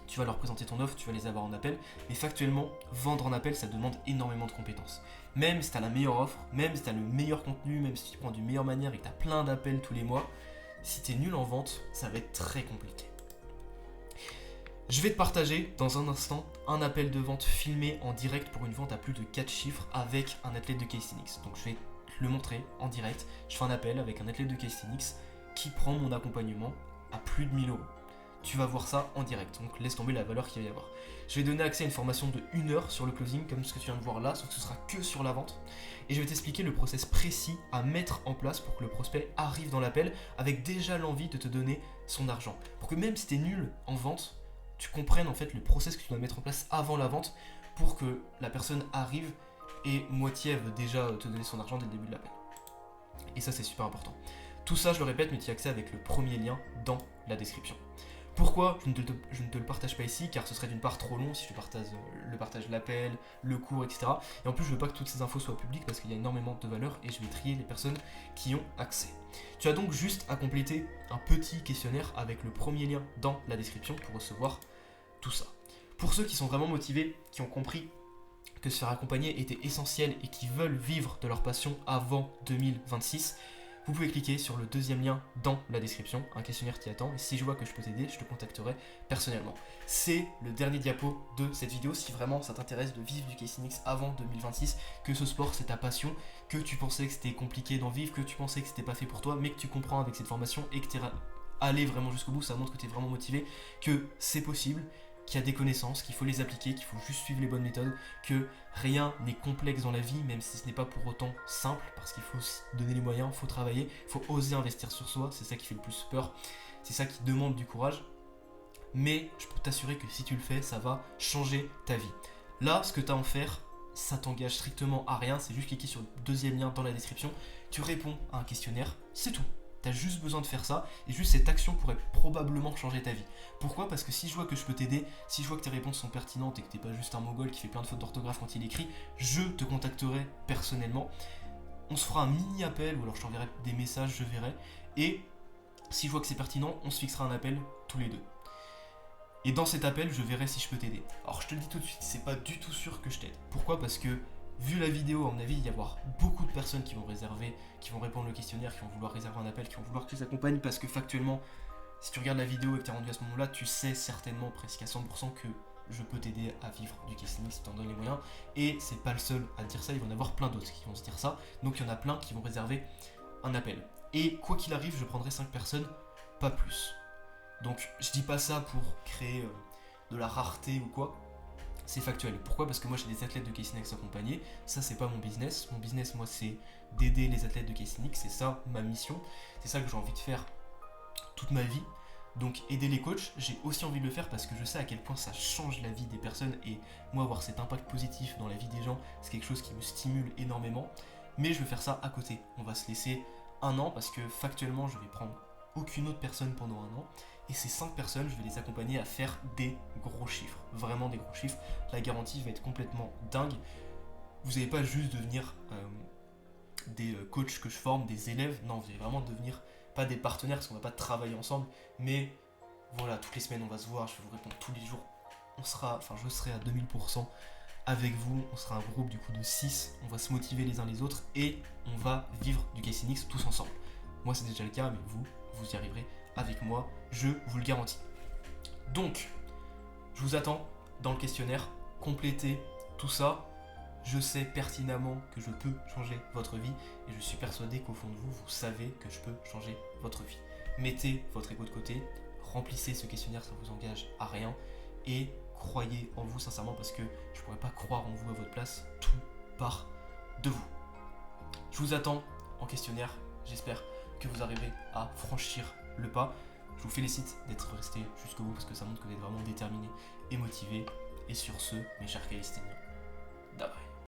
tu vas leur présenter ton offre, tu vas les avoir en appel, mais factuellement, vendre en appel, ça demande énormément de compétences. Même si tu as la meilleure offre, même si tu as le meilleur contenu, même si tu prends d'une meilleure manière et que tu as plein d'appels tous les mois, si tu es nul en vente, ça va être très compliqué. Je vais te partager dans un instant un appel de vente filmé en direct pour une vente à plus de 4 chiffres avec un athlète de calisthenics. Donc je vais te le montrer en direct. Je fais un appel avec un athlète de calisthenics qui prend mon accompagnement à plus de 1000 €. Tu vas voir ça en direct, donc laisse tomber la valeur qu'il va y avoir. Je vais donner accès à une formation de 1 heure sur le closing, comme ce que tu viens de voir là, sauf que ce sera que sur la vente. Et je vais t'expliquer le process précis à mettre en place pour que le prospect arrive dans l'appel avec déjà l'envie de te donner son argent. Pour que même si tu es nul en vente, tu comprennes en fait le process que tu dois mettre en place avant la vente pour que la personne arrive et moitié elle veut déjà te donner son argent dès le début de l'appel. Et ça c'est super important. Tout ça je le répète mais tu y as accès avec le premier lien dans la description. Pourquoi je ne te le partage pas ici? Car ce serait d'une part trop long si je partage l'appel, le cours, etc. Et en plus je veux pas que toutes ces infos soient publiques parce qu'il y a énormément de valeur et je vais trier les personnes qui ont accès. Tu as donc juste à compléter un petit questionnaire avec le premier lien dans la description pour recevoir tout ça. Pour ceux qui sont vraiment motivés, qui ont compris que se faire accompagner était essentiel et qui veulent vivre de leur passion avant 2026, vous pouvez cliquer sur le 2e lien dans la description, un questionnaire t'y attend, et si je vois que je peux t'aider, je te contacterai personnellement. C'est le dernier diapo de cette vidéo, si vraiment ça t'intéresse de vivre du calisthenics avant 2026, que ce sport c'est ta passion, que tu pensais que c'était compliqué d'en vivre, que tu pensais que c'était pas fait pour toi, mais que tu comprends avec cette formation et que tu es allé vraiment jusqu'au bout, ça montre que tu es vraiment motivé, que c'est possible, qu'il y a des connaissances, qu'il faut les appliquer, qu'il faut juste suivre les bonnes méthodes, que rien n'est complexe dans la vie, même si ce n'est pas pour autant simple, parce qu'il faut se donner les moyens, il faut travailler, il faut oser investir sur soi, c'est ça qui fait le plus peur, c'est ça qui demande du courage, mais je peux t'assurer que si tu le fais, ça va changer ta vie. Là, ce que tu as à en faire, ça t'engage strictement à rien, c'est juste cliquer sur le 2e lien dans la description, tu réponds à un questionnaire, c'est tout. T'as juste besoin de faire ça, et juste cette action pourrait probablement changer ta vie. Pourquoi ? Parce que si je vois que je peux t'aider, si je vois que tes réponses sont pertinentes et que t'es pas juste un mogol qui fait plein de fautes d'orthographe quand il écrit, je te contacterai personnellement. On se fera un mini appel, ou alors je t'enverrai des messages, je verrai. Et si je vois que c'est pertinent, on se fixera un appel tous les deux. Et dans cet appel, je verrai si je peux t'aider. Alors je te le dis tout de suite, c'est pas du tout sûr que je t'aide. Pourquoi ? Parce que vu la vidéo, à mon avis, il va y avoir beaucoup de personnes qui vont réserver, qui vont répondre au questionnaire, qui vont vouloir réserver un appel, qui vont vouloir que je les accompagne, parce que factuellement, si tu regardes la vidéo et que tu es rendu à ce moment-là, tu sais certainement presque à 100% que je peux t'aider à vivre du casting si tu en donnes les moyens. Et c'est pas le seul à dire ça, il va y en avoir plein d'autres qui vont se dire ça. Donc il y en a plein qui vont réserver un appel. Et quoi qu'il arrive, je prendrai 5 personnes, pas plus. Donc je dis pas ça pour créer de la rareté ou quoi. C'est factuel. Pourquoi ? Parce que moi j'ai des athlètes de Casting accompagnés, ça c'est pas mon business. Mon business, moi, c'est d'aider les athlètes de Casting, c'est ça ma mission, c'est ça que j'ai envie de faire toute ma vie. Donc aider les coachs, j'ai aussi envie de le faire parce que je sais à quel point ça change la vie des personnes, et moi avoir cet impact positif dans la vie des gens, c'est quelque chose qui me stimule énormément. Mais je veux faire ça à côté. On va se laisser 1 an parce que factuellement je vais prendre aucune autre personne pendant 1 an. Et ces 5 personnes, je vais les accompagner à faire des gros chiffres. Vraiment des gros chiffres. La garantie va être complètement dingue. Vous n'allez pas juste devenir des coachs que je forme, des élèves. Non, vous allez vraiment devenir, pas des partenaires parce qu'on va pas travailler ensemble. Mais voilà, toutes les semaines on va se voir, je vais vous répondre tous les jours. Je serai à 2000% avec vous. On sera un groupe du coup de 6. On va se motiver les uns les autres et on va vivre du KCNX tous ensemble. Moi c'est déjà le cas, mais vous y arriverez avec moi, je vous le garantis. Donc, je vous attends dans le questionnaire, complétez tout ça. Je sais pertinemment que je peux changer votre vie et je suis persuadé qu'au fond de vous, vous savez que je peux changer votre vie. Mettez votre ego de côté, remplissez ce questionnaire, ça vous engage à rien et croyez en vous sincèrement parce que je pourrais pas croire en vous à votre place, tout part de vous. Je vous attends en questionnaire, j'espère que vous arriverez à franchir le pas. Je vous félicite d'être resté jusqu'au bout parce que ça montre que vous êtes vraiment déterminé et motivé. Et sur ce, mes chers calisténiens, bye.